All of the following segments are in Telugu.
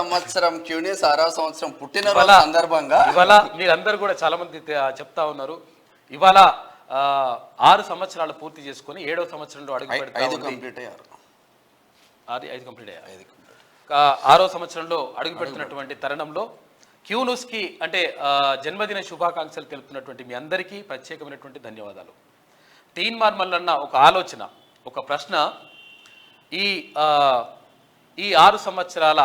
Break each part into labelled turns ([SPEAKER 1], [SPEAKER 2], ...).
[SPEAKER 1] సంవత్సరం క్యూనిస్ 6వ సంవత్సరం పుట్టినరోజు సందర్భంగా
[SPEAKER 2] ఇవాళ మీరందరూ కూడా చాలా మంది చెప్తా ఉన్నారు. ఇవాళ 6 సంవత్సరాలు పూర్తి చేసుకొని 7వ సంవత్సరంలో అడుగు పెడతా
[SPEAKER 1] 5 కంప్లీట్ అయ్యారు.
[SPEAKER 2] 5 కంప్లీట్ అయ్యారు. 6వ సంవత్సరంలో అడుగు పెడుతున్నటువంటి తరుణంలో క్యూన్యూస్కి అంటే జన్మదిన శుభాకాంక్షలు తెలుపుతున్నటువంటి మీ అందరికీ ప్రత్యేకమైనటువంటి ధన్యవాదాలు. తీన్మార్ మల్లన్న ఒక ఆలోచన, ఒక ప్రశ్న ఈ 6 సంవత్సరాల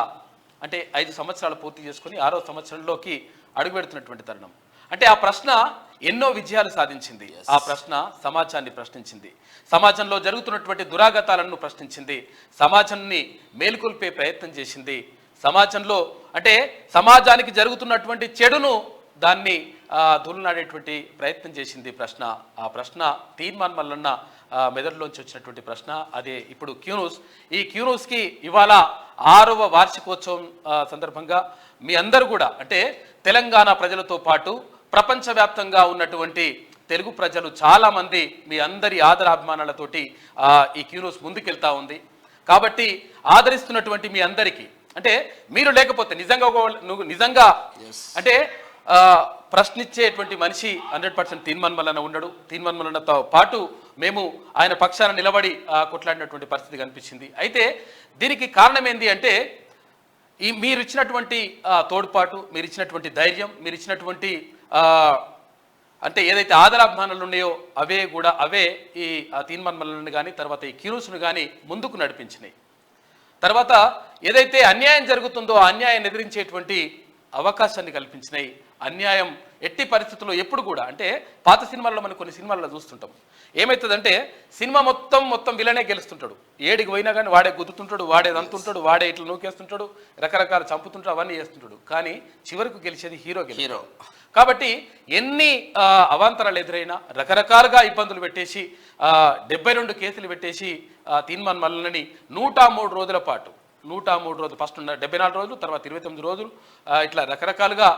[SPEAKER 2] అంటే 5 సంవత్సరాలు పూర్తి చేసుకుని 6వ సంవత్సరంలోకి అడుగుపెడుతున్నటువంటి తరుణం. అంటే ఆ ప్రశ్న ఎన్నో విజయాలు సాధించింది. ఆ ప్రశ్న సమాజాన్ని ప్రశ్నించింది, సమాజంలో జరుగుతున్నటువంటి దురాగతాలను ప్రశ్నించింది, సమాజాన్ని మేల్కొల్పే ప్రయత్నం చేసింది. సమాజంలో అంటే సమాజానికి జరుగుతున్నటువంటి చెడును దాన్ని దులునాడేటువంటి ప్రయత్నం చేసింది ప్రశ్న. ఆ ప్రశ్న తీన్మార్ మల్లన్న మెదడులోంచి వచ్చినటువంటి ప్రశ్న. అదే ఇప్పుడు క్యూన్యూస్. ఈ క్యూన్యూస్కి ఇవాళ 6వ వార్షికోత్సవం సందర్భంగా మీ అందరూ కూడా అంటే తెలంగాణ ప్రజలతో పాటు ప్రపంచవ్యాప్తంగా ఉన్నటువంటి తెలుగు ప్రజలు చాలామంది మీ అందరి ఆదరాభిమానాలతోటి ఈ క్యూన్యూస్ ముందుకెళ్తా ఉంది. కాబట్టి ఆదరిస్తున్నటువంటి మీ అందరికీ అంటే మీరు లేకపోతే నిజంగా అంటే ప్రశ్నించేటువంటి మనిషి 100% తీన్మార్ మల్లన్న ఉన్నాడు. తీన్మార్ మల్లన్నతో పాటు మేము ఆయన పక్షాన నిలబడి కొట్లాడినటువంటి పరిస్థితి కనిపించింది. అయితే దీనికి కారణం ఏంది అంటే మీరు ఇచ్చినటువంటి తోడ్పాటు, మీరు ఇచ్చినటువంటి ధైర్యం, మీరు ఇచ్చినటువంటి అంటే ఏదైతే ఆదరాభిమానాలు ఉన్నాయో అవే ఈ తీన్మార్ మల్లన్నని కానీ తర్వాత ఈ క్యూన్యూస్ను కానీ ముందుకు నడిపించినాయి. తర్వాత ఏదైతే అన్యాయం జరుగుతుందో ఆ అన్యాయాన్ని ఎదిరించేటువంటి అవకాశాన్ని కల్పించినాయి. అన్యాయం ఎట్టి పరిస్థితుల్లో ఎప్పుడు కూడా అంటే పాత సినిమాల్లో మనం కొన్ని సినిమాల్లో చూస్తుంటాం. ఏమవుతుందంటే సినిమా మొత్తం విలనే గెలుస్తుంటాడు, ఏడికి పోయినా కానీ వాడే గుద్దుతుంటాడు, వాడే దంతుంటాడు, వాడే ఇట్లా నూకేస్తుంటాడు, రకరకాల చంపుతుంటాడు, అవన్నీ చేస్తుంటాడు. కానీ చివరకు గెలిచేది హీరో. కాబట్టి ఎన్ని అవాంతరాలు ఎదురైనా రకరకాలుగా ఇబ్బందులు పెట్టేసి 72 కేసులు పెట్టేసి తీన్మార్ మల్లన్నని 103 రోజుల పాటు 103 రోజులు, ఫస్ట్ 74 రోజులు, తర్వాత 29 రోజులు, ఇట్లా రకరకాలుగా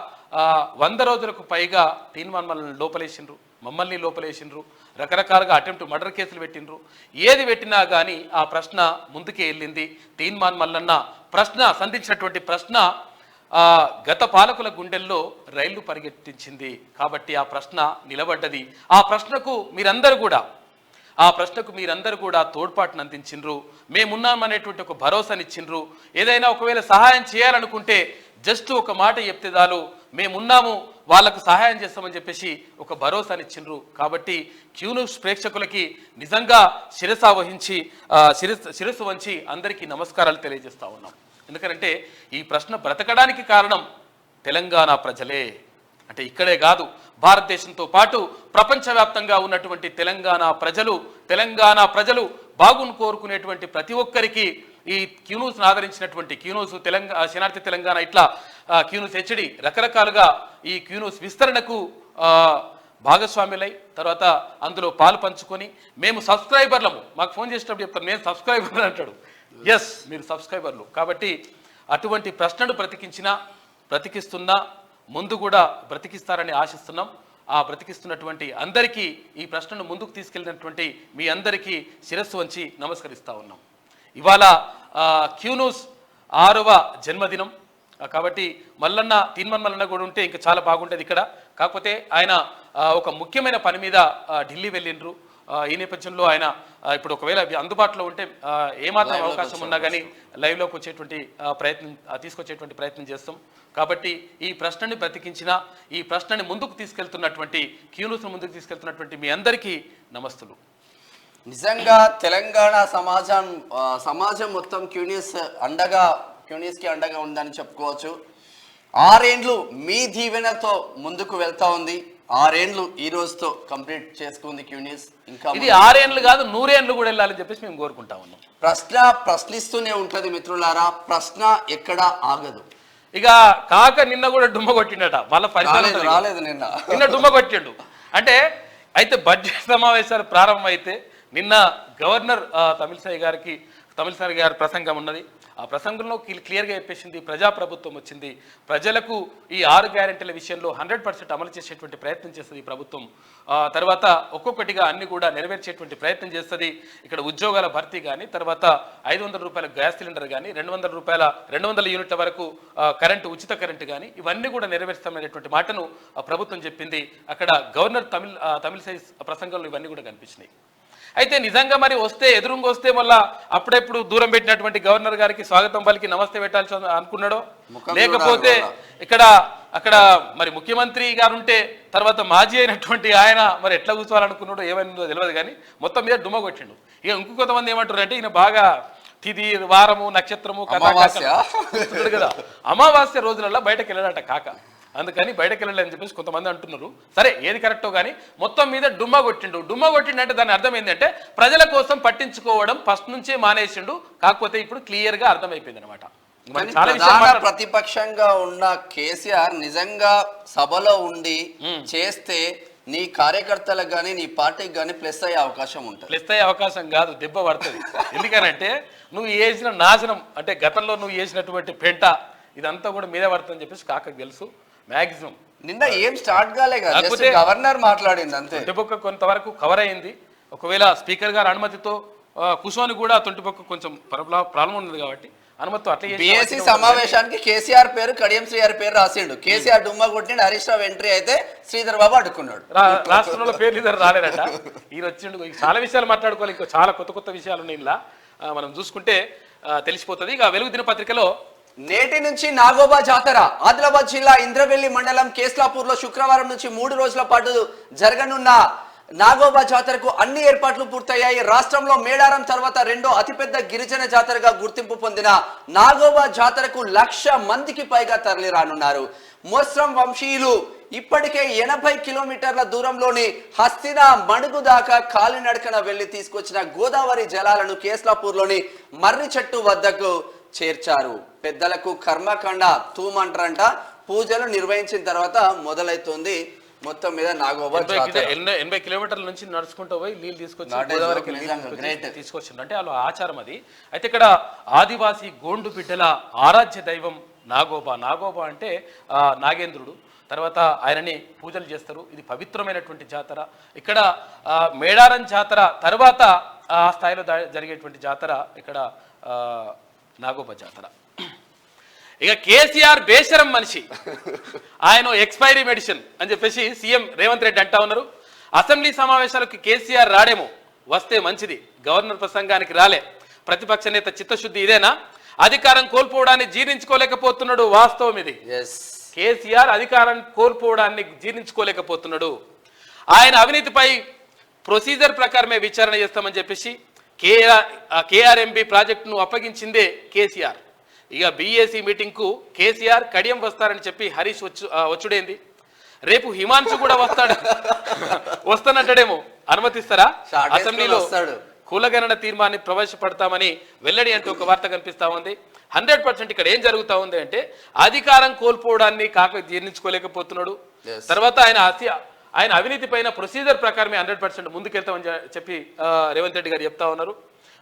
[SPEAKER 2] 100 రోజులకు పైగా తీన్మార్ మల్లన్నని లోపలేసిండ్రు, మమ్మల్ని లోపలేసిండ్రు, రకరకాలుగా అటెంప్ట్ మర్డర్ కేసులు పెట్టిండ్రు. ఏది పెట్టినా కానీ ఆ ప్రశ్న ముందుకే వెళ్ళింది. తీన్మార్ మల్లన్న ప్రశ్న సంధించినటువంటి ప్రశ్న గత పాలకుల గుండెల్లో రైళ్లు పరిగెత్తించింది. కాబట్టి ఆ ప్రశ్న నిలబడ్డది. ఆ ప్రశ్నకు మీరందరూ కూడా తోడ్పాటును అందించిండ్రు. మేమున్నామనేటువంటి ఒక భరోసానిచ్చిండ్రు. ఏదైనా ఒకవేళ సహాయం చేయాలనుకుంటే జస్ట్ ఒక మాట చెప్తే చాలు, మేమున్నాము, వాళ్ళకు సహాయం చేస్తామని చెప్పేసి ఒక భరోసానిచ్చిండ్రు. కాబట్టి క్యూన్యూస్ ప్రేక్షకులకి నిజంగా శిరస్సు వంచి అందరికీ నమస్కారాలు తెలియజేస్తా ఉన్నాం. ఎందుకంటే ఈ ప్రశ్న బ్రతకడానికి కారణం తెలంగాణ ప్రజలే. అంటే ఇక్కడే కాదు, భారతదేశంతో పాటు ప్రపంచవ్యాప్తంగా ఉన్నటువంటి తెలంగాణ ప్రజలు బాగును కోరుకునేటువంటి ప్రతి ఒక్కరికి ఈ క్యూన్యూస్ను ఆదరించినటువంటి క్యూన్యూస్ శనార్థి తెలంగాణ ఇట్లా క్యూన్యూస్ హెచ్డి రకరకాలుగా ఈ క్యూన్యూస్ విస్తరణకు భాగస్వాములై తర్వాత అందులో పాలు పంచుకొని మేము సబ్స్క్రైబర్లము, మాకు ఫోన్ చేసినప్పుడు చెప్తారు నేను సబ్స్క్రైబర్ అంటాడు. ఎస్, మీరు సబ్స్క్రైబర్లు. కాబట్టి అటువంటి ప్రశ్నను బ్రతికిస్తున్నా ముందు కూడా బ్రతికిస్తారని ఆశిస్తున్నాం. ఆ బ్రతికిస్తున్నటువంటి అందరికీ ఈ ప్రశ్నను ముందుకు తీసుకెళ్ళినటువంటి మీ అందరికీ శిరస్సు వంచి నమస్కరిస్తూ ఉన్నాం. ఇవాళ క్యూన్యూస్ 6వ జన్మదినం. కాబట్టి తీన్మార్ మల్లన్న కూడా ఉంటే ఇంకా చాలా బాగుంటుంది ఇక్కడ. కాకపోతే ఆయన ఒక ముఖ్యమైన పని మీద ఢిల్లీ వెళ్ళిండ్రు. ఈ నేపథ్యంలో ఆయన ఇప్పుడు ఒకవేళ అందుబాటులో ఉంటే ఏమాత్రం అవకాశం ఉన్నా కానీ లైవ్లోకి వచ్చేటువంటి తీసుకొచ్చేటువంటి ప్రయత్నం చేస్తాం. కాబట్టి ఈ ప్రశ్నని బ్రతికించిన, ఈ ప్రశ్నని ముందుకు తీసుకెళ్తున్నటువంటి క్యూన్యూస్ను ముందుకు తీసుకెళ్తున్నటువంటి మీ అందరికీ నమస్తులు.
[SPEAKER 1] నిజంగా తెలంగాణ సమాజం మొత్తం క్యూన్యూస్కి అండగా ఉందని చెప్పుకోవచ్చు. 6 ఏండ్లు మీ దీవెనతో ముందుకు వెళ్తా ఉంది. 6 ఏండ్లు ఈ రోజుతో కంప్లీట్ చేసుకుంది క్యూన్యూస్. ఇంకా
[SPEAKER 2] ఇది 6 ఏండ్లు కాదు, 100 ఏండ్లు కూడా వెళ్ళాలని చెప్పేసి మేము కోరుకుంటా ఉన్నాం.
[SPEAKER 1] ప్రశ్నిస్తూనే ఉంటది మిత్రులారా, ప్రశ్న ఎక్కడ ఆగదు.
[SPEAKER 2] ఇక కాక నిన్న కూడా డుమ్మ కొట్టిండట, వాళ్ళ పరిస్థితి
[SPEAKER 1] రాలేదు.
[SPEAKER 2] నిన్న డుమ్మ కొట్టిండు. అంటే అయితే బడ్జెట్ సమావేశాలు ప్రారంభమైతే నిన్న గవర్నర్ తమిళిసై గారి ప్రసంగం ఉన్నది. ఆ ప్రసంగంలో క్లియర్గా చెప్పేసింది ప్రజాప్రభుత్వం వచ్చింది, ప్రజలకు ఈ 6 గ్యారెంటీల విషయంలో 100% అమలు చేసేటువంటి ప్రయత్నం చేస్తుంది ఈ ప్రభుత్వం. తర్వాత ఒక్కొక్కటిగా అన్ని కూడా నెరవేర్చేటువంటి ప్రయత్నం చేస్తుంది. ఇక్కడ ఉద్యోగాల భర్తీ కానీ, తర్వాత 500 రూపాయల గ్యాస్ సిలిండర్ కానీ, 200 యూనిట్ల వరకు కరెంటు, ఉచిత కరెంటు కానీ, ఇవన్నీ కూడా నెరవేర్స్తామనేటువంటి మాటను ప్రభుత్వం చెప్పింది. అక్కడ గవర్నర్ తమిళసై ప్రసంగంలో ఇవన్నీ కూడా కనిపించినాయి. అయితే నిజంగా మరి వస్తే, ఎదురుంగా వస్తే మళ్ళా అప్పుడెప్పుడు దూరం పెట్టినటువంటి గవర్నర్ గారికి స్వాగతం పలికి నమస్తే పెట్టాల్సి అనుకున్నాడో, లేకపోతే అక్కడ మరి ముఖ్యమంత్రి గారు ఉంటే తర్వాత మాజీ అయినటువంటి ఆయన మరి ఎట్లా కూర్చోవాలనుకున్నాడో ఏమైందో తెలియదు. కానీ మొత్తం మీద డుమ్మ కొట్టిండు. ఇక ఇంకొంతమంది ఏమంటారు అంటే ఈయన బాగా తిథి, వారము, నక్షత్రము కదా, అమావాస్య రోజులలో బయటకు వెళ్ళాడట కాక, అందుకని బయటకు వెళ్ళాలని చెప్పేసి కొంతమంది అంటున్నారు. సరే, ఏది కరెక్టో కానీ మొత్తం మీద డుమ్మ కొట్టిండు అంటే దాని అర్థం ఏంటంటే ప్రజల కోసం పట్టించుకోవడం ఫస్ట్ నుంచే మానేసిండు. కాకపోతే ఇప్పుడు క్లియర్ గా అర్థమైపోయింది అనమాట.
[SPEAKER 1] ప్రతిపక్షంగా ఉన్న కేసీఆర్ నిజంగా సభలో ఉండి చేస్తే నీ కార్యకర్తలకు కానీ నీ పార్టీకి కానీ ప్లస్ అయ్యే అవకాశం ఉంటుంది.
[SPEAKER 2] ప్లస్ అయ్యే అవకాశం కాదు, దెబ్బ పడుతుంది. ఎందుకనంటే నువ్వు చేసిన నాశనం, అంటే గతంలో నువ్వు చేసినటువంటి పెంట ఇదంతా కూడా మీద పడుతుందని చెప్పేసి కాకకు తెలుసు. మ్యాక్సిమం
[SPEAKER 1] నిన్న ఏం స్టార్ట్ కాలే కదా, గవర్నర్ మాట్లాడింది అంతే.
[SPEAKER 2] తొంటిపొక్క కొంతవరకు కవర్ అయింది. ఒకవేళ స్పీకర్ గారి అనుమతితో కుషోని కూడా తొంటిపొక్క కొంచెం ప్రాబ్లం ఉంది కాబట్టి అనుమతితో అట్లా
[SPEAKER 1] బీఎస్సీ సమావేశానికి కేసీఆర్ పేరు, కడియం శ్రీఆర్ పేరు రాసిండు. కేసీఆర్ డుమ్మా కొట్టిండు, హరీష్ రావు ఎంట్రీ అయితే శ్రీధర్ బాబు అడ్డుకున్నాడు.
[SPEAKER 2] రాష్ట్రంలో పేర్లు ఇద్దరు రాలేరట. ఈయన వచ్చిండు. చాలా విషయాలు మాట్లాడుకోవాలి, ఇంకా చాలా కొత్త విషయాలు ఉన్నాయి. ఇలా మనం చూసుకుంటే తెలిసిపోతుంది. ఇక వెలుగు దినపత్రికలో
[SPEAKER 1] నేటి నుంచి నాగోబా జాతర. ఆదిలాబాద్ జిల్లా ఇంద్రవెల్లి మండలం కేస్లాపూర్ లో శుక్రవారం నుంచి 3 రోజుల పాటు జరగనున్న నాగోబా జాతరకు అన్ని ఏర్పాట్లు పూర్తయ్యాయి. రాష్ట్రంలో మేడారం తర్వాత రెండో అతిపెద్ద గిరిజన జాతరగా గుర్తింపు పొందిన నాగోబా జాతరకు 1,00,000 మందికి పైగా తరలి రానున్నారు. మోస్రం వంశీయులు ఇప్పటికే 80 కిలోమీటర్ల దూరంలోని హస్తినా మడుగు దాకా కాలినడకన వెళ్లి తీసుకొచ్చిన గోదావరి జలాలను కేస్లాపూర్లోని మర్రి చెట్టు వద్దకు చేర్చారు. పెద్దలకు కర్మకాండ తూమంటారంట. పూజలు నిర్వహించిన తర్వాత మొదలైతుంది మొత్తం మీద నాగోబా.
[SPEAKER 2] 80 కిలోమీటర్ల నుంచి నడుచుకుంటూ పోయి నీళ్ళు తీసుకొచ్చిండ్రు అంటే వాళ్ళ ఆచారం అది. అయితే ఇక్కడ ఆదివాసీ గోండు బిడ్డల ఆరాధ్య దైవం నాగోబా. నాగోబా అంటే నాగేంద్రుడు. తర్వాత ఆయనని పూజలు చేస్తారు. ఇది పవిత్రమైనటువంటి జాతర. ఇక్కడ మేడారం జాతర తర్వాత ఆ స్థాయిలో జరిగేటువంటి జాతర ఇక్కడ నాగోబా జాతర. ఇక కేసీఆర్ బేషరం మనిషి, ఆయన ఎక్స్పైరీ మెడిసిన్ అని చెప్పేసి సీఎం రేవంత్ రెడ్డి అంటా ఉన్నారు. అసెంబ్లీ సమావేశాలకు కేసీఆర్ రాడేమో, వస్తే మంచిది. గవర్నర్ ప్రసంగానికి రాలే. ప్రతిపక్ష నేత చిత్తశుద్ధి ఇదేనా? అధికారం కోల్పోవడాన్ని జీర్ణించుకోలేకపోతున్నాడు. వాస్తవం ఇది. కేసీఆర్ అధికారం కోల్పోవడాన్ని జీర్ణించుకోలేకపోతున్నాడు. ఆయన అవినీతిపై ప్రొసీజర్ ప్రకారమే విచారణ చేస్తామని చెప్పేసి కేఆర్ఎంబి ప్రాజెక్టును అప్పగించిందే కేసీఆర్. ఇక బీఏసీ మీటింగ్కు కేసీఆర్ కడియం వస్తారని చెప్పి హరీష్ వచ్చుడేంది? రేపు హిమాంశు కూడా వస్తానంటాడేమో. అనుమతిస్తారా? అసెంబ్లీలో కులగణన తీర్మానాన్ని ప్రవేశపెడతామని వెల్లడి అంటూ ఒక వార్త కనిపిస్తా ఉంది. 100% ఇక్కడ ఏం జరుగుతా ఉంది అంటే అధికారం కోల్పోవడాన్ని కాక జీర్ణించుకోలేకపోతున్నాడు. తర్వాత ఆయన అవినీతి పైన ప్రొసీజర్ ప్రకారమే 100% ముందుకెళ్తామని చెప్పి రేవంత్ రెడ్డి గారు చెప్తా ఉన్నారు.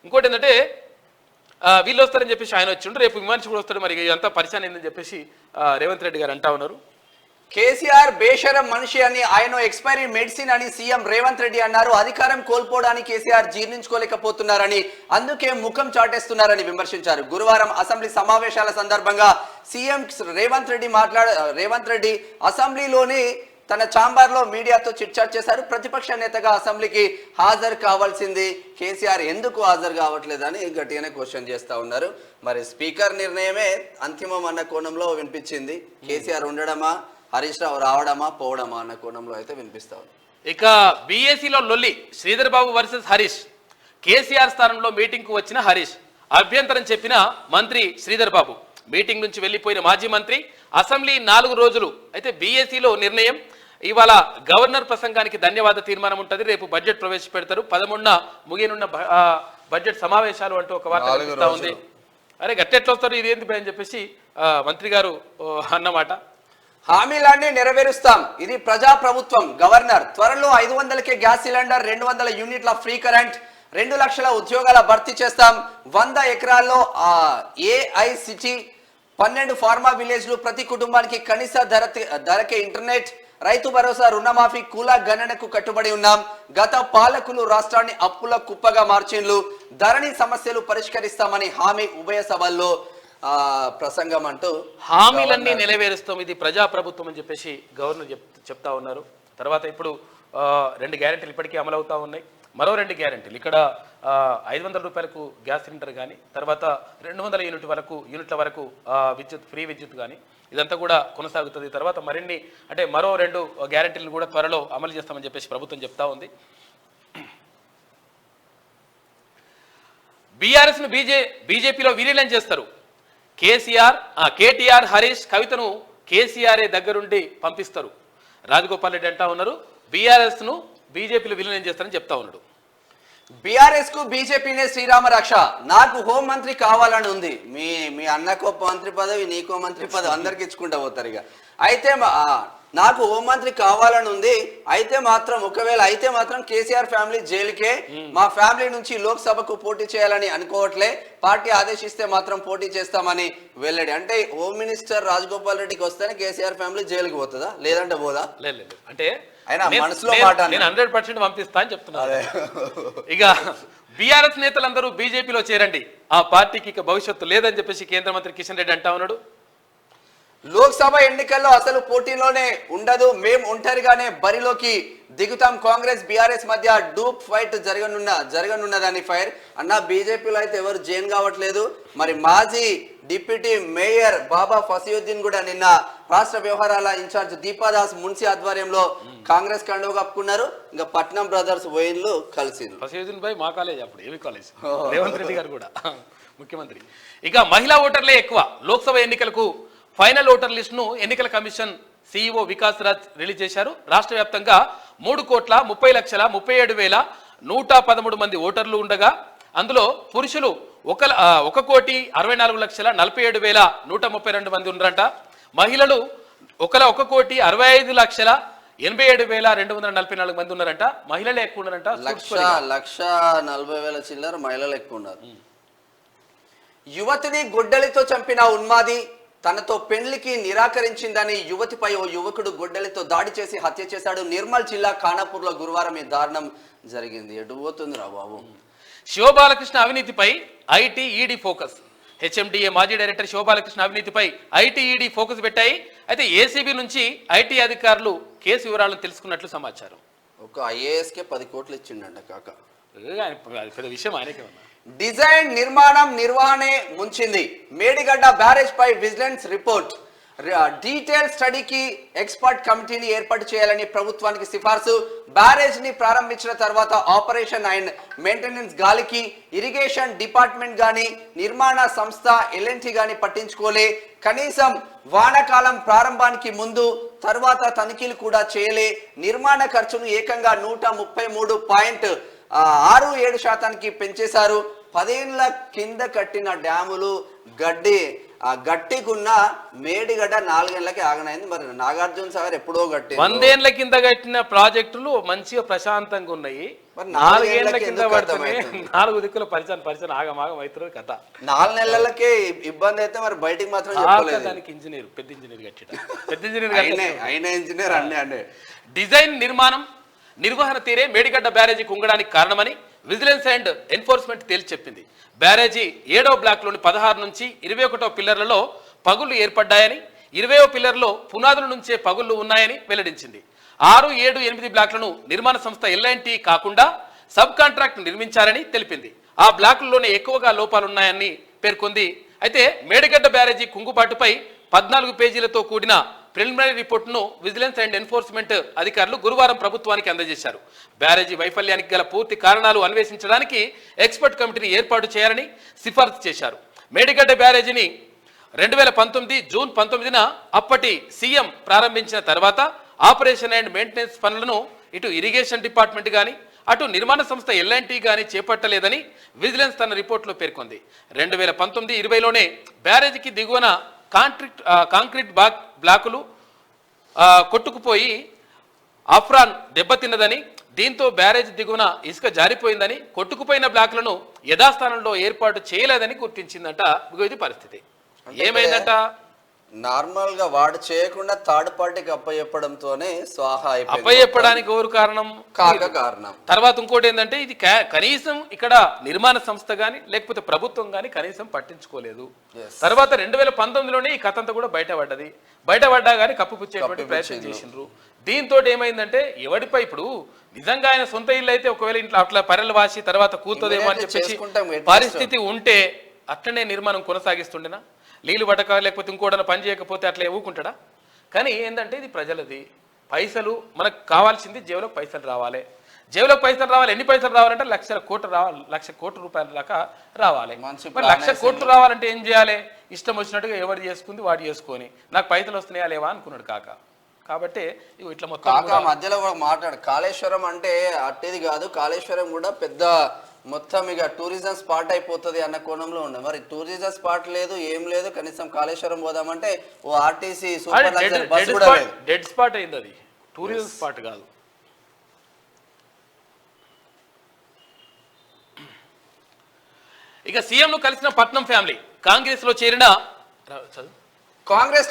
[SPEAKER 2] ఇంకోటి ఏంటంటే వీళ్ళు వస్తారని చెప్పేసి ఆయన వచ్చిండ్రు, రేపు విమానం కూడా వస్తాడు. మరి ఇదంతా పరిచయం అయిందని చెప్పేసి రేవంత్ రెడ్డి గారు అంటా ఉన్నారు.
[SPEAKER 1] కేసీఆర్ బేషరం మనిషి అని, ఆయన ఎక్స్పైరీ మెడిసిన్ అని సీఎం రేవంత్ రెడ్డి అన్నారు. అధికారం కోల్పోవడానికి కేసీఆర్ జీర్ణించుకోలేకపోతున్నారని, అందుకే ముఖం చాటేస్తున్నారని విమర్శించారు. గురువారం అసెంబ్లీ సమావేశాల సందర్భంగా సీఎం రేవంత్ రెడ్డి అసెంబ్లీలోని తన ఛాంబర్ లో మీడియాతో చిట్చాట్ చేశారు. ప్రతిపక్ష నేతగా అసెంబ్లీకి హాజరు కావాల్సింది కేసీఆర్ ఎందుకు హాజరు కావట్లేదని గట్టిగానే క్వశ్చన్ చేస్తా ఉన్నారు. మరి స్పీకర్ నిర్ణయమే అంతిమం అన్న కోణంలో వినిపించింది. కేసీఆర్ ఉండడమా, హరీష్ రావు రావడమా పోవడమా అన్న కోణంలో అయితే వినిపిస్తా ఉంది.
[SPEAKER 2] ఇక బీఏసీలో లొల్లి, శ్రీధర్ బాబు వర్సెస్ హరీష్. కేసీఆర్ స్థానంలో మీటింగ్ కు వచ్చిన హరీష్, అభ్యంతరం చెప్పిన మంత్రి శ్రీధర్ బాబు. మీటింగ్ నుంచి వెళ్లిపోయిన మాజీ మంత్రి. అసెంబ్లీ 4 రోజులు. అయితే బీఏసీలో నిర్ణయం. ఇవాళ గవర్నర్ ప్రసంగానికి ధన్యవాద తీర్మానం ఉంటుంది. రేపు బడ్జెట్ ప్రవేశపెడతారు. 11న ముగియనున్న బడ్జెట్ సమావేశాలు అంటూ ఒక వార్త కనిపిస్తా ఉంది. అరే గట్టెట్లా వస్తారు, ఇదేంటి అని చెప్పేసి మంత్రి గారు అన్నమాట.
[SPEAKER 1] హామీలన్నీ నెరవేరుస్తాం, ఇది ప్రజాప్రభుత్వం. గవర్నర్ త్వరలో 500కే గ్యాస్ సిలిండర్, 200 యూనిట్ల ఫ్రీ కరెంట్, 2 లక్షల ఉద్యోగాల భర్తీ చేస్తాం. 100 ఎకరాల్లో ఏఐసిటీ 12 ఫార్మా విలేజ్లు, ప్రతి కుటుంబానికి కనీస ధరకే ఇంటర్నెట్, రైతు భరోసా, రుణమాఫీ, కుల గణనకు కట్టుబడి ఉన్నాం. గత పాలకులు రాష్ట్రాన్ని అప్పుల కుప్పగా మార్చిండ్లు, ధరణి సమస్యలు పరిష్కరిస్తామని హామీ ఉభయ సభల్లో ప్రసంగం అంటూ
[SPEAKER 2] హామీలన్నీ నెరవేరుస్తాం, ఇది ప్రజాప్రభుత్వం అని చెప్పేసి గవర్నర్ చెప్తా ఉన్నారు. తర్వాత ఇప్పుడు 2 గ్యారెంటీలు ఇప్పటికీ అమలు అవుతా ఉన్నాయి. మరో 2 గ్యారెంటీలు ఇక్కడ 500 రూపాయలకు గ్యాస్ సిలిండర్ కానీ, తర్వాత 200 యూనిట్ల వరకు ఫ్రీ విద్యుత్ కానీ, ఇదంతా కూడా కొనసాగుతుంది. తర్వాత మరిన్ని అంటే మరో 2 గ్యారెంటీలను కూడా త్వరలో అమలు చేస్తామని చెప్పేసి ప్రభుత్వం చెప్తా ఉంది. బీఆర్ఎస్ను బీజేపీలో విలీనం చేస్తారు. కేటీఆర్, హరీష్, కవితను కేసీఆర్ఏ దగ్గరుండి పంపిస్తారు. రాజగోపాల్ రెడ్డి అంటా ఉన్నారు బీఆర్ఎస్ను బీజేపీలో విలీనం చేస్తారని చెప్తా ఉన్నాడు.
[SPEAKER 1] బీఆర్ఎస్ కు బీజేపీనే శ్రీరామ రక్ష. నాకు హోం మంత్రి కావాలని ఉంది. మీ అన్నకో మంత్రి పదవి, నీకో మంత్రి పదవి, అందరికి ఇచ్చుకుంటా పోతారు. ఇక అయితే నాకు హోం మంత్రి కావాలని ఉంది. అయితే మాత్రం కేసీఆర్ ఫ్యామిలీ జైలుకే, మా ఫ్యామిలీ నుంచి లోక్సభకు పోటీ చేయాలని అనుకోవట్లే. పార్టీ ఆదేశిస్తే మాత్రం పోటీ చేస్తామని వెల్లడి. అంటే హోమ్ మినిస్టర్ రాజగోపాల్ రెడ్డికి వస్తేనే కేసీఆర్ ఫ్యామిలీ జైలుకి పోతుందా, లేదంటే పోదా?
[SPEAKER 2] లేదు అంటే
[SPEAKER 1] ఆయన మనసులో మాట,
[SPEAKER 2] నేను 100% పంపిస్తా అని చెప్తున్నాను. ఇక బీఆర్ఎస్ నేతలందరూ బీజేపీలో చేరండి, ఆ పార్టీకి ఇక భవిష్యత్తు లేదని చెప్పేసి కేంద్ర మంత్రి కిషన్ రెడ్డి అంటా ఉన్నాడు.
[SPEAKER 1] లోక్సభ ఎన్నికల్లో అసలు పోటీలోనే ఉండదు, మేం ఒంటరిగానే బరిలోకి దిగుతాం. కాంగ్రెస్ బీఆర్ఎస్ మధ్య డూప్ ఫైట్ జరగనున్నదని ఫైర్ అన్న. బీజేపీలో అయితే ఎవరు జైన్ కావట్లేదు. మరి మాజీ డిప్యూటీ మేయర్ బాబా ఫసీయుద్దీన్ కూడా నిన్న రాష్ట్ర వ్యవహారాల ఇన్ఛార్జ్ దీపాదాస్ మున్సి ఆధ్వర్యంలో కాంగ్రెస్ కండువ కప్పుకున్నారు. ఇంకా పట్నం బ్రదర్స్ వైన్లు కలిసి
[SPEAKER 2] ఫసీయుద్దీన్ భాయ్ మా కాలేజ్, అప్పుడు ఏవి కాలేజ్, రేవంత్ రెడ్డి గారు కూడా ముఖ్యమంత్రి. ఇక మహిళా ఓటర్లే ఎక్కువ. లోక్సభ ఎన్నికలకు ఫైనల్ ఓటర్ లిస్టును ఎన్నికల commission CEO Vikas Raj release చేశారు. రాష్ట్ర వ్యాప్తంగా 3,30,37,113 మంది ఓటర్లు ఉండగా అందులో పురుషులు 1,64,47,132 మంది ఉన్నారంట. మహిళలు 1,65,87,244 మంది ఉన్నారంట. మహిళలే ఎక్కువ ఉన్నారంట.
[SPEAKER 1] 1,40,000 చిల్లర మహిళలు ఎక్కువ ఉన్నారు. యువతిని గొడ్డలితో చంపిన ఉన్మాది, తనతో పెళ్లికి నిరాకరించిందని యువతిపై ఓ యువకుడు గొడ్డలితో దాడి చేసి హత్య చేశాడు. నిర్మల్ జిల్లా ఖానాపూర్లో గురువారం ఈ దారుణం జరిగింది. ఎటు పోతుందిరా బాబు?
[SPEAKER 2] శివబాలకృష్ణ అవినీతిపై ఐటీ ఈడీ ఫోకస్. హెచ్ఎండిఏ మాజీ డైరెక్టర్ శివబాలకృష్ణ అవినీతిపై ఐటీ ఈడీ ఫోకస్ పెట్టాయి. అయితే ఏసీబీ నుంచి ఐటీ అధికారులు కేసు వివరాలను తెలుసుకున్నట్లు సమాచారం.
[SPEAKER 1] ఒక ఐఏఎస్కే 10 కోట్లు ఇచ్చిండంట కాక.
[SPEAKER 2] పెద్ద విషయం ఆయనకే ఉన్నా.
[SPEAKER 1] డిజైన్, నిర్మాణం, నిర్వహణే ముంచింది. మేడిగడ్డ బ్యారేజ్ పై విజిలెన్స్ రిపోర్ట్. డీటెయిల్ స్టడీకి ఎక్స్పర్ట్ కమిటీని ఏర్పాటు చేయాలని ప్రభుత్వానికి సిఫార్సు. బ్యారేజ్ ని ప్రారంభించిన తర్వాత ఆపరేషన్ అండ్ మెయింటెనెన్స్ గాలికి ఇరిగేషన్ డిపార్ట్మెంట్ గాని, నిర్మాణ సంస్థ LNT గాని పట్టించుకోలే. కనీసం వానాకాలం ప్రారంభానికి ముందు తర్వాత తనిఖీలు కూడా చేయలే. నిర్మాణ ఖర్చును ఏకంగా 133.67% పెంచేశారు. 10 ఏళ్ల కింద కట్టిన డ్యాములు గట్టిగున్న మేడిగడ్డ 4 ఏళ్లకి ఆగనైంది. మరి నాగార్జున సాగర్ ఎప్పుడో గట్టి
[SPEAKER 2] 100 ఏళ్ల కింద కట్టిన ప్రాజెక్టులు మంచిగా ప్రశాంతంగా ఉన్నాయి. 4 ఏళ్ల కింద పడుతున్నాయి. 4 దిక్కుల పరిచయం ఆగమాగం అవుతుంది కథ.
[SPEAKER 1] 4 నెలలకే ఇబ్బంది అయితే మరి బయటికి మాత్రం చెప్పలేదు.
[SPEAKER 2] దానికి పెద్ద ఇంజనీర్
[SPEAKER 1] ఇంజనీర్ అన్నీ
[SPEAKER 2] డిజైన్, నిర్మాణం, నిర్వహణ తీరే మేడిగడ్డ బ్యారేజీ కుంగడానికి కారణమని విజిలెన్స్ అండ్ ఎన్ఫోర్స్మెంట్ తేల్చి చెప్పింది. బ్యారేజీ 7వ బ్లాక్లోని 16 నుంచి 21వ పిల్లర్లలో పగుళ్లు ఏర్పడ్డాయని, 20వ పిల్లర్లో పునాదుల నుంచే పగుళ్లు ఉన్నాయని వెల్లడించింది. 6, 7, 8 బ్లాక్లను నిర్మాణ సంస్థ LNT కాకుండా సబ్ కాంట్రాక్ట్ నిర్మించారని తెలిపింది. ఆ బ్లాకుల్లోనే ఎక్కువగా లోపాలున్నాయని పేర్కొంది. అయితే మేడిగడ్డ బ్యారేజీ కుంగుబాటుపై 14 పేజీలతో కూడిన ప్రిలిమినరీ రిపోర్టును విజిలెన్స్ అండ్ ఎన్ఫోర్స్మెంట్ అధికారులు గురువారం ప్రభుత్వానికి అందజేశారు. బ్యారేజీ వైఫల్యానికి గల పూర్తి కారణాలు అన్వేషించడానికి ఎక్స్పర్ట్ కమిటీని ఏర్పాటు చేయాలని సిఫార్సు చేశారు. మేడిగడ్డ బ్యారేజీని 2019 జూన్ 19న అప్పటి సీఎం ప్రారంభించిన తర్వాత ఆపరేషన్ అండ్ మెయింటెనెన్స్ పనులను ఇటు ఇరిగేషన్ డిపార్ట్మెంట్ కానీ అటు నిర్మాణ సంస్థ LNT కానీ చేపట్టలేదని విజిలెన్స్ తన రిపోర్టులో పేర్కొంది. 2019-20లోనే బ్యారేజీకి దిగువన కాంక్రీట్ బ్లాకులు కొట్టుకుపోయి అఫ్రాన్ దెబ్బతిన్నదని, దీంతో బ్యారేజ్ దిగువన ఇసుక జారిపోయిందని, కొట్టుకుపోయిన బ్లాక్లను యథాస్థానంలో ఏర్పాటు చేయలేదని గుర్తించిందంట. ఇగో ఇది పరిస్థితి. ఏమైందంట?
[SPEAKER 1] నార్మల్ గా వాడు చేయకుండా థర్డ్ పార్టీకి అప్పచెప్పడంతోనే స్వాహా
[SPEAKER 2] అప్పచెప్పడానికి ఎవరు కారణం?
[SPEAKER 1] కారణం.
[SPEAKER 2] తర్వాత ఇంకోటి ఏంటంటే ఇది కనీసం ఇక్కడ నిర్మాణ సంస్థ గాని లేకపోతే ప్రభుత్వం గాని కనీసం పట్టించుకోలేదు. తర్వాత 2019లోనే ఈ కథ అంతా కూడా బయటపడ్డా గానీ కప్పుపుచ్చేటువంటి ప్రయత్నం చేసిండ్రు. దీంతో ఏమైందంటే ఎవడిపై ఇప్పుడు నిజంగా ఆయన సొంత ఇల్లు అయితే ఒకవేళ ఇంట్లో అట్లా పర్రెలు వాసి తర్వాత కూర్తోదేమో అని చెప్పేసి పరిస్థితి ఉంటే అట్లనే నిర్మాణం కొనసాగిస్తుండేనా? నీళ్లు పడక లేకపోతే ఇంకోటన పని చేయకపోతే అట్లా ఊకుంటాడా? కానీ ఏంటంటే ఇది ప్రజలది. పైసలు మనకు కావాల్సింది జేబులోకి పైసలు రావాలి. జేబులోకి పైసలు రావాలి. ఎన్ని పైసలు రావాలంటే 1,00,00,000 కోట్లు రావాలి. 1,00,00,000 కోట్ల రూపాయల దాకా రావాలి. మరి 1,00,00,000 కోట్లు రావాలంటే ఏం చేయాలి? ఇష్టం వచ్చినట్టుగా ఎవరు చేసుకుంది వాడు చేసుకొని నాకు పైసలు వస్తున్నాయా లేవా అనుకున్నాడు కాక. కాబట్టి ఇట్లా మొత్తం
[SPEAKER 1] మధ్యలో కూడా మాట్లాడు. కాళేశ్వరం అంటే అట్టేది కాదు, కాళేశ్వరం కూడా పెద్ద మొత్తం ఇక టూరిజం స్పాట్ అయిపోతుంది అన్న కోణంలో ఉంది. మరి టూరిజం స్పాట్ లేదు, ఏం లేదు. కనీసం కాళేశ్వరం పోదామంటే ఓ ఆర్టీసీ సూపర్ లగ్జరీ బస్ కూడా లేదు.
[SPEAKER 2] డెడ్ స్పాట్ అయింది. అది టూరిజం స్పాట్ కాదు. ఇక సీఎం ను కలిసిన పట్నం ఫ్యామిలీ, కాంగ్రెస్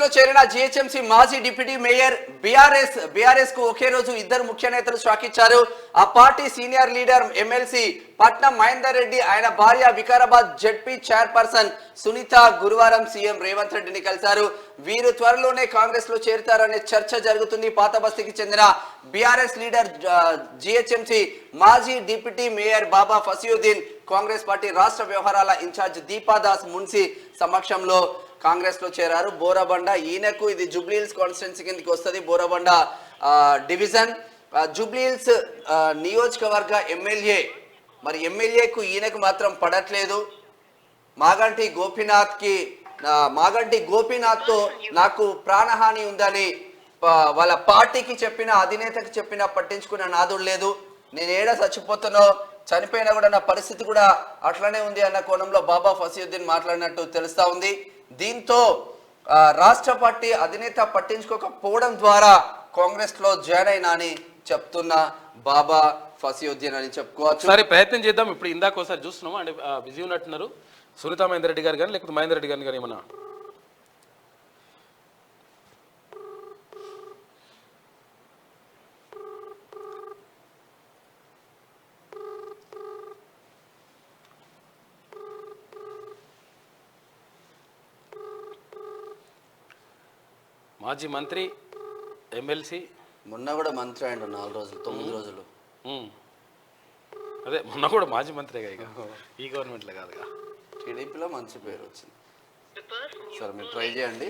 [SPEAKER 2] లో చేరిన
[SPEAKER 1] జిహెచ్ఎంసీ మాజీ డిప్యూటీ మేయర్ బీఆర్ఎస్ కు ఒకే రోజు ఇద్దరు ముఖ్య నేతలు షాక్ ఇచ్చారు. ఆ పార్టీ సీనియర్ లీడర్ ఎమ్మెల్సీ పట్నం మహేందర్ రెడ్డి, ఆయన భార్య వికారాబాద్ జెడ్పీ చైర్పర్సన్ సునీత గురువారం సీఎం రేవంత్ రెడ్డిని కలిశారు. వీరు త్వరలోనే కాంగ్రెస్ లో చేరుతారనే చర్చ జరుగుతుంది. పాత బస్తీకి చెందిన బీఆర్ఎస్ లీడర్ జిహెచ్ఎంసీ మాజీ డిప్యూటీ మేయర్ బాబా ఫసియుద్దీన్ కాంగ్రెస్ పార్టీ రాష్ట్ర వ్యవహారాల ఇన్ఛార్జ్ దీపాదాస్ మున్సి సమక్షంలో కాంగ్రెస్ లో చేరారు. బోరబండ ఈయనకు ఇది జూబ్లీహిల్స్ కాన్స్టిట్యున్సీ కిందకి వస్తుంది. బోరబండ డివిజన్ జూబ్లీహిల్స్ నియోజకవర్గ ఎమ్మెల్యే. మరి ఎమ్మెల్యేకు ఈయనకు మాత్రం పడట్లేదు. మాగంటి గోపీనాథ్ తో నాకు ప్రాణహాని ఉందని వాళ్ళ పార్టీకి చెప్పిన, అధినేతకి చెప్పిన పట్టించుకున్న నాదుడు లేదు. నేను ఏడా చచ్చిపోతానో చనిపోయినా కూడా నా పరిస్థితి కూడా అట్లనే ఉంది అన్న కోణంలో బాబా ఫసియుద్దీన్ మాట్లాడినట్టు తెలుస్తా ఉంది. దీంతో రాష్ట్ర పార్టీ అధినేత పట్టించుకోకపోవడం ద్వారా కాంగ్రెస్ లో జాయిన్ అయినా అని చెప్తున్న బాబా ఫసియుద్దీన్ అని చెప్పుకోవచ్చు.
[SPEAKER 2] సరే ప్రయత్నం చేద్దాం. ఇప్పుడు ఇందాక ఒకసారి చూస్తున్నాము అంటే బిజీ ఉన్నట్టున్నారు సునీత మహేందర్ రెడ్డి గారు కానీ లేకపోతే మహేందర్ రెడ్డి గారిని కానీ ఏమన్నా మాజీ మంత్రి ఎమ్మెల్సీ
[SPEAKER 1] మొన్న కూడా మంత్రి అయ్యిండు 4 రోజులు 9 రోజులు.
[SPEAKER 2] అదే మొన్న కూడా మాజీ మంత్రిగా ఇక ఈ గవర్నమెంట్లో కాదుగా
[SPEAKER 1] టీడీపీలో మంచి పేరు వచ్చింది. సరే మీరు ట్రై చేయండి.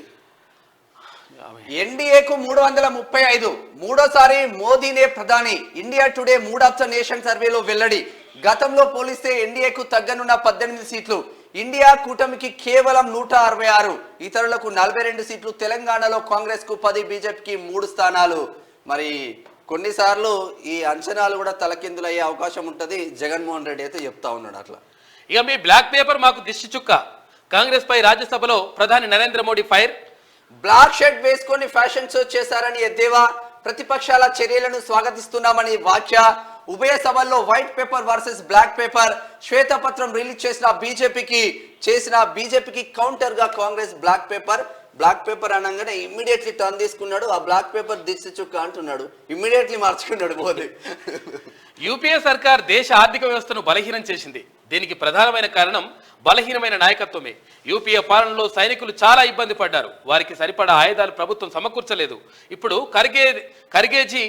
[SPEAKER 1] ఎన్డీఏకు 335 మూడోసారి మోదీనే ప్రధాని. India Today mood of the nation సర్వేలో వెల్లడి. గతంలో పోలిస్తే ఎన్డీఏకు తగ్గనున్న 18 సీట్లు. ఇండియా కూటమికి కేవలం 166, ఇతరులకు 42 సీట్లు. తెలంగాణలో కాంగ్రెస్ కు 10, బీజేపీకి 3 స్థానాలు. మరి కొన్నిసార్లు ఈ అంచనాలు కూడా తలకిందులయ్యే అవకాశం ఉంటది. జగన్మోహన్ రెడ్డి అయితే చెప్తా ఉన్నాడు అట్లా.
[SPEAKER 2] ఇక మీ బ్లాక్ పేపర్ మాకు దిష్టి చుక్క. కాంగ్రెస్ పై రాజ్యసభలో ప్రధాని Narendra Modi fire.
[SPEAKER 1] Black shirt వేసుకొని ఫ్యాషన్ షో చేశారని ఎద్దేవా. ప్రతిపక్షాల చర్యలను స్వాగతిస్తున్నామని వ్యాఖ్య. ఉభయ సభల్లో white paper versus black paper శ్వేతపత్రం రిలీజ్ చేసిన బీజేపీకి కౌంటర్ గా కాంగ్రెస్ బ్లాక్ పేపర్ అనగానే ఇమ్మీడియట్లీ టర్న్ తీసుకున్నాడు. ఆ బ్లాక్ పేపర్ దిష్టి చుక్క అంటున్నాడు, ఇమ్మీడియట్లీ మార్చుకున్నాడు మోదీ.
[SPEAKER 2] యూపీఏ సర్కార్ దేశ ఆర్థిక వ్యవస్థను బలహీనం చేసింది. దీనికి ప్రధానమైన కారణం బలహీనమైన నాయకత్వమే. యూపీఏ పాలనలో సైనికులు చాలా ఇబ్బంది పడ్డారు. వారికి సరిపడా ఆయుధాలు ప్రభుత్వం సమకూర్చలేదు. ఇప్పుడు ఖర్గేజీ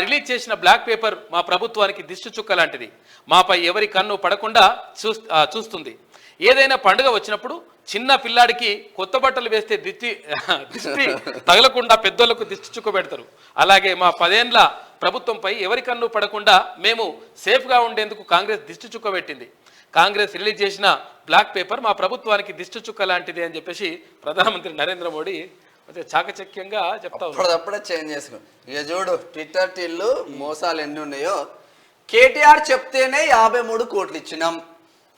[SPEAKER 2] రిలీజ్ చేసిన బ్లాక్ పేపర్ మా ప్రభుత్వానికి దిష్టి చుక్క లాంటిది. మాపై ఎవరి కన్ను పడకుండా చూస్తుంది. ఏదైనా పండుగ వచ్చినప్పుడు చిన్న పిల్లాడికి కొత్త బట్టలు వేస్తే దిష్టి తగలకుండా పెద్దోళ్లకు దిష్టి చుక్క పెడతారు. అలాగే మా 10 ఏళ్ల ప్రభుత్వంపై ఎవరి కన్ను పడకుండా మేము సేఫ్గా ఉండేందుకు కాంగ్రెస్ దిష్టి చుక్క పెట్టింది. కాంగ్రెస్ రిలీజ్ చేసిన బ్లాక్ పేపర్ మా ప్రభుత్వానికి దిష్టి చుక్క లాంటిది అని చెప్పేసి ప్రధానమంత్రి నరేంద్ర మోడీ చాకచక్యంగా చెప్తా
[SPEAKER 1] ఉన్నాడు. అప్పుడే చేంజ్ చేసుకున్నాం. ఇక చూడు ట్విట్టర్ టిల్లు మోసాలు ఎన్ని ఉన్నాయో. కేటీఆర్ చెప్తేనే 53 కోట్లు ఇచ్చినాం.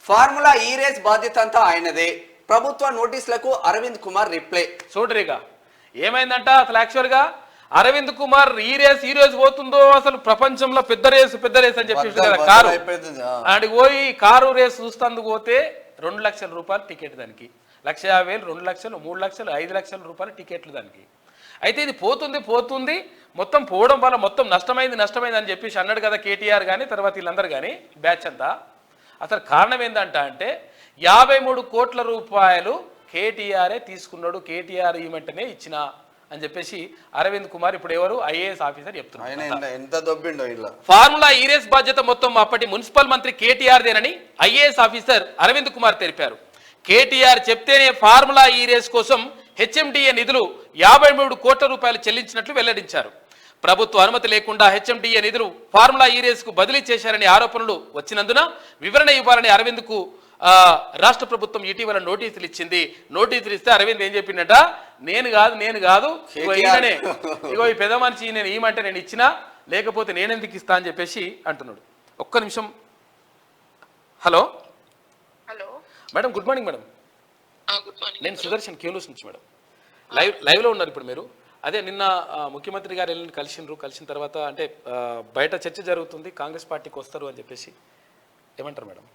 [SPEAKER 1] ఫార్ములా ఈ రేస్ బాధ్యత అంతా ఆయనదే. ప్రభుత్వ నోటీసులకు అరవింద్ కుమార్ రిప్లై.
[SPEAKER 2] చూడరిగా ఏమైందంట అసలు యాక్చువల్గా అరవింద్ కుమార్ ఈ రేస్ పోతుందో అసలు ప్రపంచంలో పెద్ద రేసు అని చెప్పేసి కదా కారు ఆడికి పోయి కారు రేసు చూస్తందుకు పోతే 2 లక్షల రూపాయలు టికెట్ దానికి 1,50,000 2 లక్షలు 3 లక్షలు 5 లక్షల రూపాయలు టికెట్లు దానికి. అయితే ఇది పోతుంది మొత్తం పోవడం వల్ల మొత్తం నష్టమైంది అని చెప్పేసి అన్నాడు కదా కేటీఆర్ కానీ తర్వాత వీళ్ళందరూ కానీ బ్యాచ్ అంతా. అసలు కారణం ఏంటంట అంటే 53 కోట్ల రూపాయలు కేటీఆరే తీసుకున్నాడు, కేటీఆర్ ఈ వెంటనే ఇచ్చిన అని చెప్పేసి అరవింద్ కుమార్ ఇప్పుడు ఎవరు ఐఏఎస్ ఆఫీసర్ చెప్తున్నారు. ఫార్ములా ఈ రేస్ బాధ్యత మొత్తం అప్పటి మున్సిపల్ మంత్రి కేటీఆర్ దేనని ఐఏఎస్ ఆఫీసర్ అరవింద్ కుమార్ తెలిపారు. కేటీఆర్ చెప్తేనే ఫార్ములా ఈ రేస్ కోసం హెచ్ఎండిఏ నిధులు 53 కోట్ల రూపాయలు చెల్లించినట్లు వెల్లడించారు. ప్రభుత్వ అనుమతి లేకుండా హెచ్ఎండిఏ నిధులు ఫార్ములా ఈ రేస్ కు బదిలీ చేశారని ఆరోపణలు వచ్చినందున వివరణ ఇవ్వాలని అరవింద్ కు రాష్ట్ర ప్రభుత్వం ఇటీవల నోటీసులు ఇచ్చింది. నోటీసులు ఇస్తే అరవింద్ ఏం చెప్పిండట, నేను కాదు ఇగో ఈ పెద్ద మనిషి నేను ఏమంటే నేను ఇచ్చినా, లేకపోతే నేనెందుకు ఇస్తా అని చెప్పేసి అంటున్నాడు. ఒక్క నిమిషం. Hello madam, good morning madam. నేను సుదర్శన్ కేలూస్ నుంచి మేడం. లైవ్లో ఉన్నారు ఇప్పుడు మీరు. అదే నిన్న ముఖ్యమంత్రి గారు కలిసిన తర్వాత అంటే బయట చర్చ జరుగుతుంది, కాంగ్రెస్ పార్టీకి వస్తారు అని చెప్పేసి ఏమంటారు మేడం?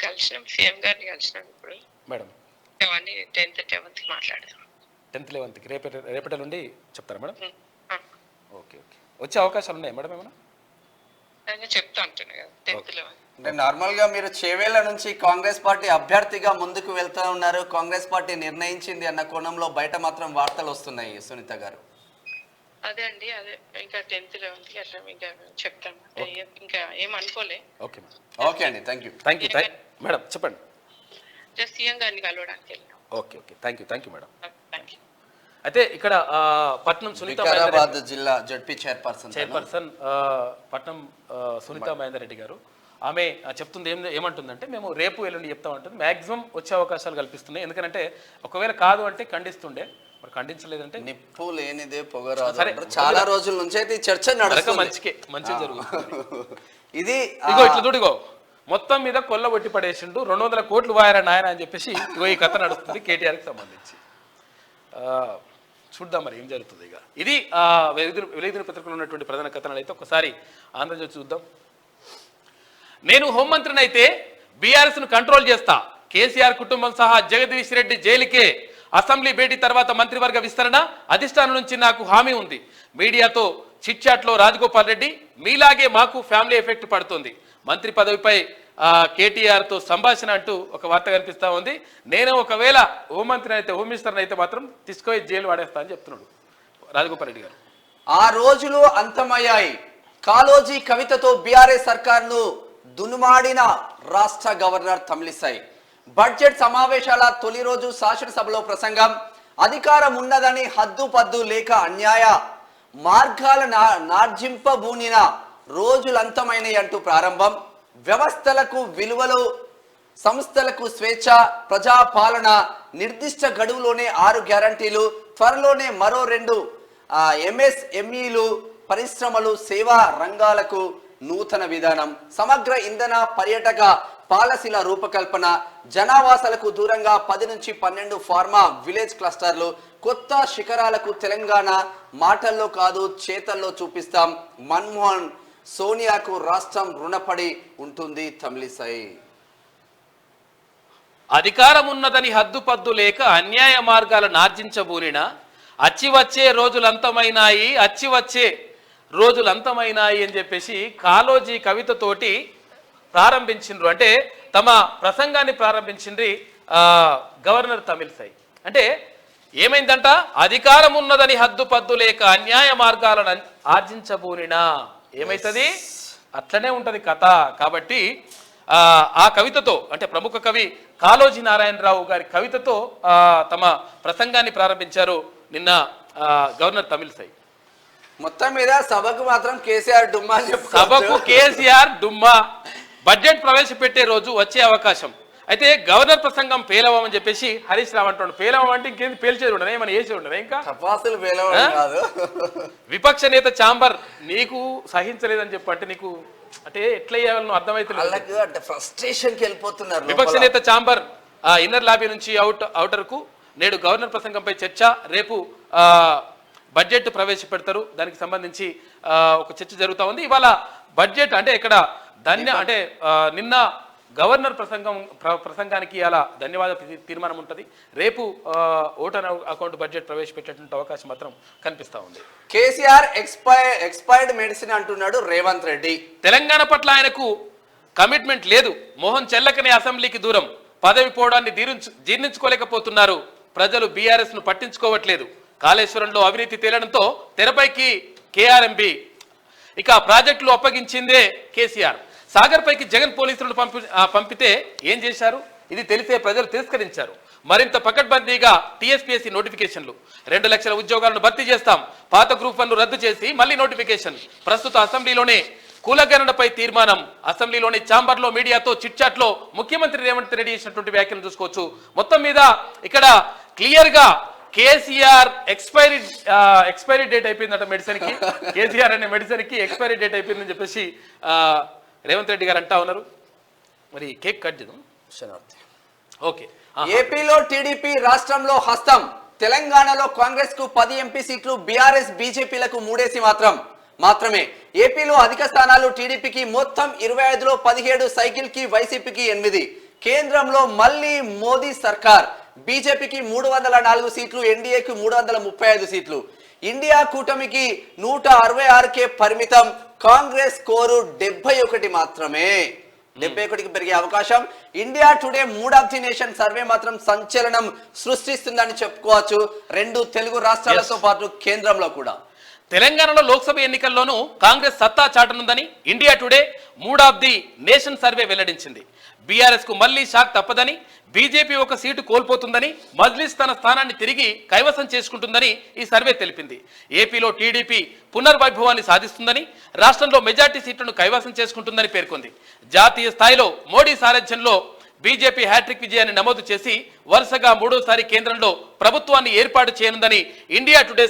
[SPEAKER 3] కలిసినాం, సీఎం గారిని కలిసినాం. ఇప్పుడు
[SPEAKER 2] మేడం
[SPEAKER 3] అవన్నీ 10th 11th మాట్లాడదాం.
[SPEAKER 2] 10th 11th రేపటి నుండి చెప్తారా మేడం? ఓకే. వచ్చే అవకాశాలు ఉన్నాయి మేడం ఏమైనా?
[SPEAKER 3] చెప్తా అంటున్నా కదా 10th 11th.
[SPEAKER 1] అంటే నార్మల్ గా మీరు చేవేళ్ల నుంచి కాంగ్రెస్ పార్టీ అభ్యర్థిగా ముందుకు వెళ్తా ఉన్నారు, కాంగ్రెస్ పార్టీ నిర్ణయించింది అన్న కోణంలో బయట మాత్రం వార్తలు వస్తున్నాయి సునీత గారు.
[SPEAKER 3] అదే అండి, అదే ఇంకా 10th 11th అట్లా ఇంకా చెప్తాం. ఇంకా ఏం అనుకోలే.
[SPEAKER 2] ఓకే అండి, థ్యాంక్ యూ మేడం. చెప్పండి.
[SPEAKER 3] జస్ట్ సీఎం గారిని కలవడానికి వెళ్ళాం.
[SPEAKER 2] Okay thank you madam. అయితే ఇక్కడ పట్నం సునీత
[SPEAKER 1] జిల్లా జడ్పీ చైర్పర్సన్
[SPEAKER 2] పట్నం సునీత మహేందర్ రెడ్డి గారు, ఆమె చెప్తుంది ఏమంటుందంటే మేము రేపు ఎల్లుండి చెప్తామంటుంది. మ్యాక్సిమం వచ్చే అవకాశాలు కల్పిస్తున్నాయి. ఎందుకంటే ఒకవేళ కాదు అంటే ఖండిస్తుండే, మరి ఖండించలేదంటే
[SPEAKER 1] నిప్పు లేనిదే పొగరాదు. చాలా రోజుల నుంచి అయితే చర్చ నడుస్తుంది,
[SPEAKER 2] మంచిగా జరుగుతుంది.
[SPEAKER 1] ఇది
[SPEAKER 2] ఇట్లా చూడిగో మొత్తం మీద కొల్లబొట్టి పడేసిండు, 200 కోట్లు వాయరా నాయన అని చెప్పేసి ఇగో ఈ కథ నడుస్తుంది కేటీఆర్కి సంబంధించి. చూద్దాం మరి ఏం జరుగుతుంది. ఇక ఇది వెలుగుదిన పత్రికలో ఉన్నటువంటి ప్రధాన కథనాలు. అయితే ఒకసారి ఆంధ్రజ్యోతి చూద్దాం. నేను హోంమంత్రిని అయితే బీఆర్ఎస్ ను కంట్రోల్ చేస్తా, కేసీఆర్ కుటుంబం సహా జగదీష్ రెడ్డి జైలుకే. అసెంబ్లీ భేటీ తర్వాత మంత్రివర్గ విస్తరణ అధిష్టానం నుంచి నాకు హామీ ఉంది. మీడియాతో చిట్ చాట్ లో రాజగోపాల్ రెడ్డి, మీలాగే మాకు ఫ్యామిలీ ఎఫెక్ట్ పడుతుంది. మంత్రి పదవిపై కేటీఆర్ తో సంభాషణ అంటూ ఒక వార్త కనిపిస్తా ఉంది. నేను ఒకవేళ హోంమంత్రిని అయితే, హోమ్ మినిస్టర్ని అయితే మాత్రం తీసుకొని జైలు వాడేస్తా అని చెప్తున్నాడు రాజగోపాల్ రెడ్డి గారు.
[SPEAKER 1] ఆ రోజులు అంతమయ్యాయి. కాళోజీ కవితతో బీఆర్ఎస్ సర్కార్ను దునుమాడిన రాష్ట్ర గవర్నర్ తమిళిసై. బడ్జెట్ సమావేశాల తొలి రోజు శాసనసభలో ప్రసంగం. అధికారం ఉన్నదని హద్దుపద్దు లేక అన్యాయ మార్గాల నార్జింపబూనిన రోజులంతమైనవి అంటూ ప్రారంభం. వ్యవస్థలకు విలువలు, సంస్థలకు స్వేచ్ఛ, ప్రజాపాలన, నిర్దిష్ట గడువులోనే 6 గ్యారంటీలు, త్వరలోనే మరో 2 ఎంఎస్ఎంఈలు, పరిశ్రమలు, సేవా రంగాలకు నూతన విధానం, సమగ్ర ఇంధన పర్యాటక పాలసీల రూపకల్పన, జనావాసాలకు దూరంగా 10 నుంచి 12 ఫార్మా విలేజ్ క్లస్టర్లు, కొత్త శిఖరాలకు తెలంగాణ మాటల్లో కాదు చేతల్లో చూపిస్తాం. మన్మోహన్ సోనియాకు రాష్ట్రం రుణపడి ఉంటుంది తమిళిసై.
[SPEAKER 2] అధికారం ఉన్నదని హద్దుపద్దు లేక అన్యాయ మార్గాల నార్జించబూనిన అచ్చివచ్చే రోజులంతమైనాయి అని చెప్పేసి కాళోజీ కవితతోటి ప్రారంభించిండ్రు. అంటే తమ ప్రసంగాన్ని ప్రారంభించింది గవర్నర్ తమిళిసై. అంటే ఏమైందంట, అధికారం ఉన్నదని హద్దుపద్దు లేక అన్యాయ మార్గాలను ఆర్జించబూనినా ఏమైతుంది, అట్లనే ఉంటది కథ. కాబట్టి ఆ కవితతో, అంటే ప్రముఖ కవి కాళోజీ నారాయణరావు గారి కవితతో తమ ప్రసంగాన్ని ప్రారంభించారు నిన్న గవర్నర్ తమిళిసై.
[SPEAKER 1] మొత్తం మీద సభకు మాత్రం కేసీఆర్ డుమ్మా.
[SPEAKER 2] సభకు కేసీఆర్ డుమ్మా. బడ్జెట్ ప్రవేశపెట్టే రోజు వచ్చే అవకాశం. అయితే గవర్నర్ ప్రసంగం పేలవమని చెప్పేసి హరీష్ రావు అంటున్నాడు. పేలవం అంటే ఇంకేంది, పేల్చేది ఉండదు, ఏమైనా వేసేది ఉండదు. ఇంకా విపక్ష నేత చాంబర్ నీకు సహించలేదని చెప్పంటే నీకు అంటే ఎట్లా చేయాలని అర్థమైతే
[SPEAKER 1] ఫ్రస్ట్రేషన్కి వెళ్ళిపోతున్నారు.
[SPEAKER 2] విపక్ష నేత చాంబర్ ఇన్నర్ లాబీ నుంచి అవుటర్ కు నేడు గవర్నర్ ప్రసంగంపై చర్చ. రేపు బడ్జెట్ ప్రవేశపెడతారు. దానికి సంబంధించి ఒక చర్చ జరుగుతూ ఉంది. ఇవాళ బడ్జెట్ అంటే ఇక్కడ అంటే నిన్న గవర్నర్ ప్రసంగానికి ఇలా ధన్యవాద తీర్మానం ఉంటుంది. రేపు ఓటర్ అకౌంట్ బడ్జెట్ ప్రవేశపెట్టేటువంటి అవకాశం మాత్రం కనిపిస్తా ఉంది.
[SPEAKER 1] కేసీఆర్ ఎక్స్పైర్డ్ మెడిసిన్ అంటున్నాడు రేవంత్ రెడ్డి.
[SPEAKER 2] తెలంగాణ పట్ల ఆయనకు కమిట్మెంట్ లేదు. మోహన్ చెల్లకనే అసెంబ్లీకి దూరం. పదవి పోవడాన్ని జీర్ణించుకోలేకపోతున్నారు. ప్రజలు బీఆర్ఎస్ ను పట్టించుకోవట్లేదు. కాళేశ్వరంలో అవినీతి తేలడంతో తెరపైకి కేఆర్ఎంబి. ఇక ప్రాజెక్టులు అప్పగించిందే కేసీఆర్. సాగర్ పైకి జగన్ పోలీసులను పంపితే ఏం చేశారు? ఇది తెలిసే ప్రజలు తిరస్కరించారు. మరింత పకడ్బందీగా టీఎస్పీఎస్సీ నోటిఫికేషన్లు. 2 లక్షల ఉద్యోగాలను భర్తీ చేస్తాం. పాత గ్రూప్ 1 రద్దు చేసి మళ్ళీ నోటిఫికేషన్. ప్రస్తుత అసెంబ్లీలోనే కులగణనపై తీర్మానం. అసెంబ్లీలోని ఛాంబర్లో మీడియాతో చిట్చాట్లో ముఖ్యమంత్రి రేవంత్ రెడ్డి చేసినటువంటి వ్యాఖ్యలు చూసుకోవచ్చు. మొత్తం మీద ఇక్కడ క్లియర్ గా కేసీఆర్ ఎక్స్పైరీ డేట్ అయిపోయిందట మెడిసిన్ కి. కేసీఆర్ అనే మెడిసిన్ కి ఎక్స్పైరీ డేట్ అయిపోయిందని చెప్పేసి రేవంత్ రెడ్డి గారు అంటా ఉన్నారు. మరి కేక్ కట్ చేద్దాం. ఓకే.
[SPEAKER 1] ఏపీలో టీడీపీ రాష్ట్రంలో హస్తం. తెలంగాణలో కాంగ్రెస్ కు 10 ఎంపీ సీట్లు, బీఆర్ఎస్ బీజేపీలకు 3 మాత్రమే. ఏపీలో అధిక స్థానాలు టీడీపీకి మొత్తం 25లో 17, సైకిల్ కి వైసీపీకి 8. కేంద్రంలో మళ్ళీ మోదీ సర్కార్. బీజేపీకి 304 సీట్లు, ఎన్డీఏకి 335 సీట్లు. ఇండియా కూటమికి 166కే పరిమితం. కాంగ్రెస్ కోరు 71 మాత్రమే. 71కి పెరిగే అవకాశం. India Today mood of the nation survey మాత్రం సంచలనం సృష్టిస్తుందని చెప్పుకోవచ్చు. 2 తెలుగు రాష్ట్రాలతో పాటు కేంద్రంలో కూడా.
[SPEAKER 2] తెలంగాణలో లోక్సభ ఎన్నికల్లోనూ కాంగ్రెస్ సత్తా చాటనుందని India Today mood of the nation survey వెల్లడించింది. బీఆర్ఎస్ కు మళ్లీ షాక్ తప్పదని, బీజేపీ 1 సీటు కోల్పోతుందని, మజ్లిస్ తన స్థానాన్ని తిరిగి కైవసం చేసుకుంటుందని ఈ సర్వే తెలిపింది. ఏపీలో టీడీపీ పునర్వైభవాన్ని సాధిస్తుందని, రాష్ట్రంలో మెజార్టీ సీట్లను కైవసం చేసుకుంటుందని పేర్కొంది. జాతీయ స్థాయిలో మోడీ సారథ్యంలో బీజేపీ హ్యాట్రిక్ విజయాన్ని నమోదు చేసి వరుసగా 3వసారి కేంద్రంలో ప్రభుత్వాన్ని ఏర్పాటు చేయనుందని ఇండియా టుడే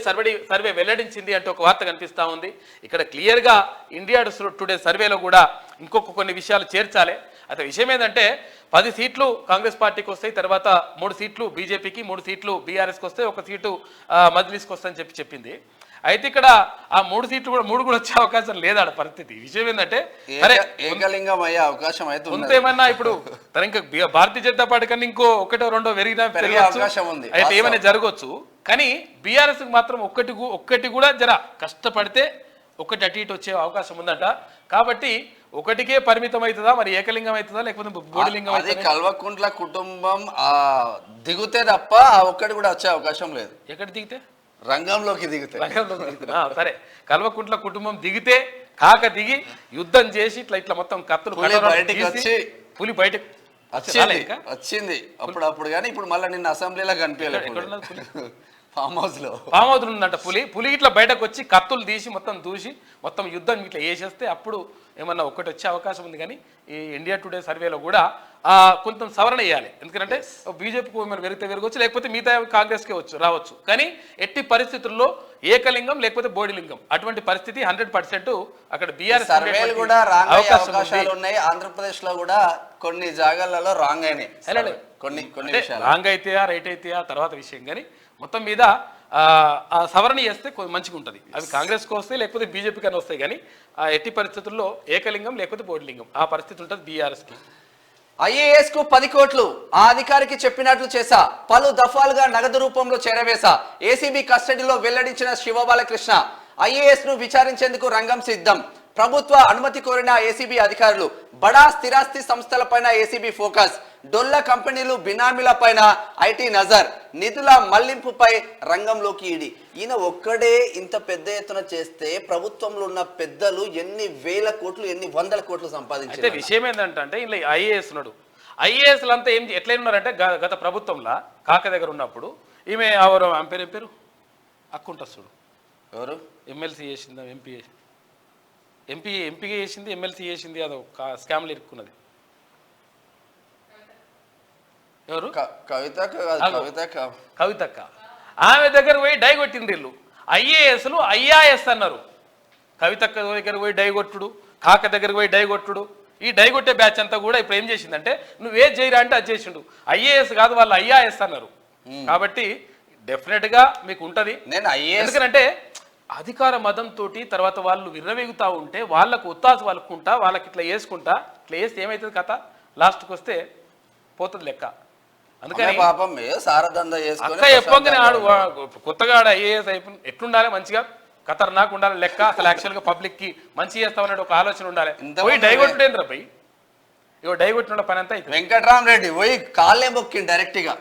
[SPEAKER 2] సర్వే వెల్లడించింది అంటూ ఒక వార్త కనిపిస్తా ఉంది. ఇక్కడ క్లియర్ గా ఇండియా టుడే సర్వేలో కూడా ఇంకొక కొన్ని విషయాలు చేర్చాలి. అయితే విషయం ఏంటంటే 10 సీట్లు కాంగ్రెస్ పార్టీకి వస్తాయి, తర్వాత 3 సీట్లు బీజేపీకి, 3 సీట్లు బీఆర్ఎస్కి వస్తాయి, 1 సీటు మజ్లిస్కి వస్తాయని చెప్పింది. అయితే ఇక్కడ ఆ 3 సీట్లు కూడా 3 కూడా వచ్చే అవకాశం లేదా పరిస్థితి. విషయం ఏంటంటే
[SPEAKER 1] ఏకలింగం అయ్యే అవకాశం అయితే
[SPEAKER 2] ఉందేమన్నా ఇప్పుడు ఇంకా భారతీయ జనతా పార్టీ కన్నా ఇంకో 1 2 పెరిగే అవకాశం ఉంది. అయితే ఏమైనా జరగవచ్చు. కానీ బీఆర్ఎస్ మాత్రం ఒక్కటి కూడా జర కష్టపడితే 1 అటు ఇటు వచ్చే అవకాశం ఉందట. కాబట్టి 1కే పరిమితం అవుతుందా, మరి ఏకలింగం అవుతుందా, లేకపోతే బోడిలింగం అవుతుందా?
[SPEAKER 1] కల్వకుంట్ల కుటుంబం దిగుతే తప్ప ఆ 1 కూడా వచ్చే అవకాశం లేదు.
[SPEAKER 2] ఎక్కడ దిగితే?
[SPEAKER 1] రంగంలోకి దిగితే.
[SPEAKER 2] సరే, కల్వకుంట్ల కుటుంబం దిగితే కాక దిగి యుద్ధం చేసి ఇట్లా మొత్తం కత్తులు
[SPEAKER 1] బయటికి వచ్చి
[SPEAKER 2] పులి బయటకు
[SPEAKER 1] వచ్చింది అప్పుడు కానీ ఇప్పుడు మళ్ళీ నిన్న అసెంబ్లీలో కనిపించలేదు. ఫామ్ హౌస్ లో
[SPEAKER 2] ఉందంట పులి ఇట్లా బయటకు వచ్చి కత్తులు తీసి మొత్తం దూసి మొత్తం యుద్ధం ఇట్లా వేసేస్తే అప్పుడు ఏమన్నా 1 వచ్చే అవకాశం ఉంది. కానీ ఈ ఇండియా టుడే సర్వేలో కూడా కొంచెం సవరణ వేయాలి. ఎందుకంటే బీజేపీకి ఏమైనా పెరగవచ్చు, లేకపోతే మిగతా కాంగ్రెస్కే రావచ్చు. కానీ ఎట్టి పరిస్థితుల్లో ఏకలింగం లేకపోతే బోడిలింగం అటువంటి పరిస్థితి 100% అక్కడ బీఆర్ఎస్
[SPEAKER 1] సర్వేలు కూడా రాంగ్ అయ్యే అవకాశాలు ఉన్నాయి. ఆంధ్రప్రదేశ్ లో కూడా కొన్ని జాగాలలో రాంగ్ అయినాయి. కొన్ని
[SPEAKER 2] రాంగ్ అయితే రైట్ అయితే తర్వాత విషయం. కానీ మొత్తం మీద సవరణ చేస్తే మంచిగా ఉంటుంది. అవి కాంగ్రెస్కి వస్తాయి, లేకపోతే బీజేపీ కన్నా వస్తాయి. కానీ ఎట్టి పరిస్థితుల్లో ఏకలింగం లేకపోతే బోడిలింగం ఆ పరిస్థితి ఉంటుంది బీఆర్ఎస్కి.
[SPEAKER 1] ఐఏఎస్ కు 10 కోట్లు ఆ అధికారికి చెప్పినట్లు చేశా. పలు దఫాలుగా నగదు రూపంలో చేరవేశా. ఏసీబీ కస్టడీలో వెల్లడించిన శివబాలకృష్ణ. ఐఏఎస్ ను విచారించేందుకు రంగం సిద్ధం. ప్రభుత్వ అనుమతి కోరిన ఏసీబీ అధికారులు. బడా స్థిరాస్తి సంస్థలపైన ఏసీబీ ఫోకస్. డొల్ల కంపెనీలు, బినామీల పైన ఐటీ నజర్. నిధుల మళ్లింపుపై రంగంలోకి ఈడీ. ఈయన ఒక్కడే ఇంత పెద్ద ఎత్తున చేస్తే ప్రభుత్వంలో ఉన్న పెద్దలు ఎన్ని వేల కోట్లు, ఎన్ని వందల కోట్లు సంపాదించారు.
[SPEAKER 2] విషయం ఏంటంటే ఇలా ఐఏఎస్ ఉన్నాడు. ఐఏఎస్లు అంతా ఎట్లయినారంటే గత ప్రభుత్వంలో కాక దగ్గర ఉన్నప్పుడు ఈమె ఎవరు ఆమె పేరు అక్కుంటస్తుడు
[SPEAKER 1] ఎవరు
[SPEAKER 2] ఎమ్మెల్సీ చేసిందా, ఎంపీగా చేసింది, ఎమ్మెల్సీ చేసింది, అదో స్కామ్లు ఇరుక్కున్నది. ఎవరు? కవితక్క. ఆమె దగ్గర పోయి డై కొట్టిండ్రు వీళ్ళు. ఐఏఎస్లు ఐఆర్ఎస్ అన్నారు. కవితక్క దగ్గర పోయి డై కొట్టుడు, కాక దగ్గర పోయి డై కొట్టుడు. ఈ డై కొట్టే బ్యాచ్ అంతా కూడా ఇప్పుడు ఏం చేసిందంటే నువ్వే చేయరా అంటే అది చేసిండు. ఐఏఎస్ కాదు వాళ్ళు ఐఆర్ఎస్ అన్నారు. కాబట్టి డెఫినెట్ గా మీకు ఉంటది.
[SPEAKER 1] నేను ఐఏఎస్
[SPEAKER 2] ఎందుకంటే అధికార మదంతో తర్వాత వాళ్ళు విర్రవీగుతా ఉంటే వాళ్ళకు ఒత్తాసు వాళ్ళకుంటా వాళ్ళకి ఇట్లా వేసుకుంటా ఇట్లా వేస్తే ఏమవుతుంది కథ, లాస్ట్కి వస్తే పోతుంది లెక్క. అందుకని
[SPEAKER 1] పాపం సారదంద
[SPEAKER 2] అక్క చెప్పగానే ఆడు కొత్తగా ఆడ ఐఏఎస్ అయిపోయి ఎట్లుండాలి, మంచిగా ఖతర్నాక్ ఉండాలి లెక్క. అసలు యాక్చువల్గా పబ్లిక్ కి మంచి చేస్తామనే ఒక ఆలోచన ఉండాలి. పోయి డైగొట్టుడేంద్ర పోయి ఇగో డైగొట్టిన పని అంతా అయితే
[SPEAKER 1] వెంకట్రామరెడ్డి పోయి కాళ్ళే మొక్కిండు డైరెక్ట్ గా.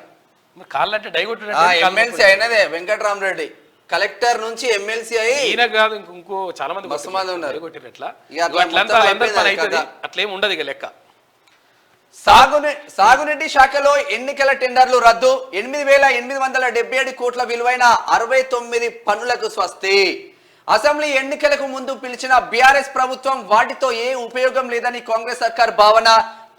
[SPEAKER 2] కాళ్ళు అంటే డైగొట్టు
[SPEAKER 1] ఎమ్మెల్సీ అయినదే వెంకట్రామరెడ్డి, కలెక్టర్ నుంచి ఎమ్మెల్సీ అయ్యి
[SPEAKER 2] ఈయన కాదు ఇంకో చాలా మంది
[SPEAKER 1] మస్తు మంది ఉన్నారు.
[SPEAKER 2] డైగొట్టిరు. ఎట్లా
[SPEAKER 1] ఇక అట్లా మొత్తం అయిపోయింది కదా.
[SPEAKER 2] అట్లేం ఉండదు ఇక లెక్క.
[SPEAKER 1] సాగునీటి శాఖలో ఎన్నికల టెండర్లు రద్దు, 8,877 కోట్ల విలువైన 69 పనులకు స్వస్తి. అసెంబ్లీ ఎన్నికలకు ముందు పిలిచిన బీఆర్ఎస్ ప్రభుత్వం వాటితో ఏ ఉపయోగం లేదని కాంగ్రెస్ సర్కార్ భావన.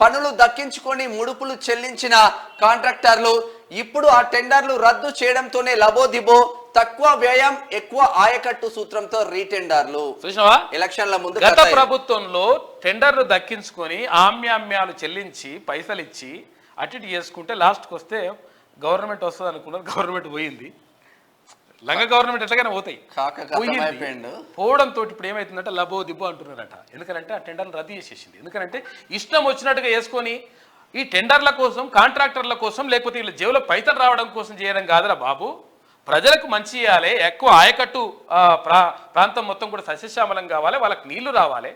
[SPEAKER 1] పనులు దక్కించుకొని ముడుపులు చెల్లించిన కాంట్రాక్టర్లు ఇప్పుడు ఆ టెండర్లు రద్దు చేయడంతోనే లబోదిబో, తక్కువ వ్యయం ఎక్కువ ఆయకట్టు సూత్రంతో రీటెండర్లు.
[SPEAKER 2] చూసినావా
[SPEAKER 1] ఎలక్షన్ల ముందు
[SPEAKER 2] గత ప్రభుత్వంలో టెండర్లు దక్కించుకొని ఆమ్యామ్యాలు చెల్లించి పైసలు ఇచ్చి అటు ఇటు చేసుకుంటే లాస్ట్కి వస్తే గవర్నమెంట్ వస్తుంది అనుకున్నారు, గవర్నమెంట్ పోయింది. లంగ గవర్నమెంట్ ఎట్లాగైనా పోతాయి. పోవడంతో ఇప్పుడు ఏమైతుందంటే లబో దిబ్బో అంటున్నారట. ఎందుకంటే ఆ టెండర్లు రద్దు చేసేసింది. ఎందుకంటే ఇష్టం వచ్చినట్టుగా వేసుకొని ఈ టెండర్ల కోసం, కాంట్రాక్టర్ల కోసం, లేకపోతే వీళ్ళ జేబులో పైసలు రావడం కోసం చేయడం కాదురా బాబు. ప్రజలకు మంచి చేయాలి, ఎక్కువ ఆయకట్టు ప్రాంతం మొత్తం కూడా సస్యశ్యామలం కావాలి, వాళ్ళకి నీళ్లు రావాలి,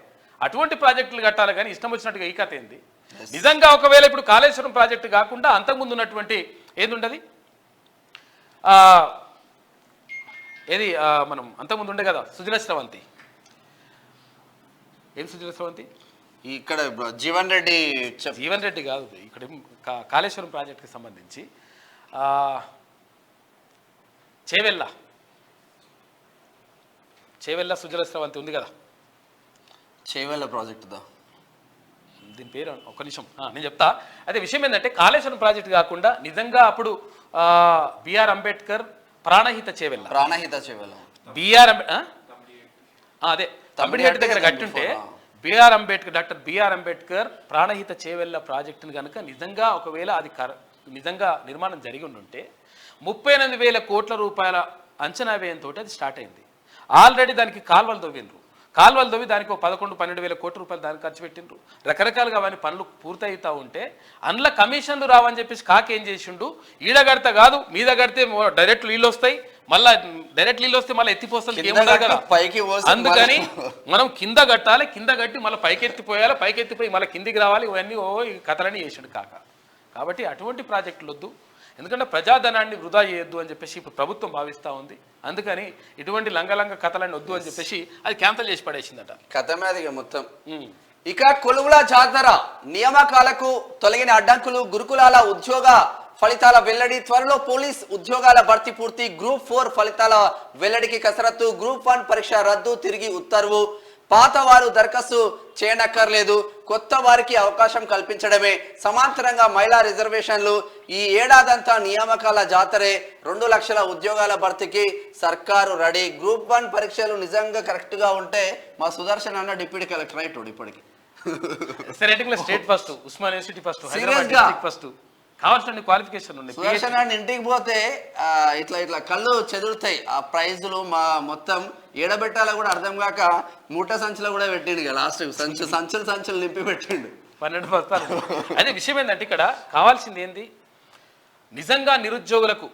[SPEAKER 2] అటువంటి ప్రాజెక్టులు కట్టాలి. కానీ ఇష్టం వచ్చినట్టుగా ఈ కథ ఏంది? నిజంగా ఒకవేళ ఇప్పుడు కాళేశ్వరం ప్రాజెక్టు కాకుండా అంతకుముందు ఉన్నటువంటి ఏందుండది ఏది మనం అంతకుముందు ఉండే కదా సుజల స్రవంతి. ఏం సుజల స్రవంతి?
[SPEAKER 1] ఇక్కడ జీవన్ రెడ్డి
[SPEAKER 2] కాదు, ఇక్కడ కాళేశ్వరం ప్రాజెక్టుకి సంబంధించి చేవెళ్ళ సుజల స్రవంతి ఉంది కదా,
[SPEAKER 1] చేవెళ్ళ ప్రాజెక్టుదా
[SPEAKER 2] దీని పేరు ఒక్క నిమిషం నేను చెప్తా. అదే విషయం ఏంటంటే కాళేశ్వరం ప్రాజెక్టు కాకుండా నిజంగా అప్పుడు బిఆర్ అంబేద్కర్ ప్రాణహిత చేవెళ్ళ బిఆర్ అదే తమ్మిడిహెట్టి దగ్గర కట్టుంటే డాక్టర్ బిఆర్ అంబేద్కర్ ప్రాణహిత చేవెళ్ళ ప్రాజెక్టుని కనుక నిజంగా ఒకవేళ అది నిజంగా నిర్మాణం జరిగి ఉండుంటే 38,000 కోట్ల రూపాయల అంచనా వ్యయంతో అది స్టార్ట్ అయింది. ఆల్రెడీ దానికి కాల్వలు తవ్వి దానికి 11-12,000 కోట్ల రూపాయలు దానికి ఖర్చు పెట్టిండ్రు. రకరకాలుగా అవన్నీ పనులు పూర్తయితా ఉంటే అందులో కమిషన్లు రావని చెప్పేసి కాకేం చేసిండు, ఈడగడితే కాదు మీద కడితే డైరెక్ట్ నీళ్ళు వస్తాయి, మళ్ళీ డైరెక్ట్ నీళ్ళు వస్తే మళ్ళీ ఎత్తిపోస్తుంది ఏముండదు కదా. అందుకని మనం కింద కట్టాలి, కింద కట్టి మళ్ళీ పైకి ఎత్తిపోయి మళ్ళీ కిందికి రావాలి, ఇవన్నీ కథలని చేసిండు కాక. కాబట్టి అటువంటి ప్రాజెక్టులు వద్దు, ఎందుకంటే ప్రజాధనాన్ని వృధా చేయొద్దు అని చెప్పేసి ఇప్పుడు ప్రభుత్వం భావిస్తూ ఉంది. అందుకని ఇటువంటి లంగ కథలన్నీ వద్దు అని చెప్పేసి అది క్యాన్సల్ చేసి పడేసిందట.
[SPEAKER 1] కథ మీద మొత్తం. ఇక కొలువుల జాతర నియామకాలకు తొలగిన అడ్డంకులు, గురుకులాల ఉద్యోగ ఫలితాల వెల్లడి, త్వరలో పోలీస్ ఉద్యోగాల భర్తీ పూర్తి, గ్రూప్ 4 ఫలితాల వెల్లడికి కసరత్తు, గ్రూప్ 1 పరీక్ష రద్దు, తిరిగి ఉత్తర్వు, పాత వారు దరఖాస్తు చేయనక్కర్లేదు, కొత్త వారికి అవకాశం కల్పించడమే, సమాంతరంగా మహిళా రిజర్వేషన్లు. ఈ ఏడాదంతా నియామకాల జాతరే, 2 లక్షల ఉద్యోగాల భర్తీకి సర్కారు రెడీ. గ్రూప్ 1 పరీక్షలు నిజంగా కరెక్ట్ గా ఉంటే మా సుదర్శన్ అన్న డిప్యూటీ కలెక్టర్ అయిపోడు ఇప్పటికి.
[SPEAKER 2] State first, Osman university first, Hyderabad first, కావాల్సిన క్వాలిఫికేషన్ ఉన్నాయి.
[SPEAKER 1] సుదర్శన్ ఇంటికి పోతే ఇట్లా కళ్ళు చెదురుతాయి. ఆ ప్రైజులు మా మొత్తం ఏడబెట్టాలో కూడా అర్థం కాక మూట సంచులో కూడా పెట్టిండు కదా, లాస్ట్ సంచులు నింపి పెట్టిండు
[SPEAKER 2] 12 బస్తాలు. అదే విషయం ఏంటంటే ఇక్కడ కావాల్సింది ఏంది, నిజంగా నిరుద్యోగులకు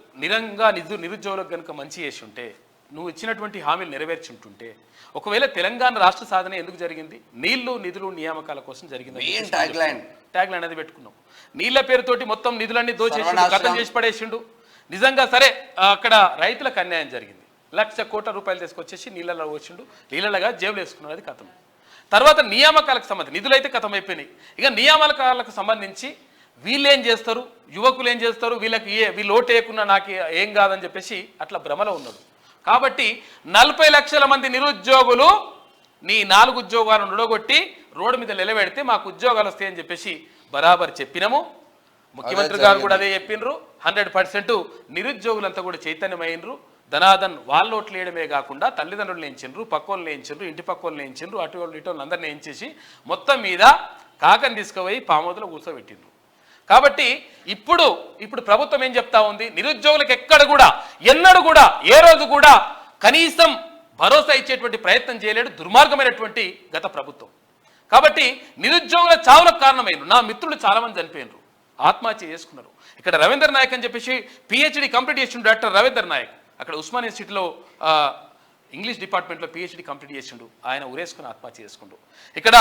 [SPEAKER 2] కనుక మంచి చేసి ఉంటే, నువ్వు ఇచ్చినటువంటి హామీలు నెరవేర్చుంటుంటే, ఒకవేళ తెలంగాణ రాష్ట్ర సాధన ఎందుకు జరిగింది? నీళ్లు నిధులు నియామకాల కోసం జరిగింది. ట్యాగ్ లైన్ అది పెట్టుకున్నాం. నీళ్ల పేరుతోటి మొత్తం నిధులన్నీ దోచేసిండు, కథం చేసి పడేసిండు. నిజంగా సరే అక్కడ రైతులకు అన్యాయం జరిగింది. 1,00,000 కోట్ల రూపాయలు తీసుకొచ్చేసి నీళ్ళలో వచ్చిండు, నీళ్ళగా జేబులు వేసుకున్నాడు, అది కథం. తర్వాత నియామకాలకు సంబంధించి నిధులు అయితే కథం అయిపోయినాయి. ఇక నియామకాలకు సంబంధించి వీళ్ళు ఏం చేస్తారు, యువకులు ఏం చేస్తారు, వీళ్ళు ఓటు వేయకున్నా నాకు ఏం కాదని చెప్పేసి అట్లా భ్రమలో ఉన్నాడు. కాబట్టి 40 లక్షల మంది నిరుద్యోగులు నీ 4 ఉద్యోగాలను నుడగొట్టి రోడ్డు మీద నిలబెడితే మాకు ఉద్యోగాలు వస్తాయని చెప్పేసి బరాబర్ చెప్పినాము. ముఖ్యమంత్రి గారు కూడా అదే చెప్పిండ్రు. 100% నిరుద్యోగులంతా కూడా చైతన్యమైనరు. ధనాదన్ వాళ్ళు ఓట్లు వేయడమే కాకుండా తల్లిదండ్రులు వేయించిండ్రు, పక్కోళ్ళు వేయించిండ్రు, ఇంటి పక్కోళ్ళు వేయించిండ్రు, అటు ఇటు అందరిని వేయించేసి మొత్తం మీద కాకని తీసుకుపోయి పామోదలో కూర్చోబెట్టిండ్రు. కాబట్టి ఇప్పుడు ప్రభుత్వం ఏం చెప్తా ఉంది, నిరుద్యోగులకు ఎక్కడ కూడా ఎన్నడూ కూడా ఏ రోజు కూడా కనీసం భరోసా ఇచ్చేటువంటి ప్రయత్నం చేయలేడు దుర్మార్గమైనటువంటి గత ప్రభుత్వం. కాబట్టి నిరుద్యోగుల చావులకు కారణమైనరు. నా మిత్రులు చాలా మంది చనిపోయినరు, ఆత్మహత్య చేసుకున్నారు. ఇక్కడ రవీంద్ర నాయక్ అని చెప్పేసి పిహెచ్డి కంప్లీట్ చేసిండు డాక్టర్ రవీంద్ర నాయక్, అక్కడ ఉస్మానియా సిటీలో ఇంగ్లీష్ డిపార్ట్మెంట్లో పిహెచ్డి కంప్లీట్ చేసిండు, ఆయన ఉరేసుకుని ఆత్మహత్య చేసుకుండు. ఇక్కడ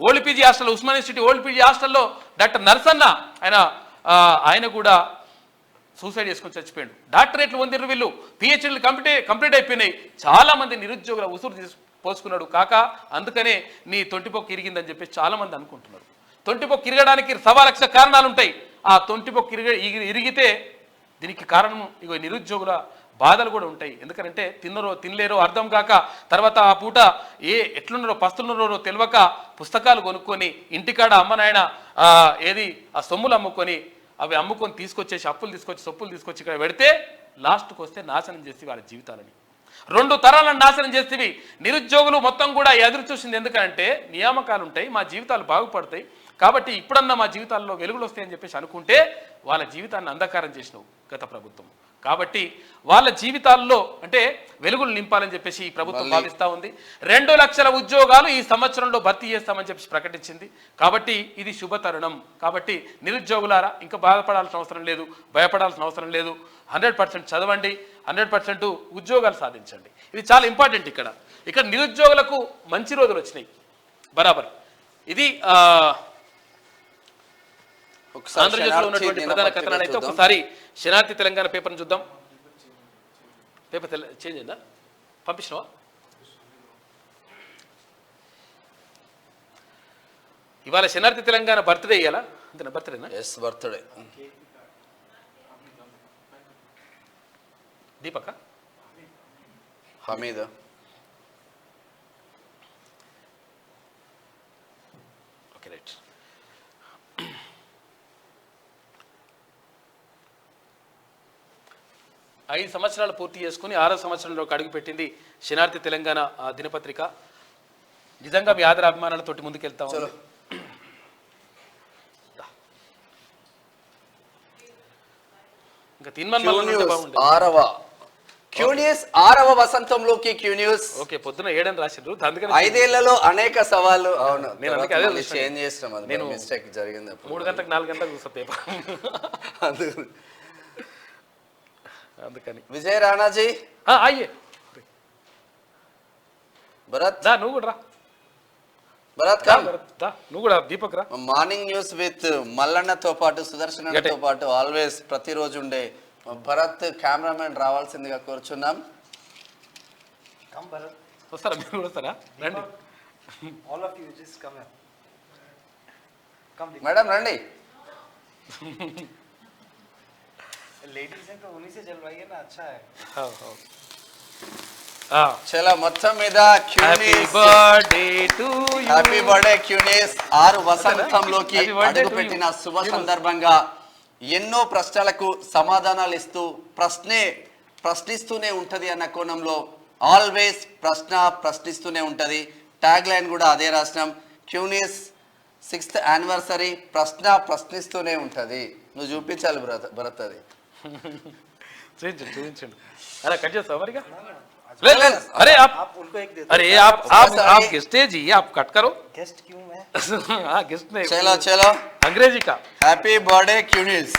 [SPEAKER 2] old PG hostel, Osmania city old PG హాస్టల్లో డాక్టర్ నర్సన్న ఆయన కూడా సూసైడ్ చేసుకొని చచ్చిపోయాడు. డాక్టరేట్లు పొందిరు వీళ్ళు, పిహెచ్డీలు కంప్లీట్ అయిపోయినాయి. చాలా మంది నిరుద్యోగుల ఉసురు పోసుకున్నాడు కాక, అందుకనే నీ తొంటిపొక్కు ఇరిగిందని చెప్పేసి చాలా మంది అనుకుంటున్నారు. తొంటిపొక్కు ఇరగడానికి 1,000,000 కారణాలు ఉంటాయి. ఆ తొంటిపొక్కు ఇరిగితే దీనికి కారణం ఇగో నిరుద్యోగుల బాధలు కూడా ఉంటాయి. ఎందుకంటే తినలేరో అర్థం కాక, తర్వాత ఆ పూట ఎట్లున్నారో పస్తులున్నారో తెలియక పుస్తకాలు కొనుక్కొని ఇంటికాడ అమ్మ నాయన ఏది ఆ సొమ్ములు అమ్ముకొని అవి అమ్ముకొని తీసుకొచ్చేసి సొప్పులు తీసుకొచ్చి ఇక్కడ పెడితే లాస్ట్కి వస్తే నాశనం చేసి వాళ్ళ జీవితాలని 2 తరాలను నాశనం చేసేవి. నిరుద్యోగులు మొత్తం కూడా ఎదురు చూసింది ఎందుకంటే నియామకాలు ఉంటాయి, మా జీవితాలు బాగుపడతాయి కాబట్టి ఇప్పుడన్నా మా జీవితాల్లో వెలుగులు వస్తాయని చెప్పేసి అనుకుంటే వాళ్ళ జీవితాన్ని అంధకారం చేసినావు గత ప్రభుత్వం. కాబట్టి వాళ్ళ జీవితాల్లో అంటే వెలుగులు నింపాలని చెప్పేసి ఈ ప్రభుత్వం భావిస్తూ ఉంది. 2 లక్షల ఉద్యోగాలు ఈ సంవత్సరంలో భర్తీ చేస్తామని చెప్పేసి ప్రకటించింది. కాబట్టి ఇది శుభతరుణం. కాబట్టి నిరుద్యోగులారా ఇంకా బాధపడాల్సిన అవసరం లేదు, భయపడాల్సిన అవసరం లేదు. 100% చదవండి, 100% ఉద్యోగాలు సాధించండి. ఇది చాలా ఇంపార్టెంట్. ఇక్కడ నిరుద్యోగులకు మంచి రోజులు వచ్చినాయి బరాబర్. ఇది ఆంధ్రజ్యోతిలో ఉన్నటువంటి ప్రధాన కథనాలు. అయితే ఒకసారి శనార్థి తెలంగాణ పేపర్ని చూద్దాం. పేపర్ చేంజ్ అయిందా? పంపించినావా? ఇవాళ శనార్థి తెలంగాణ బర్త్డే ఇయ్యాలా? అంతేనా? బర్త్డేనా?
[SPEAKER 1] Yes, birthday.
[SPEAKER 2] Deepak
[SPEAKER 1] Hamid.
[SPEAKER 2] Okay, right. ఐదు సంవత్సరాలు పూర్తి చేసుకుని 6వ సంవత్సరంలోకి అడుగుపెట్టింది శనార్థి తెలంగాణ దినపత్రిక. నిజంగా మీ ఆదర అభిమానాలతోటి ముందుకెళ్తాం. ఇంకా
[SPEAKER 1] క్యూన్యూస్ 6వ వసంతంలోకి క్యూన్యూస్.
[SPEAKER 2] ఓకే, పొద్దున 7 రాసిండ్రు.
[SPEAKER 1] 5 ఏళ్లలో అనేక సవాళ్ళు. అవును, నేను అందుకే అదే చేంజ్ చేస్తాం. అది నేను మిస్టేక్ జరిగింది.
[SPEAKER 2] 3 గంటలకు 4 గంటలకు చూస్తా పేపర్. అందుకని
[SPEAKER 1] విజయ్ రాణాజీ
[SPEAKER 2] అయ్యే
[SPEAKER 1] భరత్
[SPEAKER 2] నువ్వు కూడా రా.
[SPEAKER 1] భరత్
[SPEAKER 2] నువ్వు కూడా దీపక్ రా.
[SPEAKER 1] మార్నింగ్ న్యూస్ విత్ మల్లన్నతో పాటు సుదర్శనతో పాటు ఆల్వేస్ ప్రతిరోజు ఉండే భరత్ కెమెరామెన్ రావాల్సిందిగా కోరుచున్నాం.
[SPEAKER 2] వస్తారా? మీరు కూడా వస్తారా? రండి.
[SPEAKER 1] మేడం రండి.
[SPEAKER 4] लेडीज हैं तो उन्हीं से जलवाइए ना, अच्छा है.
[SPEAKER 1] చలో మొత్తం మీద
[SPEAKER 2] happy birthday to you.
[SPEAKER 1] Happy birthday క్యూనిస్. 6 వసంతంలోకి అడుగుపెట్టిన శుభ సందర్భంగా ఎన్నో ప్రశ్నలకు సమాధానాలు ఇస్తూ ప్రశ్నిస్తూనే ఉంటది అన్న కోణంలో ఆల్వేస్ ప్రశ్నిస్తూనే ఉంటది. ట్యాగ్ లైన్ కూడా అదే రాసినాం. క్యూనిస్ 6th యానివర్సరీ ప్రశ్నిస్తూనే ఉంటది. నువ్వు చూపించాలి భరత్ అది.
[SPEAKER 2] చూపించండి. అరే కట్ చేస్తావు మరిగా? अरे आप
[SPEAKER 4] उनको एक देते.
[SPEAKER 2] अरे आप गेस्ट है जी, आप कट करो.
[SPEAKER 4] गेस्ट क्यों मैं?
[SPEAKER 2] हाँ गेस्ट नहीं.
[SPEAKER 1] चलो
[SPEAKER 2] अंग्रेजी का
[SPEAKER 1] హ్యాపీ బర్త్డే క్యూనిస్.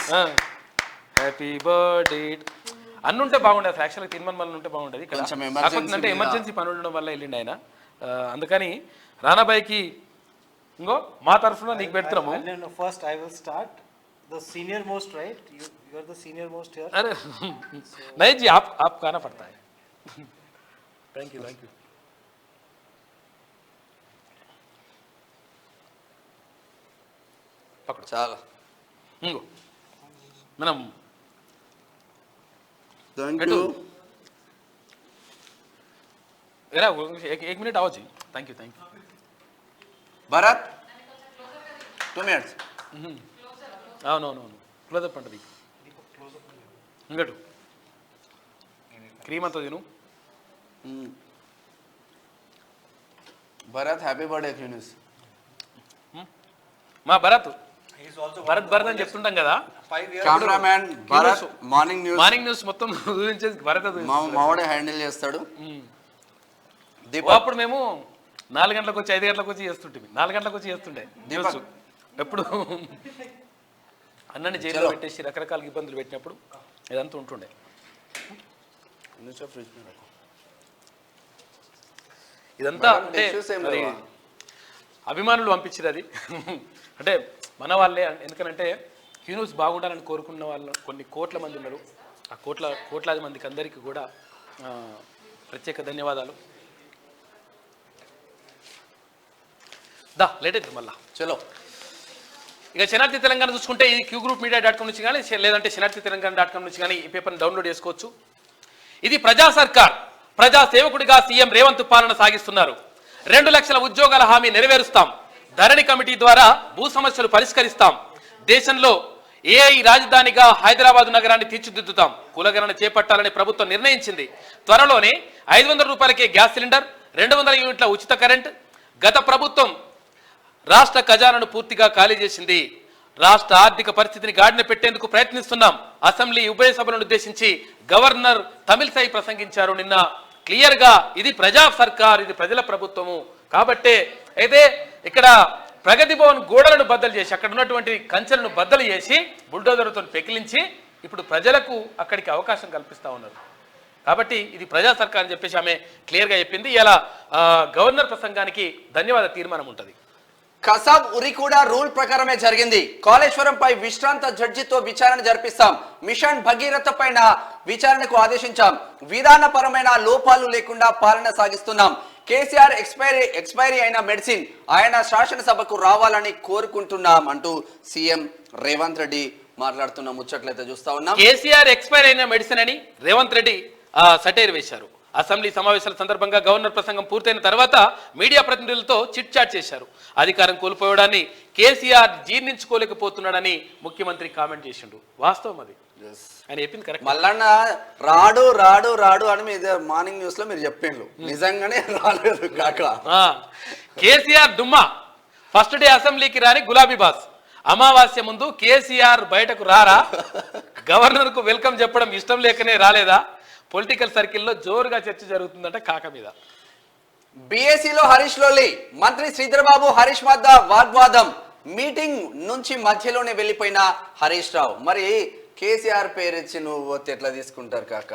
[SPEAKER 2] హ్యాపీ బర్త్డే అన్నుంటే బాగుండేది. అసలు యాక్చువల్గా తిరుమల ఉంటే బాగుండేది. అంటే ఎమర్జెన్సీ పని ఉండడం వల్ల వెళ్ళిండి ఆయన. అందుకని రానాబాయికి ఇంకో మా తరఫున నీకు పెడుతున్నాము.
[SPEAKER 4] First I will start the senior most, right? You are the senior most here.
[SPEAKER 2] अरे नहीं जी, आप खाना पड़ता है. Thank you. पकड़ो.
[SPEAKER 1] చాలా
[SPEAKER 2] ఇంకో మనం
[SPEAKER 1] థాంక్యూ.
[SPEAKER 2] एरा एक मिनट आओ जी. Thank you.
[SPEAKER 1] భరత్ 2 minutes.
[SPEAKER 2] అవును క్లోజప్ అంటది. ఇంకటు క్రీమ్ అంతా తిను.
[SPEAKER 1] భరత్ హ్యాపీ బర్త్డే క్యూనిస్.
[SPEAKER 2] మా భరత్
[SPEAKER 4] He's also
[SPEAKER 2] భరత్ భరత్ అని చెప్తుంటాం కదా
[SPEAKER 4] 5 years.
[SPEAKER 1] Cameraman Bharat morning news
[SPEAKER 2] మొత్తం ఊహించేసి భరత్
[SPEAKER 1] మావాడే హ్యాండిల్ చేస్తాడు.
[SPEAKER 2] అప్పుడు మేము 4 గంటలకు వచ్చి 5 గంటలకు వచ్చి చేస్తుంటే 4 గంటలకు వచ్చి చేస్తుండే న్యూస్. ఎప్పుడు అన్నని జైల్లో పెట్టేసి రకరకాల ఇబ్బందులు పెట్టినప్పుడు ఇదంతా ఉంటుండే. ఇదంతా అంటే మరి అభిమానులు పంపించారు అది. అంటే మన వాళ్ళే, ఎందుకనంటే క్యూ బాగుండాలని కోరుకున్న వాళ్ళు కొన్ని కోట్ల మంది ఉన్నారు. ఆ కోట్లాది మందికి అందరికీ కూడా ప్రత్యేక ధన్యవాదాలు. లేట్ అవుతుంది మళ్ళా. చలో ఇక శనార్థి తెలంగాణ చూసుకుంటే ఈ qgroupmedia.com నుంచి కానీ లేదంటే శనార్థితెలంగాణ.com నుంచి కానీ ఈ పేపర్ని డౌన్లోడ్ చేసుకోవచ్చు. ఇది ప్రజా సర్కార్, ప్రజా సేవకుడిగా సీఎం రేవంత్ పాలన సాగిస్తున్నారు. 2 లక్షల ఉద్యోగాల హామీ నెరవేరుస్తాం. ధరణి కమిటీ ద్వారా భూ సమస్యలు పరిష్కరిస్తాం. దేశంలో ఏఐ రాజధానిగా హైదరాబాద్ నగరాన్ని తీర్చిదిద్దుతాం. కులగణన చేపట్టాలని ప్రభుత్వం నిర్ణయించింది. త్వరలోనే 500 రూపాయలకే గ్యాస్ సిలిండర్, 200 యూనిట్ల ఉచిత కరెంట్. గత ప్రభుత్వం రాష్ట్ర ఖజానాను పూర్తిగా ఖాళీ చేసింది. రాష్ట్ర ఆర్థిక పరిస్థితిని గాడిన పెట్టేందుకు ప్రయత్నిస్తున్నాం. అసెంబ్లీ ఉభయ సభలను ఉద్దేశించి గవర్నర్ తమిళసై ప్రసంగించారు నిన్న. క్లియర్ గా ఇది ప్రజా సర్కార్, ఇది ప్రజల ప్రభుత్వము. కాబట్టే అయితే ఇక్కడ ప్రగతి భవన్ గోడలను బద్దలు చేసి అక్కడ ఉన్నటువంటి కంచెలను బద్దలు చేసి బుల్డోజర్తో పెకిలించి ఇప్పుడు ప్రజలకు అక్కడికి అవకాశం కల్పిస్తా ఉన్నారు. కాబట్టి ఇది ప్రజా సర్కార్ అని చెప్పేసి ఆమె క్లియర్గా చెప్పింది. ఇలా గవర్నర్ ప్రసంగానికి ధన్యవాద తీర్మానం ఉంటుంది.
[SPEAKER 1] కసాబ్ ఉరి కూడా రూల్ ప్రకారమే జరిగింది. కాళేశ్వరంపై విశ్రాంత జడ్జితో విచారణ జరిపిస్తాం. మిషన్ భగీరథ పైన విచారణకు ఆదేశించాం. విధానపరమైన లోపాలు లేకుండా పాలన సాగిస్తున్నాం. కేసీఆర్ ఎక్స్పైరీ అయిన మెడిసిన్ ఆయన శాసనసభకు రావాలని కోరుకుంటున్నాం అంటూ సీఎం రేవంత్ రెడ్డి మాట్లాడుతున్న ముచ్చట్లయితే చూస్తా ఉన్నాం.
[SPEAKER 2] కేసీఆర్ ఎక్స్పైర్ అయిన మెడిసిన్ అని రేవంత్ రెడ్డి సటైర్ వేశారు. అసెంబ్లీ సమావేశాల సందర్భంగా గవర్నర్ ప్రసంగం పూర్తయిన తర్వాత మీడియా ప్రతినిధులతో చిట్ చాట్ చేశారు. అధికారం కోల్పోవడాన్ని కేసీఆర్ జీర్ణించుకోలేకపోతున్నాడని ముఖ్యమంత్రి కామెంట్ చేసిండు. వాస్తవం అది, ఆయన చెప్పింది కరెక్ట్.
[SPEAKER 1] మల్లన్న రాడు రాడు రాడు అని మీద మార్నింగ్ న్యూస్ లో మీరు చెప్పిండ్రు, నిజంగానే రాలేదు కాక.
[SPEAKER 2] కేసీఆర్ డుమ్మా ఫస్ట్ డే అసెంబ్లీకి రాని గులాబీ బాస్. అమావాస్య ముందు కేసీఆర్ బయటకు రారా, గవర్నర్ కు వెల్కమ్ చెప్పడం ఇష్టం లేకనే రాలేదా? పొలిటికల్ సర్కిల్లో జోరుగా చర్చ జరుగుతుందంట కాక మీద.
[SPEAKER 1] బీఏసీలో హరీష్ లోలి, మంత్రి శ్రీధర్బాబు హరీష్ మధ్య వాగ్వాదం. మీటింగ్ నుంచి మధ్యలోనే వెళ్ళిపోయిన హరీష్ రావు. మరి కేసీఆర్ పేరిచ్చి నువ్వు ఎట్లా తీసుకుంటారు కాక?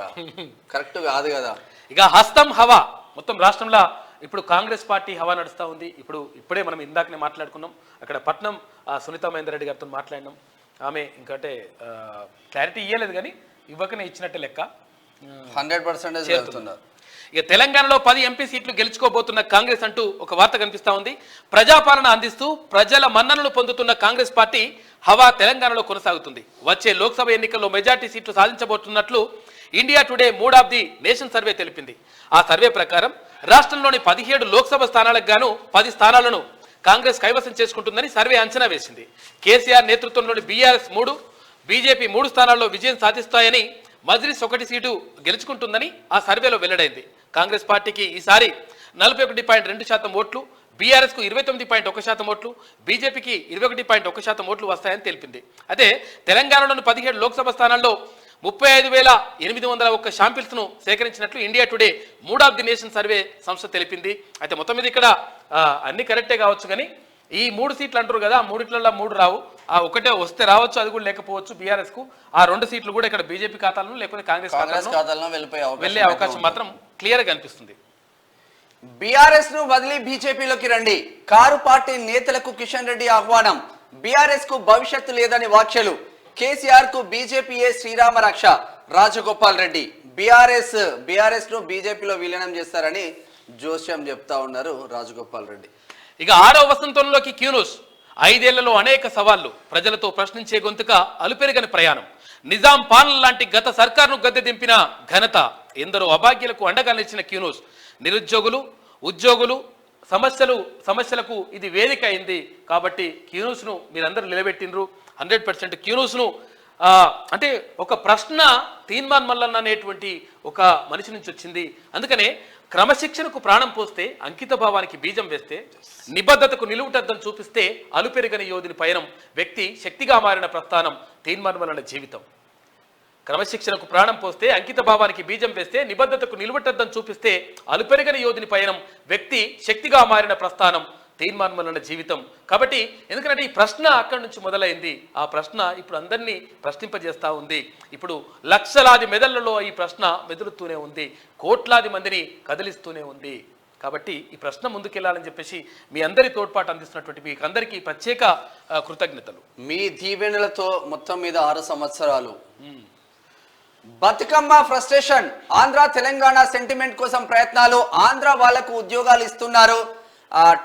[SPEAKER 1] కరెక్ట్ కాదు కదా.
[SPEAKER 2] ఇక హస్తం హవా మొత్తం రాష్ట్రంలో ఇప్పుడు కాంగ్రెస్ పార్టీ హవా నడుస్తూ ఉంది. ఇప్పుడే మనం ఇందాకనే మాట్లాడుకున్నాం. అక్కడ పట్నం సునీతా మహేందర్ రెడ్డి గారితో మాట్లాడినాం. ఆమె ఇంకంటే క్లారిటీ ఇవ్వలేదు కానీ ఇవ్వకనే ఇచ్చినట్టే లెక్క.
[SPEAKER 1] 100% చేస్తున్నారు.
[SPEAKER 2] ఇక తెలంగాణలో 10 ఎంపీ సీట్లు గెలుచుకోబోతున్న కాంగ్రెస్ అంటూ ఒక వార్త కనిపిస్తా ఉంది. ప్రజాపాలన అందిస్తూ ప్రజల మన్ననలు పొందుతున్న కాంగ్రెస్ పార్టీ హవా తెలంగాణలో కొనసాగుతుంది. వచ్చే లోక్సభ ఎన్నికల్లో మెజార్టీ సీట్లు సాధించబోతున్నట్లు India Today mood of the nation survey తెలిపింది. ఆ సర్వే ప్రకారం రాష్ట్రంలోని 17 లోక్సభ స్థానాలకు గాను 10 స్థానాలను కాంగ్రెస్ కైవసం చేసుకుంటుందని సర్వే అంచనా వేసింది. కేసీఆర్ నేతృత్వంలోని బీఆర్ఎస్ 3, బీజేపీ 3 స్థానాల్లో విజయం సాధిస్తాయని, మజ్లిస్ 1 సీటు గెలుచుకుంటుందని ఆ సర్వేలో వెల్లడైంది. కాంగ్రెస్ పార్టీకి ఈసారి 41.2% ఓట్లు, బీఆర్ఎస్ కు 29.1% ఓట్లు, బీజేపీకి 21.1% ఓట్లు వస్తాయని తెలిపింది. అదే తెలంగాణలోని 17 లోక్సభ స్థానాల్లో 35,801 శాంపిల్స్ ను సేకరించినట్లు India Today mood of the nation survey సంస్థ తెలిపింది. అయితే మొత్తం మీద ఇక్కడ అన్ని కరెక్టే కావచ్చు కానీ ఈ 3 సీట్లు అంటారు కదా, 3 3 రావు. ఆ ఒకటే వస్తే రావచ్చు, అది కూడా లేకపోవచ్చు బీఆర్ఎస్ కు. ఆ 2 సీట్లు కూడా ఇక్కడ బీజేపీ ఖాతాలను లేకపోతే కాంగ్రెస్ ఖాతాలను వెళ్ళే అవకాశం మాత్రం క్లియర్ గా కనిపిస్తుంది.
[SPEAKER 1] బీఆర్ఎస్ ను వదిలి బీజేపీలోకి రండి. కారు పార్టీ నేతలకు కిషన్ రెడ్డి ఆహ్వానం. బీఆర్ఎస్ కు భవిష్యత్తు లేదని వ్యాఖ్యలు. కేసీఆర్ కు బీజేపీయే శ్రీరామ రక్ష. రాజగోపాల్ రెడ్డి బీఆర్ఎస్ ను బీజేపీలో విలీనం చేస్తారని జోస్యం చెప్తా ఉన్నారు రాజగోపాల్ రెడ్డి.
[SPEAKER 2] ఇక 6వ వసంతంలోకి క్యూనూస్. 5 ఏళ్లలో అనేక సవాళ్లు, ప్రజలతో ప్రశ్నించే గొంతుక, అలుపెరగని ప్రయాణం. నిజాం పాలన లాంటి గత సర్కార్ను గద్దె దింపిన ఘనత. ఎందరో అభాగ్యులకు అండగా నిలిచిన క్యూనూస్. నిరుద్యోగులు, ఉద్యోగులు సమస్యలకు ఇది వేదిక అయింది. కాబట్టి క్యూనూస్ను మీరందరూ నిలబెట్టినరు. 100% క్యూనూస్ను అంటే ఒక ప్రశ్న తీన్మాన్ మల్లన్న అనేటువంటి ఒక మనిషి నుంచి వచ్చింది. అందుకనే క్రమశిక్షణకు ప్రాణం పోస్తే, అంకిత భావానికి బీజం వేస్తే, నిబద్ధతకు నిలువుటద్దం చూపిస్తే అలుపెరుగని యోధుని పయనం, వ్యక్తి శక్తిగా మారిన ప్రస్థానం తీన్మాన్ మల్లన్న జీవితం. క్రమశిక్షణకు ప్రాణం పోస్తే, అంకిత భావానికి బీజం వేస్తే, నిబద్ధతకు నిలువటద్దం చూపిస్తే అలుపెరుగని యోధుని పయనం, వ్యక్తి శక్తిగా మారిన ప్రస్థానం తీన్మాన్ మల్లన్న జీవితం. కాబట్టి ఎందుకంటే ఈ ప్రశ్న అక్కడి నుంచి మొదలైంది. ఆ ప్రశ్న ఇప్పుడు అందరినీ ప్రశ్నింపజేస్తూ ఉంది. ఇప్పుడు లక్షలాది మెదళ్లలో ఈ ప్రశ్న మెదులుతూనే ఉంది, కోట్లాది మందిని కదిలిస్తూనే ఉంది. కాబట్టి ఈ ప్రశ్న ముందుకెళ్లాలని చెప్పేసి మీ అందరి తోడ్పాటు అందిస్తున్నటువంటి మీకు అందరికీ ప్రత్యేక కృతజ్ఞతలు.
[SPEAKER 1] మీ దీవెనలతో మొత్తం మీద 6 సంవత్సరాలు బతుకమ్మ ఫ్రస్ట్రేషన్, ఆంధ్ర తెలంగాణ సెంటిమెంట్ కోసం ప్రయత్నాలు, ఆంధ్ర వాళ్లకు ఉద్యోగాలు ఇస్తున్నారు.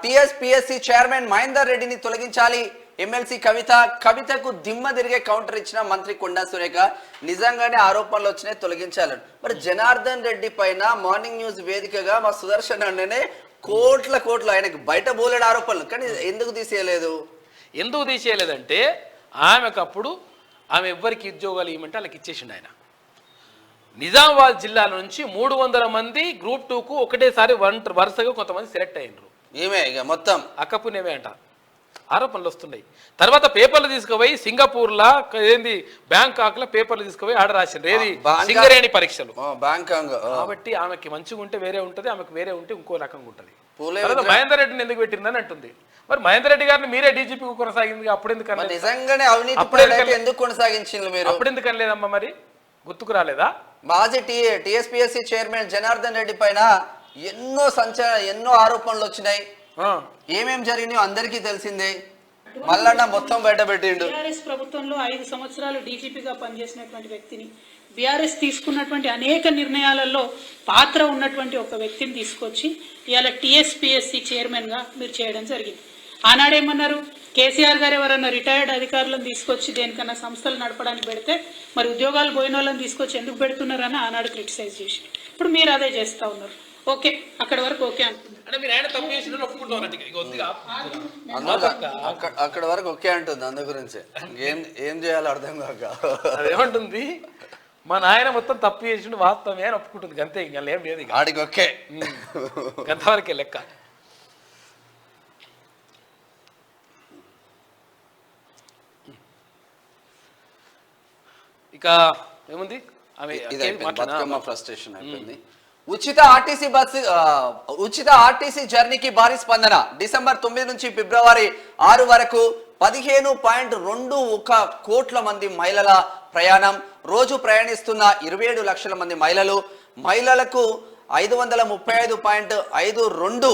[SPEAKER 1] టీఎస్పీఎస్సీ చైర్మన్ మహేందర్ రెడ్డిని తొలగించాలి, ఎమ్మెల్సీ కవితకు దిమ్మ తిరిగే కౌంటర్ ఇచ్చిన మంత్రి కొండా సురేఖ. నిజంగానే ఆరోపణలు వచ్చినాయి, తొలగించాలని. మరి జనార్దన్ రెడ్డి పైన మార్నింగ్ న్యూస్ వేదికగా మా సుదర్శన్ అన్ననే కోట్ల ఆయనకు బయట బోలెడు ఆరోపణలు, కానీ ఎందుకు
[SPEAKER 2] తీసేయలేదంటే ఆమెకప్పుడు ఆమె ఎవ్వరికి ఉద్యోగాలు ఇవ్వమంటే వాళ్ళకి ఇచ్చేసిండు ఆయన. నిజామాబాద్ జిల్లాల నుంచి 300 మంది గ్రూప్ 2కు ఒకటేసారి వరుసగా కొంతమంది సెలెక్ట్ అయ్యిండ్రు.
[SPEAKER 1] ఏమే ఇక మొత్తం
[SPEAKER 2] అక్కపునేమే అంట ఆరోపణలు వస్తున్నాయి. తర్వాత పేపర్లు తీసుకుపోయి సింగపూర్లా ఏంది బ్యాంకాక్లో పేపర్లు తీసుకుపోయి ఆడ రాసిండ్రు, ఏది సింగరేణి పరీక్షలు. కాబట్టి ఆమెకి మంచిగా ఉంటే వేరే ఉంటుంది, ఆమెకు వేరే ఉంటే ఇంకో రకంగా ఉంటుంది. మహేందర్ రెడ్డిని ఎందుకు పెట్టిందని అంటుంది. మరి మహేందర్ రెడ్డి గారిని మీరే డీజీపీ కొనసాగింది, అప్పుడు ఎందుకు
[SPEAKER 1] నిజంగానే అవినీతి ఎందుకు కొనసాగించింది మీరు?
[SPEAKER 2] అప్పుడు ఎందుకు అనలేదమ్మా? మరి గుర్తుకు రాలేదా?
[SPEAKER 1] మాజీ టీఎస్పీఎస్సీ చైర్మన్ జనార్దన్ రెడ్డి పైన ఎన్నో ఆరోపణలు వచ్చినాయి. ఏమేం జరిగినాయో అందరికీ తెలిసిందే. మల్లన్న మొత్తం బయట పెట్టిండు.
[SPEAKER 5] బీఆర్ఎస్ ప్రభుత్వంలో 5 సంవత్సరాలు డీజీపీగా పనిచేసినటువంటి వ్యక్తిని, బీఆర్ఎస్ తీసుకున్నటువంటి అనేక నిర్ణయాలలో పాత్ర ఉన్నటువంటి ఒక వ్యక్తిని తీసుకొచ్చి ఇవాళ టీఎస్పీఎస్సీ చైర్మన్గా మీరు చేయడం జరిగింది. ఆనాడేమన్నారు, కేసీఆర్ గారు ఎవరన్నా రిటైర్డ్ అధికారులను తీసుకొచ్చి దేనికన్నా సంస్థలు నడపడానికి పెడితే మరి ఉద్యోగాలు పోయిన వాళ్ళని తీసుకొచ్చి ఎందుకు పెడుతున్నారని ఆనాడు క్రిటిసైజ్ చేసి, ఇప్పుడు మీరు అదే చేస్తూ ఉన్నారు. ఓకే, అక్కడి వరకు ఓకే అంటుంది.
[SPEAKER 1] అక్కడ వరకు ఓకే అంటుంది. అందు గురించి ఏం చేయాలో అర్థం కాక
[SPEAKER 2] అదేమంటుంది, మా నాయన మొత్తం తప్పు చేసిండు వాస్తవమే అని ఒప్పుకుంటుంది. అంతే, ఇంకా ఏం లేదు,
[SPEAKER 1] ఆడికి ఓకే,
[SPEAKER 2] అంతవరకే లెక్క. ఇక ఏముంది,
[SPEAKER 1] బతుకమ్మ ఫ్రస్ట్రేషన్ అయిపోయింది. ఉచిత ఆర్టీసీ జర్నీకి భారీ స్పందన. డిసెంబర్ 9 నుంచి ఫిబ్రవరి 6 వరకు 15.21 కోట్ల మంది మహిళల ప్రయాణం. రోజు ప్రయాణిస్తున్న 27 లక్షల మంది మహిళలకు 535.52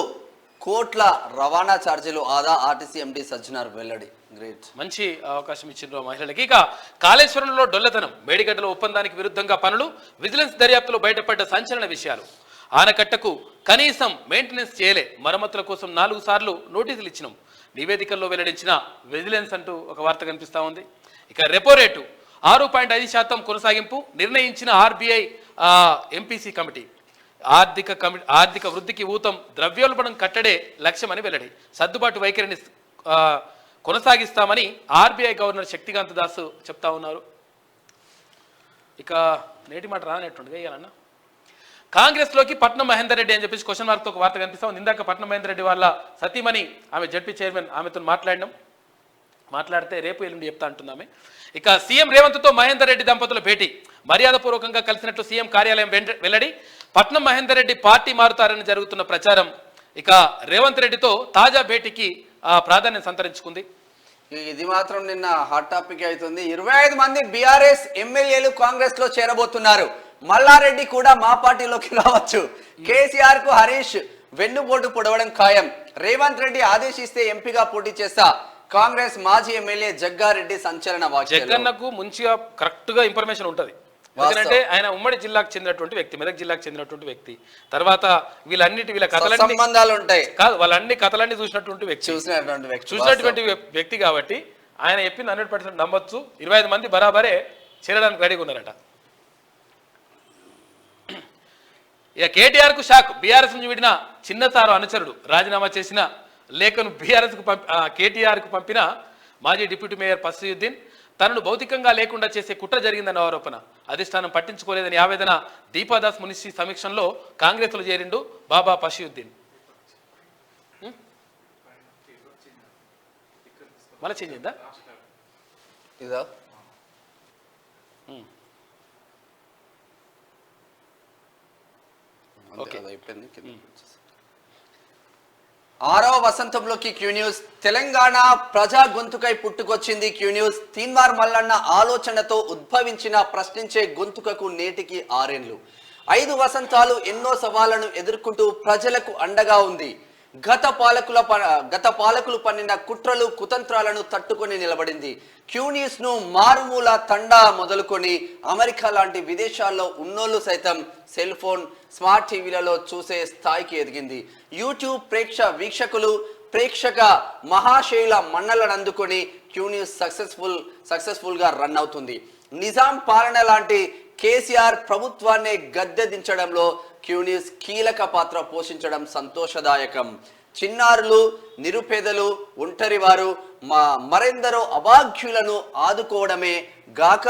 [SPEAKER 1] కోట్ల రవాణా ఛార్జీలు ఆదా. ఆర్టీసీ ఎండీ సజ్జనార్ వెల్లడి. గ్రేట్,
[SPEAKER 2] మంచి అవకాశం ఇచ్చిండ్రు మహిళలకి. ఇక కాళేశ్వరంలో డొల్లతనం, మేడిగడ్డల ఒప్పందానికి విరుద్ధంగా పనులు, విజిలెన్స్ దర్యాప్తులో బయటపడ్డ సంచలన విషయాలు. ఆనకట్టకు కనీసం మెయింటెనెన్స్ చేయలే, మరమ్మతుల కోసం 4 సార్లు నోటీసులు ఇచ్చినాం, నివేదికల్లో వెల్లడించిన విజిలెన్స్ అంటూ ఒక వార్త కనిపిస్తూ ఉంది. ఇక రెపో రేటు 6.5% కొనసాగింపు నిర్ణయించిన ఆర్బీఐ ఎంపీసీ కమిటీ. ఆర్థిక వృద్ధికి ఊతం, ద్రవ్యోల్బణం కట్టడే లక్ష్యమని వెల్లడి. సర్దుబాటు వైఖరిని కొనసాగిస్తామని ఆర్బీఐ గవర్నర్ శక్తికాంత దాస్ చెప్తా ఉన్నారు. ఇక నేటి మాట రానట్టుండగా ఇవ్వాలన్న కాంగ్రెస్లోకి పట్నం మహేందర్ రెడ్డి అని చెప్పేసి క్వశ్చన్ మార్క్తో ఒక వార్త కనిపిస్తా ఉంది. ఇందాక పట్నం మహేందర్ రెడ్డి వాళ్ళ సతీమణి, ఆమె జడ్పీ చైర్మన్, ఆమెతో మాట్లాడితే రేపు ఎల్లుండి చెప్తా అంటుంది ఆమె. ఇక సీఎం రేవంత్తో మహేందర్ రెడ్డి దంపతుల భేటీ, మర్యాదపూర్వకంగా కలిసినట్లు సీఎం కార్యాలయం వెల్లడి. పట్నం మహేందర్ రెడ్డి పార్టీ మారుతారని జరుగుతున్న ప్రచారం. ఇక రేవంత్ రెడ్డితో తాజా భేటీకి ప్రాధాన్యం సంతరించుకుంది.
[SPEAKER 1] ఇది మాత్రం నిన్న హాట్ టాపిక్ అవుతుంది. 25 మంది బీఆర్ఎస్ ఎమ్మెల్యేలు కాంగ్రెస్ లో చేరబోతున్నారు. మల్లారెడ్డి కూడా మా పార్టీలోకి రావచ్చు. కేసీఆర్ కు హరీష్ వెన్నుపోటు పొడవడం ఖాయం. రేవంత్ రెడ్డి ఆదేశిస్తే ఎంపీగా పోటీ చేస్తా. కాంగ్రెస్ మాజీ ఎమ్మెల్యే జగ్గారెడ్డి సంచలన వ్యాఖ్యలు.
[SPEAKER 2] జగన్నకు మంచిగా కరెక్ట్ గా ఇన్ఫర్మేషన్ ఉంటది. ఎందుకంటే ఆయన ఉమ్మడి జిల్లాకు చెందినటువంటి వ్యక్తి, మెదక్ జిల్లాకు చెందినటువంటి వ్యక్తి. తర్వాత వీళ్ళ కథలన్నీ
[SPEAKER 1] సంబంధాలు ఉంటాయి
[SPEAKER 2] కాదు, వాళ్ళన్ని కథలన్నీ చూసినటువంటి వ్యక్తి కాబట్టి ఆయన చెప్పింది 100% నమ్మొచ్చు. 25 మంది బరాబరే చేరడానికి రెడీగా ఉన్నారట. ఇక కేటీఆర్ కు షాక్, బీఆర్ఎస్ నుంచి విడిన చిన్నసారు అనుచరుడు రాజీనామా చేసిన లేఖను కేటీఆర్ కు పంపిన మాజీ డిప్యూటీ మేయర్ పసియుద్దీన్. తనను భౌతికంగా లేకుండా చేసే కుట్ర జరిగిందన్న ఆరోపణ. అధిష్టానం పట్టించుకోలేదని ఆవేదన. దీపాదాస్ మున్షి సమీక్షంలో కాంగ్రెస్లో చేరిండు బాబా పషియుద్దీన్. మళ్ళీ చేంజ్ అయిందా?
[SPEAKER 1] ఇదా
[SPEAKER 2] ఓకే.
[SPEAKER 1] అయిపోయింది. 6వ వసంతంలోకి క్యూ న్యూస్. తెలంగాణ ప్రజా గొంతుకై పుట్టుకొచ్చింది క్యూ న్యూస్. తీన్మార్ మల్లన్న ఆలోచనతో ఉద్భవించిన ప్రశ్నించే గొంతుకకు నేటికి 6 ఏళ్లు. 5 వసంతాలు ఎన్నో సవాళ్లను ఎదుర్కొంటూ ప్రజలకు అండగా ఉంది. గత పాలకులు పన్నిన కుట్రలు కుతంత్రాలను తట్టుకొని నిలబడింది. క్యూ న్యూస్ ను మారుమూల తండా మొదలుకొని అమెరికా లాంటి విదేశాల్లో ఉన్నోళ్ళు సైతం సెల్ ఫోన్, స్మార్ట్ టీవీలలో చూసే స్థాయికి ఎదిగింది. యూట్యూబ్ ప్రేక్షక మహాశైల మన్నలను అందుకొని క్యూ న్యూస్ సక్సెస్ఫుల్ గా రన్ అవుతుంది. నిజాం పాలన లాంటి కేసీఆర్ ప్రభుత్వాన్ని గద్దె దించడంలో క్యూ న్యూస్ కీలక పాత్ర పోషించడం సంతోషదాయకం. చిన్నారులు, నిరుపేదలు, ఒంటరివారు, మరెందరో అభాగ్యులను ఆదుకోవడమే గాక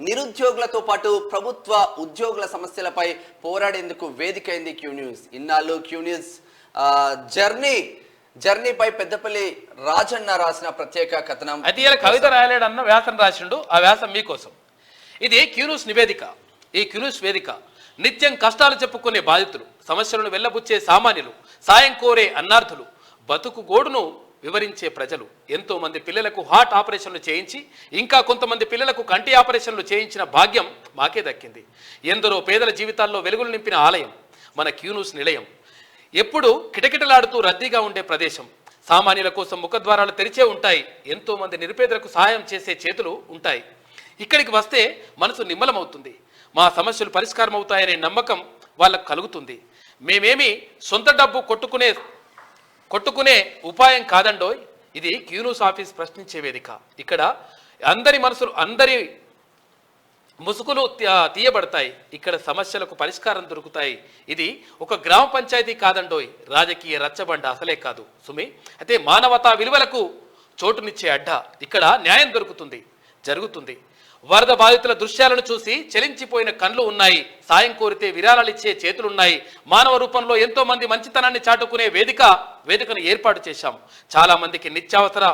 [SPEAKER 1] నిరుద్యోగులతో పాటు ప్రభుత్వ ఉద్యోగుల సమస్యలపై పోరాడేందుకు వేదికైంది క్యూ న్యూస్. ఇన్నాళ్ళు క్యూ న్యూస్ జర్నీపై పెద్దపల్లి రాజన్న రాసిన ప్రత్యేక కథనం.
[SPEAKER 2] అయితే ఇలా కవిత రాయలేడన్న వ్యాసం రాసిండు. ఆ వ్యాసం మీకోసం. ఇది క్యూ న్యూస్ నివేదిక. ఈ క్యూ న్యూస్ వేదిక నిత్యం కష్టాలు చెప్పుకునే బాధితులు, సమస్యలను వెళ్లబుచ్చే సామాన్యులు, సాయం కోరే అన్నార్థులు, బతుకు గోడును వివరించే ప్రజలు. ఎంతో మంది పిల్లలకు హార్ట్ ఆపరేషన్లు చేయించి, ఇంకా కొంతమంది పిల్లలకు కంటి ఆపరేషన్లు చేయించిన భాగ్యం మాకే దక్కింది. ఎందరో పేదల జీవితాల్లో వెలుగులు నింపిన ఆలయం మన క్యూ న్యూస్ నిలయం. ఎప్పుడు కిటకిటలాడుతూ రద్దీగా ఉండే ప్రదేశం. సామాన్యుల కోసం ముఖద్వారాలు తెరిచే ఉంటాయి. ఎంతో మంది నిరుపేదలకు సహాయం చేసే చేతులు ఉంటాయి. ఇక్కడికి వస్తే మనసు నిమ్మలమవుతుంది. మా సమస్యలు పరిష్కారం అవుతాయనే నమ్మకం వాళ్ళకు కలుగుతుంది. మేమేమి సొంత డబ్బు కొట్టుకునే ఉపాయం కాదండోయ్. ఇది క్యూ న్యూస్ ఆఫీస్ ప్రశ్నించే వేదిక. ఇక్కడ అందరి ముసుగులు తీయబడతాయి. ఇక్కడ సమస్యలకు పరిష్కారం దొరుకుతాయి. ఇది ఒక గ్రామ పంచాయతీ కాదండోయ్, రాజకీయ రచ్చబండ అసలే కాదు సుమి. అయితే మానవతా విలువలకు చోటునిచ్చే అడ్డ. ఇక్కడ న్యాయం జరుగుతుంది. వరద బాధితుల దృశ్యాలను చూసి చలించిపోయిన కళ్ళు ఉన్నాయి. సాయం కోరితే విరాళాలిచ్చే చేతులున్నాయి. మానవ రూపంలో ఎంతో మంది మంచితనాన్ని చాటుకునే వేదికను ఏర్పాటు చేశాం. చాలా మందికి నిత్యావసర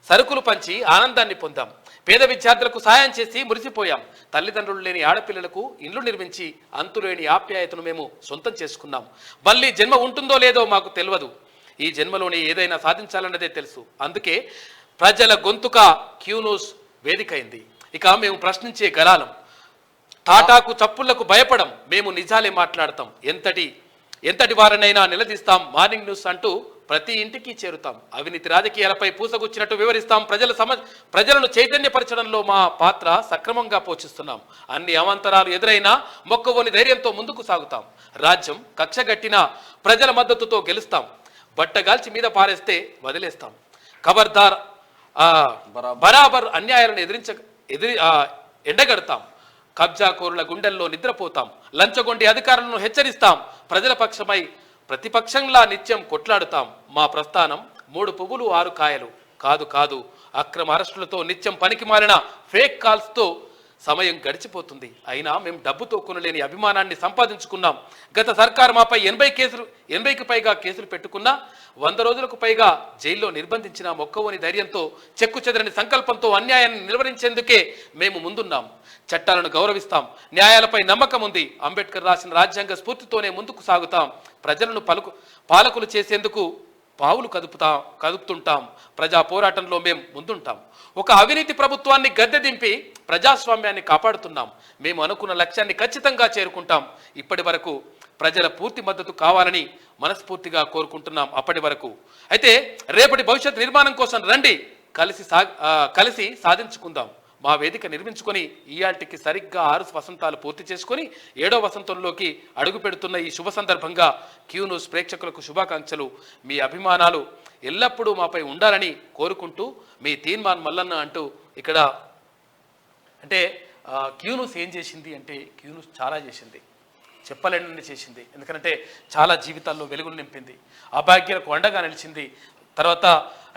[SPEAKER 2] సరుకులు పంచి ఆనందాన్ని పొందాం. పేద విద్యార్థులకు సహాయం చేసి మురిసిపోయాం. తల్లిదండ్రులు లేని ఆడపిల్లలకు ఇల్లు నిర్మించి అంతులేని ఆప్యాయతను మేము సొంతం చేసుకున్నాం. మళ్ళీ జన్మ ఉంటుందో లేదో మాకు తెలియదు. ఈ జన్మలోనే ఏదైనా సాధించాలన్నదే తెలుసు. అందుకే ప్రజల గొంతుక క్యూ న్యూస్ వేదికైంది. ఇక మేము ప్రశ్నించే గలాలం. టాటాకు చప్పుళ్లకు భయపడం. మేము నిజాలే మాట్లాడతాం. ఎంతటి వారినైనా నిలదీస్తాం. మార్నింగ్ న్యూస్ అంటూ ప్రతి ఇంటికి చేరుతాం. అవినీతి రాజకీయాలపై పూసగుచ్చినట్టు వివరిస్తాం. ప్రజలను చైతన్యపరచడంలో మా పాత్ర సక్రమంగా పోషిస్తున్నాం. అన్ని అవాంతరాలు ఎదురైనా మొక్కవోని ధైర్యంతో ముందుకు సాగుతాం. రాజ్యం కక్షగట్టిన ప్రజల మద్దతుతో గెలుస్తాం. బట్టగాల్చి మీద పారేస్తే వదిలేస్తాం. ఖబర్దార్ బరాబర్ అన్యాయాలను ఎండగడతాం. కబ్జాకోరుల గుండెల్లో నిద్రపోతాం. లంచగొండి అధికారులను హెచ్చరిస్తాం. ప్రజల పక్షమై ప్రతిపక్షంలా నిత్యం కొట్లాడుతాం. మా ప్రస్థానం 3 పువ్వులు 6 కాయలు కాదు. అక్రమ అరెస్టులతో నిత్యం పనికి మారిన ఫేక్ కాల్స్తో సమయం గడిచిపోతుంది. అయినా మేము డబ్బుతో కొనలేని అభిమానాన్ని సంపాదించుకున్నాం. గత సర్కారు మాపై 80కి పైగా కేసులు పెట్టుకున్నా, 100 రోజులకు పైగా జైల్లో నిర్బంధించిన మొక్కవోని ధైర్యంతో, చెక్కు చెదరని సంకల్పంతో అన్యాయాన్ని నిలువరించేందుకే మేము ముందున్నాం. చట్టాలను గౌరవిస్తాం. న్యాయాలపై నమ్మకం ఉంది. అంబేద్కర్ రాసిన రాజ్యాంగ స్ఫూర్తితోనే ముందుకు సాగుతాం. ప్రజలను పాలకులు చేసేందుకు పావులు కదుపుతుంటాం. ప్రజా పోరాటంలో మేము ముందుంటాం. ఒక అవినీతి ప్రభుత్వాన్ని గద్దె దింపి ప్రజాస్వామ్యాన్ని కాపాడుతున్నాం. మేము అనుకున్న లక్ష్యాన్ని ఖచ్చితంగా చేరుకుంటాం. ఇప్పటి వరకు ప్రజల పూర్తి మద్దతు కావాలని మనస్ఫూర్తిగా కోరుకుంటున్నాం. అప్పటి వరకు అయితే రేపటి భవిష్యత్ నిర్మాణం కోసం రండి, కలిసి సాధించుకుందాం. మా వేదిక నిర్మించుకొని ఈయాల్టికి సరిగ్గా 6 వసంతాలు పూర్తి చేసుకొని 7వ వసంతంలోకి అడుగు పెడుతున్న ఈ శుభ సందర్భంగా క్యూ న్యూస్ ప్రేక్షకులకు శుభాకాంక్షలు. మీ అభిమానాలు ఎల్లప్పుడూ మాపై ఉండాలని కోరుకుంటూ మీ తీన్మాన్ మల్లన్న అంటూ ఇక్కడ అంటే క్యూ న్యూస్ ఏం చేసింది అంటే, క్యూ న్యూస్ చాలా చేసింది, చెప్పలేనని చేసింది. ఎందుకంటే చాలా జీవితాల్లో వెలుగులు నింపింది, అభాగ్యులకు అండగా నిలిచింది, తర్వాత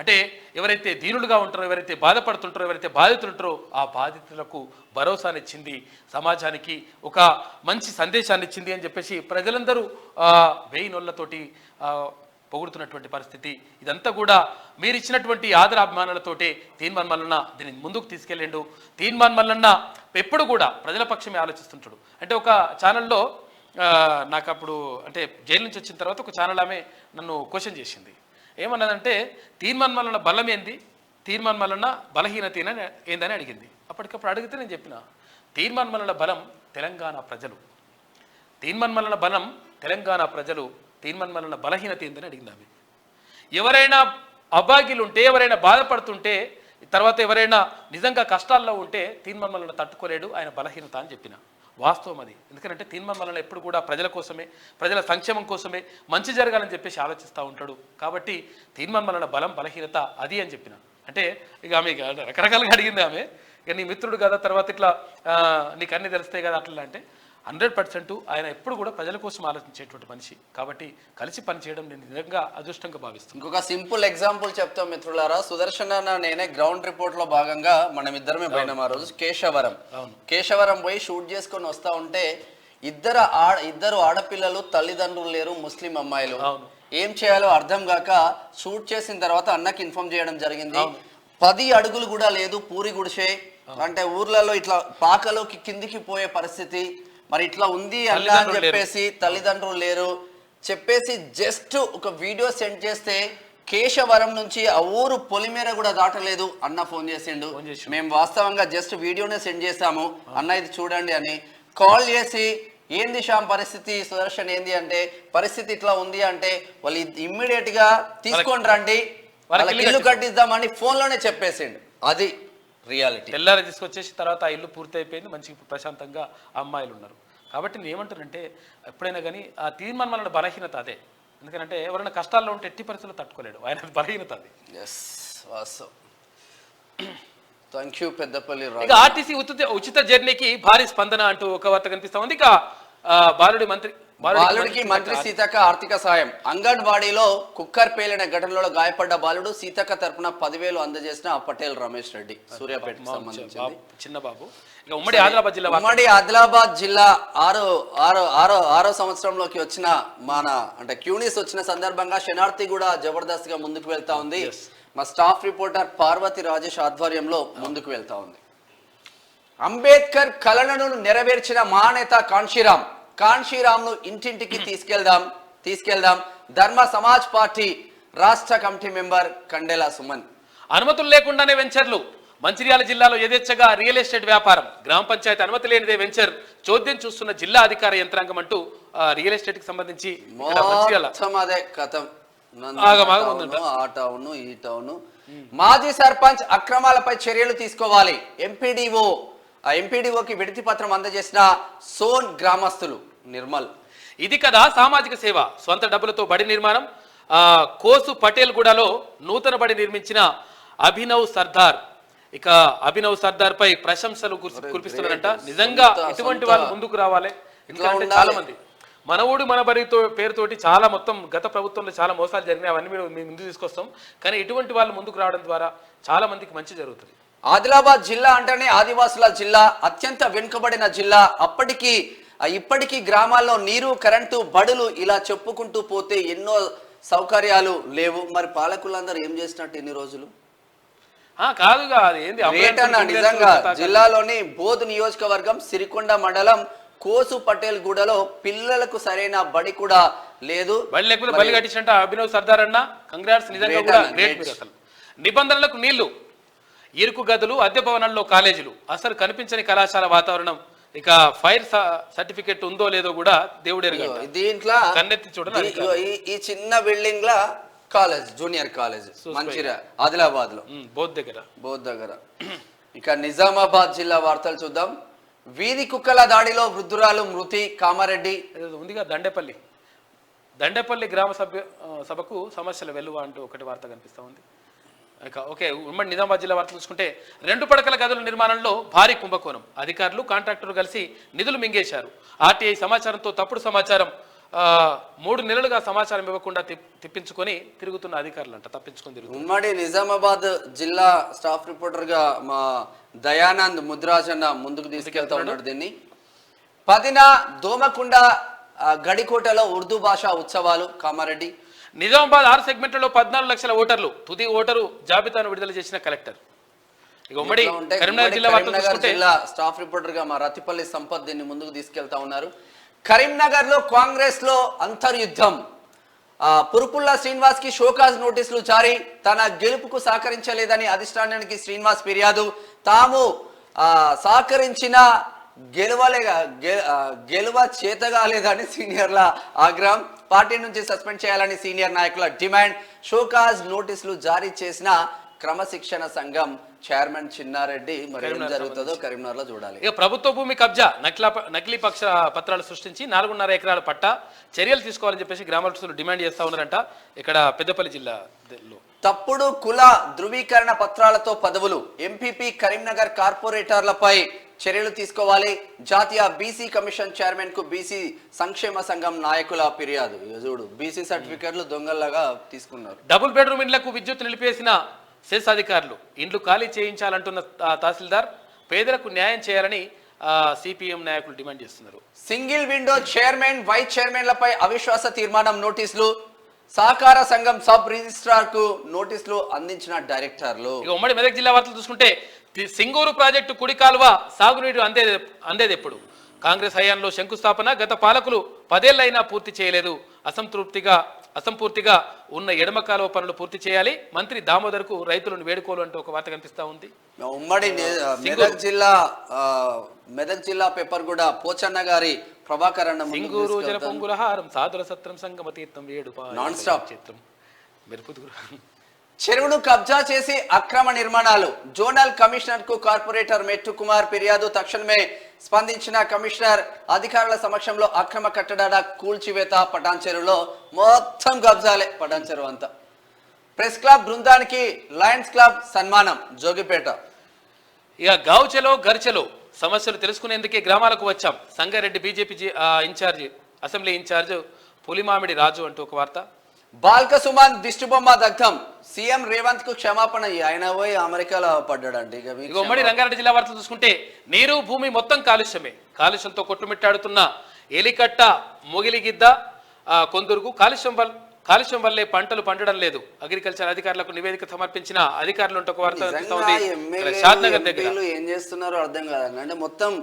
[SPEAKER 2] అంటే ఎవరైతే దీనులుగా ఉంటారో, ఎవరైతే బాధపడుతుంటారో, ఎవరైతే బాధితులు ఉంటారో ఆ బాధితులకు భరోసానిచ్చింది, సమాజానికి ఒక మంచి సందేశాన్ని ఇచ్చింది అని చెప్పేసి ప్రజలందరూ వేయి నోళ్ళతోటి పొగుడుతున్నటువంటి పరిస్థితి. ఇదంతా కూడా మీరు ఇచ్చినటువంటి ఆదరాభిమానాలతోటే తీన్మాన్ మల్లన్న దీన్ని ముందుకు తీసుకెళ్ళిండు. తీన్మాన్ మల్లన్న ఎప్పుడు కూడా ప్రజల పక్షమే ఆలోచిస్తుంటాడు. అంటే ఒక ఛానల్లో నాకు అప్పుడు అంటే జైలు నుంచి వచ్చిన తర్వాత ఒక ఛానల్ ఆమె నన్ను క్వశ్చన్ చేసింది. ఏమన్నదంటే తీన్మాన్ మల్లన్న బలం ఏంది, తీన్మాన్ మల్లన్న బలహీనత ఏందని అడిగింది. అప్పటికప్పుడు అడిగితే నేను చెప్పిన తీన్మాన్ మల్లన్న బలం తెలంగాణ ప్రజలు, తీన్మాన్ మల్లన్న బలం తెలంగాణ ప్రజలు, తీన్మాన్ మల్లన్న బలహీనత ఏందని అడిగింది ఆమె. ఎవరైనా అభాగ్యులు ఉంటే, ఎవరైనా బాధపడుతుంటే, తర్వాత ఎవరైనా నిజంగా కష్టాల్లో ఉంటే తీన్మాన్ మల్లన్న తట్టుకోలేడు, ఆయన బలహీనత అని చెప్పిన. వాస్తవం అది. ఎందుకంటే తీన్మాన్ మల్లన్న ఎప్పుడు కూడా ప్రజల కోసమే, ప్రజల సంక్షేమం కోసమే, మంచి జరగాలని చెప్పేసి ఆలోచిస్తూ ఉంటాడు. కాబట్టి తీన్మాన్ మల్లన్న బలం బలహీనత అది అని చెప్పిన. అంటే ఇక ఆమె రకరకాలుగా అడిగింది ఆమె. ఇక నీ మిత్రుడు కదా, తర్వాత ఇట్లా నీకు అన్నీ తెలుస్తాయి కదా అట్లా. అంటే 100% ఆయన ఎప్పుడు కూడా ప్రజల కోసం ఆలోచించేటువంటి మనిషి. కాబట్టి కలిసి పనిచేయడం నేను నిజంగా అదృష్టంగా భావిస్తున్నాను.
[SPEAKER 1] ఇంకొక సింపుల్ ఎగ్జాంపుల్ చెప్తాం మిత్రులారా. సుదర్శన్ అన్న నేనే గ్రౌండ్ రిపోర్ట్ లో భాగంగా మనం ఇద్దరమే పోయినాం ఆ రోజు కేశవరం పోయి షూట్ చేసుకొని వస్తా ఉంటే ఇద్దరు ఆడపిల్లలు, తల్లిదండ్రులు లేరు, ముస్లిం అమ్మాయిలు. ఏం చేయాలో అర్థం కాక షూట్ చేసిన తర్వాత అన్నకి ఇన్ఫార్మ్ చేయడం జరిగింది. 10 అడుగులు కూడా లేదు, పూరి గుడిసే. అంటే ఊర్లలో ఇట్లా పాకలోకి కిందికి పోయే పరిస్థితి. మరి ఇట్లా ఉంది అన్న అని చెప్పేసి తల్లిదండ్రులు లేరు చెప్పేసి జస్ట్ ఒక వీడియో సెండ్ చేస్తే కేశవరం నుంచి ఆ ఊరు పొలిమేర కూడా దాటలేదు. అన్న ఫోన్ చేసిండు. మేము వాస్తవంగా జస్ట్ వీడియోనే సెండ్ చేసాము, అన్న ఇది చూడండి అని. కాల్ చేసి ఏంది శ్యామ్ పరిస్థితి, సుదర్శన్ ఏంది అంటే పరిస్థితి ఇట్లా ఉంది అంటే వాళ్ళు ఇమ్మీడియట్ గా తీసుకొని రండి, వాళ్ళకి ఇల్లు కట్టిద్దామని ఫోన్ లోనే చెప్పేసిండు. అది రియాలిటీ.
[SPEAKER 2] తెల్లారి తీసుకొచ్చేసి తర్వాత ఆ ఇల్లు పూర్తి అయిపోయింది, మంచి ప్రశాంతంగా అమ్మాయిలు ఉన్నారు. కాబట్టి నేను ఏమంటానంటే ఎప్పుడైనా కానీ ఆ తీర్మానం వలన బలహీనత అదే. ఎందుకంటే ఎవరైనా కష్టాల్లో ఉంటే ఎట్టి పరిస్థితుల్లో తట్టుకోలేడు, ఆయన బలహీనత అది.
[SPEAKER 1] Thank you Peddapalli.
[SPEAKER 2] ఇక ఆర్టీసీ ఉచిత జర్నీకి భారీ స్పందన అంటూ ఒక వార్త కనిపిస్తా ఉంది. ఇక
[SPEAKER 1] బాలుడికి మంత్రి సీతక్క ఆర్థిక సాయం. అంగన్వాడీలో కుక్కర్ పేలిన ఘటనలో గాయపడ్డ బాలుడు సీతక్క తరపున 10,000 అందజేసిన పటేల్ రమేష్ రెడ్డి, సూర్యాపేటకు సంబంధించింది.
[SPEAKER 2] చిన్న బాబు. ఇక ఉమ్మడి
[SPEAKER 1] ఆదిలాబాద్ జిల్లా ఆరో సంవత్సరంలోకి వచ్చిన మన అంటే క్యూనిస్ వచ్చిన సందర్భంగా శనార్థి కూడా జబర్దస్త్ గా ముందుకు వెళ్తా ఉంది. మా స్టాఫ్ రిపోర్టర్ పార్వతి రాజేష్ ఆధ్వర్యంలో ముందుకు వెళ్తా ఉంది. అంబేద్కర్ కలలను నెరవేర్చిన మహానేత కాన్షీరామ్ ను ఇంటింటికి తీసుకెళ్దాం. ధర్మ సమాజ్ పార్టీ రాష్ట్ర కమిటీ మెంబర్ కండెల సుమన్.
[SPEAKER 2] అనుమతులు లేకుండానే వెంచర్లు. మంచిర్యాల జిల్లాలో యథేచ్ఛగా రియల్ ఎస్టేట్ వ్యాపారం. గ్రామ పంచాయతీ అనుమతి లేనిదే వెంచర్. చోద్యం చూస్తున్న జిల్లా అధికార యంత్రాంగం అంటూ రియల్ ఎస్టేట్ కి సంబంధించి
[SPEAKER 1] మాజీ సర్పంచ్ అక్రమాలపై చర్యలు తీసుకోవాలి. ఎంపీడీఓకి విడతి పత్రం అందజేసిన సోన్ గ్రామస్తులు నిర్మల్.
[SPEAKER 2] ఇది కదా సామాజిక సేవ. స్వంత డబ్బులతో బడి నిర్మాణం. కోసు పటేల్ గూడలో నూతన బడి నిర్మించిన అభినవ్ సర్దార్. ఇక అభినవ్ సర్దార్ పై ప్రశంసలు కురిపిస్తున్నారంట. నిజంగా ఇటువంటి వాళ్ళు ముందుకు రావాలి. ఎందుకంటే చాలా మంది మన ఊడు మన బడితో పేరుతోటి చాలా మొత్తం గత ప్రభుత్వంలో చాలా మోసాలు జరిగినాయి. అవన్నీ మేము ముందుకు తీసుకొస్తాం. కానీ ఇటువంటి వాళ్ళు ముందుకు రావడం ద్వారా చాలా మందికి మంచి జరుగుతుంది.
[SPEAKER 1] ఆదిలాబాద్ జిల్లా అంటేనే ఆదివాసుల జిల్లా, అత్యంత వెనుకబడిన జిల్లా. ఇప్పటికీ గ్రామాల్లో నీరు, కరెంటు, బడులు ఇలా చెప్పుకుంటూ పోతే ఎన్నో సౌకర్యాలు లేవు. మరి పాలకులందరూ ఏం చేసినట్టు ఎన్ని రోజులు
[SPEAKER 2] కాదుగా.
[SPEAKER 1] నిజంగా జిల్లాలోని బోధ్ నియోజకవర్గం సిరికొండ మండలం కోసు పటేల్ గూడలో పిల్లలకు సరైన బడి కూడా లేదు.
[SPEAKER 2] బడి లేకపోతే బలి కట్టించినట్ట అభినవ్ సర్దార్ అన్న. కంగ్రాట్స్. నిజంగా కూడా గ్రేట్ మీరు. అసలు నిబంధనలకు నీళ్లు, ఇరుకు గదులు, అద్దె భవనాల్లో కాలేజీలు, అసలు కనిపించని కళాశాల వాతావరణం. ఇక ఫైర్ సర్టిఫికెట్ ఉందో లేదో కూడా దేవుడు ఎరుగడు.
[SPEAKER 1] దీంట్లో
[SPEAKER 2] కన్నెత్తి చూడండి.
[SPEAKER 1] ఈ చిన్న building law college, junior college Mancherial Adilabad లో
[SPEAKER 2] బోధ్ దగ్గర.
[SPEAKER 1] ఇక నిజామాబాద్ జిల్లా వార్తలు చూద్దాం. వీధి కుక్కల దాడిలో వృద్ధురాలు మృతి. కామారెడ్డి
[SPEAKER 2] ఉందిగా దండేపల్లి గ్రామ సభకు సమస్యల వెలువ అంటూ ఒకటి వార్త కనిపిస్తా ఉంది. ఓకే, ఉమ్మడి నిజామాబాద్ జిల్లా వార్తలు చూసుకుంటే 2 పడకల గదుల నిర్మాణంలో భారీ కుంభకోణం. అధికారులు కాంట్రాక్టర్లు కలిసి నిధులు మింగేశారు. ఆర్టీఐ సమాచారంతో తప్పుడు సమాచారం 3 నెలలుగా సమాచారం ఇవ్వకుండా తిప్పించుకొని తిరుగుతున్న అధికారులు అంట, తప్పించుకొని తిరుగుతున్నారు.
[SPEAKER 1] ఉమ్మడి నిజామాబాద్ జిల్లా స్టాఫ్ రిపోర్టర్ గా మా దయానంద్ ముద్రాజన్న ముందుకు తీసుకెళ్తా ఉన్నాడు దీన్ని. 10న దోమకుండ గడికోటలో ఉర్దూ భాషా ఉత్సవాలు కామారెడ్డి.
[SPEAKER 2] నిజామాబాద్ 6 సెగ్మెంట్లలో 14 లక్షల ఓటర్లు, తుది ఓటరు జాబితాను విడుదల చేసిన కలెక్టర్. ఇక ఉమ్మడి కరీంనగర్ జిల్లా
[SPEAKER 1] స్టాఫ్ రిపోర్టర్ గా మా రతిపల్లి సంపత్ దీన్ని ముందుకు తీసుకెళ్తా ఉన్నారు. కరీంనగర్ లో కాంగ్రెస్ లో అంతర్యుద్ధం. పురుపుల్లా శ్రీనివాస్ కి షోకాజ్ నోటీసులు జారీ. తన గెలుపుకు సహకరించలేదని అధిష్టానానికి శ్రీనివాస్ ఫిర్యాదు. తాము సహకరించిన గెలువ చేతగాలేదని సీనియర్ల ఆగ్రహం. పార్టీ నుంచి సస్పెండ్ చేయాలని సీనియర్ నాయకుల డిమాండ్. షోకాజ్ నోటీసులు జారీ చేసిన క్రమశిక్షణ సంఘం చైర్మన్ చిన్నారెడ్డి. మరి ఏం జరుగుతుందో కరీంనగర్ లో చూడాలి.
[SPEAKER 2] ఇక ప్రభుత్వ భూమి కబ్జా, నకిలీ పక్ష పత్రాలు సృష్టించి 4.5 ఎకరాల పట్టా చర్యలు తీసుకోవాలని చెప్పేసి గ్రామస్తులు డిమాండ్ చేస్తా ఉన్నారంట. ఇక్కడ పెద్దపల్లి జిల్లాలో
[SPEAKER 1] తప్పుడు కుల ధృవీకరణ పత్రాలతో పదవులు. ఎంపీపీ కరీంనగర్ కార్పొరేటర్లపై చర్యలు తీసుకోవాలి. జాతీయ బీసీ కమిషన్ చైర్మన్ కు బీసీ సంక్షేమ సంఘం నాయకుల ఫిర్యాదు. చూడు, బీసీ సర్టిఫికెట్లు దొంగల్లాగా తీసుకున్నారు.
[SPEAKER 2] డబుల్ బెడ్రూమ్ ఇండ్లకు విద్యుత్ నిలిపేసిన సెస్ అధికారులు. ఇండ్లు ఖాళీ చేయించాలంటున్న తహసీల్దార్. పేదలకు న్యాయం చేయాలని సిపిఎం నాయకులు డిమాండ్ చేస్తున్నారు.
[SPEAKER 1] సింగిల్ విండో చైర్మన్, వైస్ చైర్మన్లపై అవిశ్వాస తీర్మానం నోటీసులు. సహకార సంఘం సబ్ రిజిస్ట్రార్ కు నోటీసులు అందించిన డైరెక్టర్లు.
[SPEAKER 2] ఇక ఉమ్మడి మెదక్ జిల్లా వార్తలు చూసుకుంటే సింగూరు ప్రాజెక్టు కుడి కాలువ సాగునీరు అందేది ఎప్పుడు? కాంగ్రెస్ హయాంలో శంకుస్థాపన. గత పాలకులు 10 ఏళ్లైనా పూర్తి చేయలేదు. అసంపూర్తిగా ఉన్న ఎడమ కాలువ పనులు పూర్తి చేయాలి. మంత్రి దామోదర్ కు రైతులను వేడుకోలు అంటూ ఒక వార్త కనిపిస్తా ఉంది.
[SPEAKER 1] ఉమ్మడి మెదక్ జిల్లా పేపర్ కూడా పోచన్న గారి ప్రభాకర్ అన్న
[SPEAKER 2] సింగూరు జల పొంగులహారం సాధుల సత్రం సంగమ తీర్థం
[SPEAKER 1] నాన్ స్టాప్
[SPEAKER 2] చిత్రం
[SPEAKER 1] చెరువును కబ్జా చేసి అక్రమ నిర్మాణాలు. జోనల్ కమిషనర్ కు కార్పొరేటర్ మెట్టు కుమార్ ఫిర్యాదు. తక్షణమే స్పందించిన కమిషనర్. అధికారుల సమక్షంలో అక్రమ కట్టడాల కూల్చివేత. పటాన్ చెరువులో మొత్తం కబ్జాలే. పటాన్ చెరువు అంతా. ప్రెస్ క్లబ్ బృందానికి లయన్స్ క్లబ్ సన్మానం జోగిపేట.
[SPEAKER 2] ఇక గావుచెలో గర్చెలో సమస్యలు తెలుసుకునేందుకే గ్రామాలకు వచ్చాం. Sangareddy BJP assembly incharge Pulimamidi Raju అంటూ ఒక వార్త.
[SPEAKER 1] బాల్క సుమన్ దిష్టిబొమ్మ దగ్ధం. సీఎం రేవంత్ కు క్షమాపణ. ఆయన పోయి అమెరికాలో పడ్డాడంటే.
[SPEAKER 2] ఇక ఉమ్మడి రంగారెడ్డి జిల్లా వార్తలు చూసుకుంటే నీరు భూమి మొత్తం కాలుష్యమే. కాలుష్యంతో కొట్టుమిట్టాడుతున్న ఎలికట్ట మొగిలిగిద్ద కొందరుకు కాలుష్యం వల్లే పంటలు పండడం లేదు. అగ్రికల్చర్ అధికారులకు నివేదిక సమర్పించిన అధికారులు ఒక వార్త షాద్నగర్ దగ్గర
[SPEAKER 1] ఏం చేస్తున్నారో అర్థం కాదండి. అంటే మొత్తం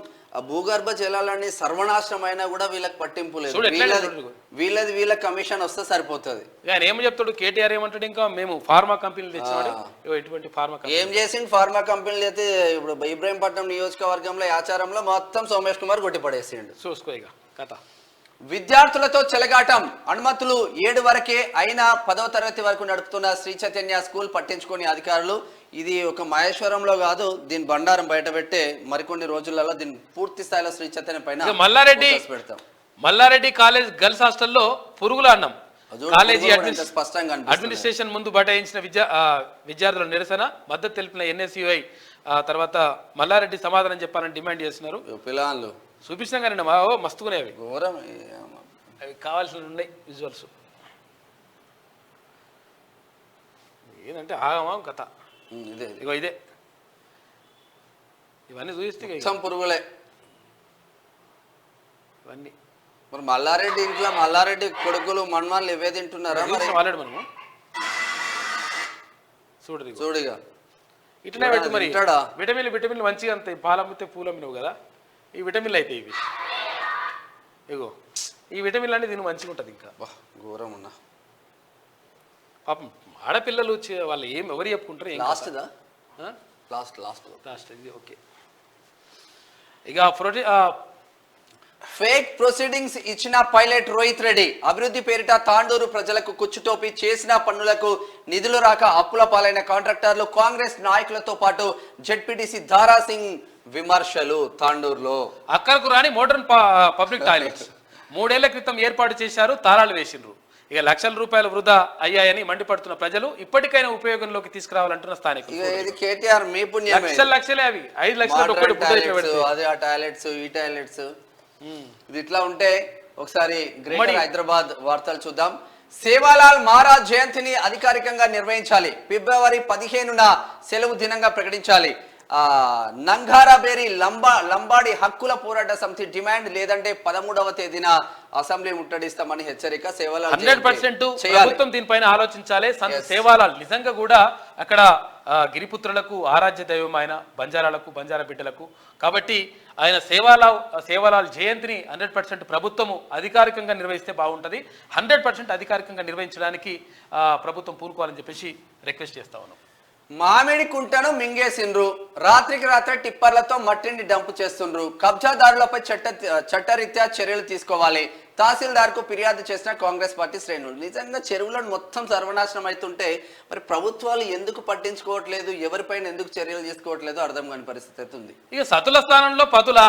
[SPEAKER 1] భూగర్భ జలాలన్నీ సర్వనాశనం అయినా కూడా వీళ్ళకి పట్టింపు లేదు. వీళ్ళ కమిషన్ వస్తే సరిపోతుంది.
[SPEAKER 2] ఆయన ఏం చెప్తాడు కేటీఆర్ ఏమంటాడు? ఇంకా మేము ఫార్మా కంపెనీలు తెచ్చినాడు. ఎటువంటి ఫార్మా
[SPEAKER 1] ఏం చేసిండు? ఫార్మా కంపెనీలు అయితే ఇప్పుడు ఇబ్రాహీంపట్నం నియోజకవర్గంలో ఆచారంలో మొత్తం సోమేష్ కుమార్ కొట్టి పడేసిండు.
[SPEAKER 2] చూసుకో ఇక కథ.
[SPEAKER 1] విద్యార్థులతో చెలగాటం. అనుమతులు 7 వరకే అయినా 10వ తరగతి వరకు నడుపుతున్న శ్రీ చైతన్య స్కూల్ పట్టించుకొని అధికారులు. ఇది ఒక మహేశ్వరంలో కాదు, దీని బండారం బయట పెట్టే మరికొన్ని రోజులలో దీని పూర్తి స్థాయిలో శ్రీ చైతన్య పైన
[SPEAKER 2] మల్లారెడ్డి కాలేజ్ గర్ల్స్ హాస్టల్లో పురుగుల అన్నం. కాలేజీ
[SPEAKER 1] స్పష్టంగా
[SPEAKER 2] అడ్మినిస్ట్రేషన్ ముందు బటాయించిన విద్యార్థుల నిరసన. మద్దతు తెలిపిన ఎన్ఎస్యుఐ. తర్వాత మల్లారెడ్డి సమాధానం చెప్పాలని డిమాండ్ చేస్తున్నారు.
[SPEAKER 1] పిల్లలు
[SPEAKER 2] చూపించినా కానీ మస్తుగానే అవి అవి కావాల్సిన ఉన్నాయి విజువల్స్. ఏంటంటే ఆగమా కథ. ఇగో ఇదే ఇవన్నీ చూపిస్తే
[SPEAKER 1] పురుగులే
[SPEAKER 2] ఇవన్నీ.
[SPEAKER 1] మరి మల్లారెడ్డి ఇంట్లో మల్లారెడ్డి కొడుకులు మన్మాన్లు ఇవే తింటున్నారా?
[SPEAKER 2] ఆల్రెడీ మనము చూడుగా ఇట్లనే పెట్టు. మరి విటమిన్లు మంచిగా అంతే. పాలమ్మితే పూలమ్మినవు కదా, ఈ విటమిన్లు అయితే ఇవి. ఇగో ఈ విటమిన్లు అంటే దీన్ని మంచిగా ఉంటుంది. ఇంకా
[SPEAKER 1] ఘోరం ఉన్నా
[SPEAKER 2] పాపం ఆడపిల్లలు వాళ్ళు ఎవరు చెప్పుకుంటారు? లాస్ట్ ఇది ఓకే. ఇక
[SPEAKER 1] ఫేక్ ప్రొసీడింగ్స్ ఇచ్చిన పైలట్ రోహిత్ రెడ్డి. అభివృద్ధి పేరిట తాండూరు ప్రజలకు కుచ్చుటోపి. చేసిన పన్నులకు నిధులు రాక అప్పుల పాలైన కాంట్రాక్టర్లు. కాంగ్రెస్ నాయకులతో పాటు జెడ్పీటీసీ దారాసింగ్ విమర్శలు. తాండూరులో
[SPEAKER 2] అక్కడకు రాని మోడర్న్ పబ్లిక్ టాయిలెట్స్ 3 ఏళ్ల క్రితం ఏర్పాటు చేశారు, తాళాలు వేసిండ్రు. ఇక లక్షల రూపాయలు వృధా అయ్యాయని మండిపడుతున్న ప్రజలు. ఇప్పటికైనా ఉపయోగంలోకి తీసుకురావాలంటున్న స్థానికులు. లక్షలే అవి 5 లక్షల
[SPEAKER 1] టాయిలెట్స్, ఈ టాయిలెట్స్. ఇది ఇట్లా ఉంటే ఒకసారి గ్రేటర్ హైదరాబాద్ వార్తలు చూద్దాం. సేవాలాల్ మహారాజ్ జయంతిని అధికారికంగా నిర్వహించాలి. ఫిబ్రవరి 15న సెలవు దినంగా ప్రకటించాలి. నంగారాబేరి లంబాడి హక్కుల పోరాట సమితి డిమాండ్, లేదంటే 13వ తేదీన అసెంబ్లీ ముట్టడిస్తామని హెచ్చరిక. సేవాలాల్
[SPEAKER 2] 100% ప్రభుత్వం దీనిపైన ఆలోచించాలి. సేవాలాల్ నిజంగా కూడా అక్కడ గిరిపుత్రులకు ఆరాధ్య దైవం ఆయన, బంజారా బిడ్డలకు. కాబట్టి ఆయన సేవాలాల్ జయంతిని 100% ప్రభుత్వము అధికారికంగా నిర్వహిస్తే బాగుంటుంది. 100% అధికారికంగా నిర్వహించడానికి ప్రభుత్వం పూనుకోవాలని చెప్పేసి రిక్వెస్ట్ చేస్తా ఉన్నాం.
[SPEAKER 1] మామిడి కుంటను మింగేసిండ్రు, రాత్రికి రాత్రి టిప్పర్లతో మట్టిని డంపు చేస్తుండ్రు. కబ్జాదారులపై చట్టరీత్యా చర్యలు తీసుకోవాలి. తహసీల్దార్ కు ఫిర్యాదు చేసిన కాంగ్రెస్ పార్టీ శ్రేణులు. నిజంగా చెరువులను మొత్తం సర్వనాశనం అవుతుంటే మరి ప్రభుత్వాలు ఎందుకు పట్టించుకోవట్లేదు, ఎవరిపైన ఎందుకు చర్యలు తీసుకోవట్లేదు అర్థం కాని పరిస్థితి ఉంది.
[SPEAKER 2] ఇక సతుల స్థానంలో పతుల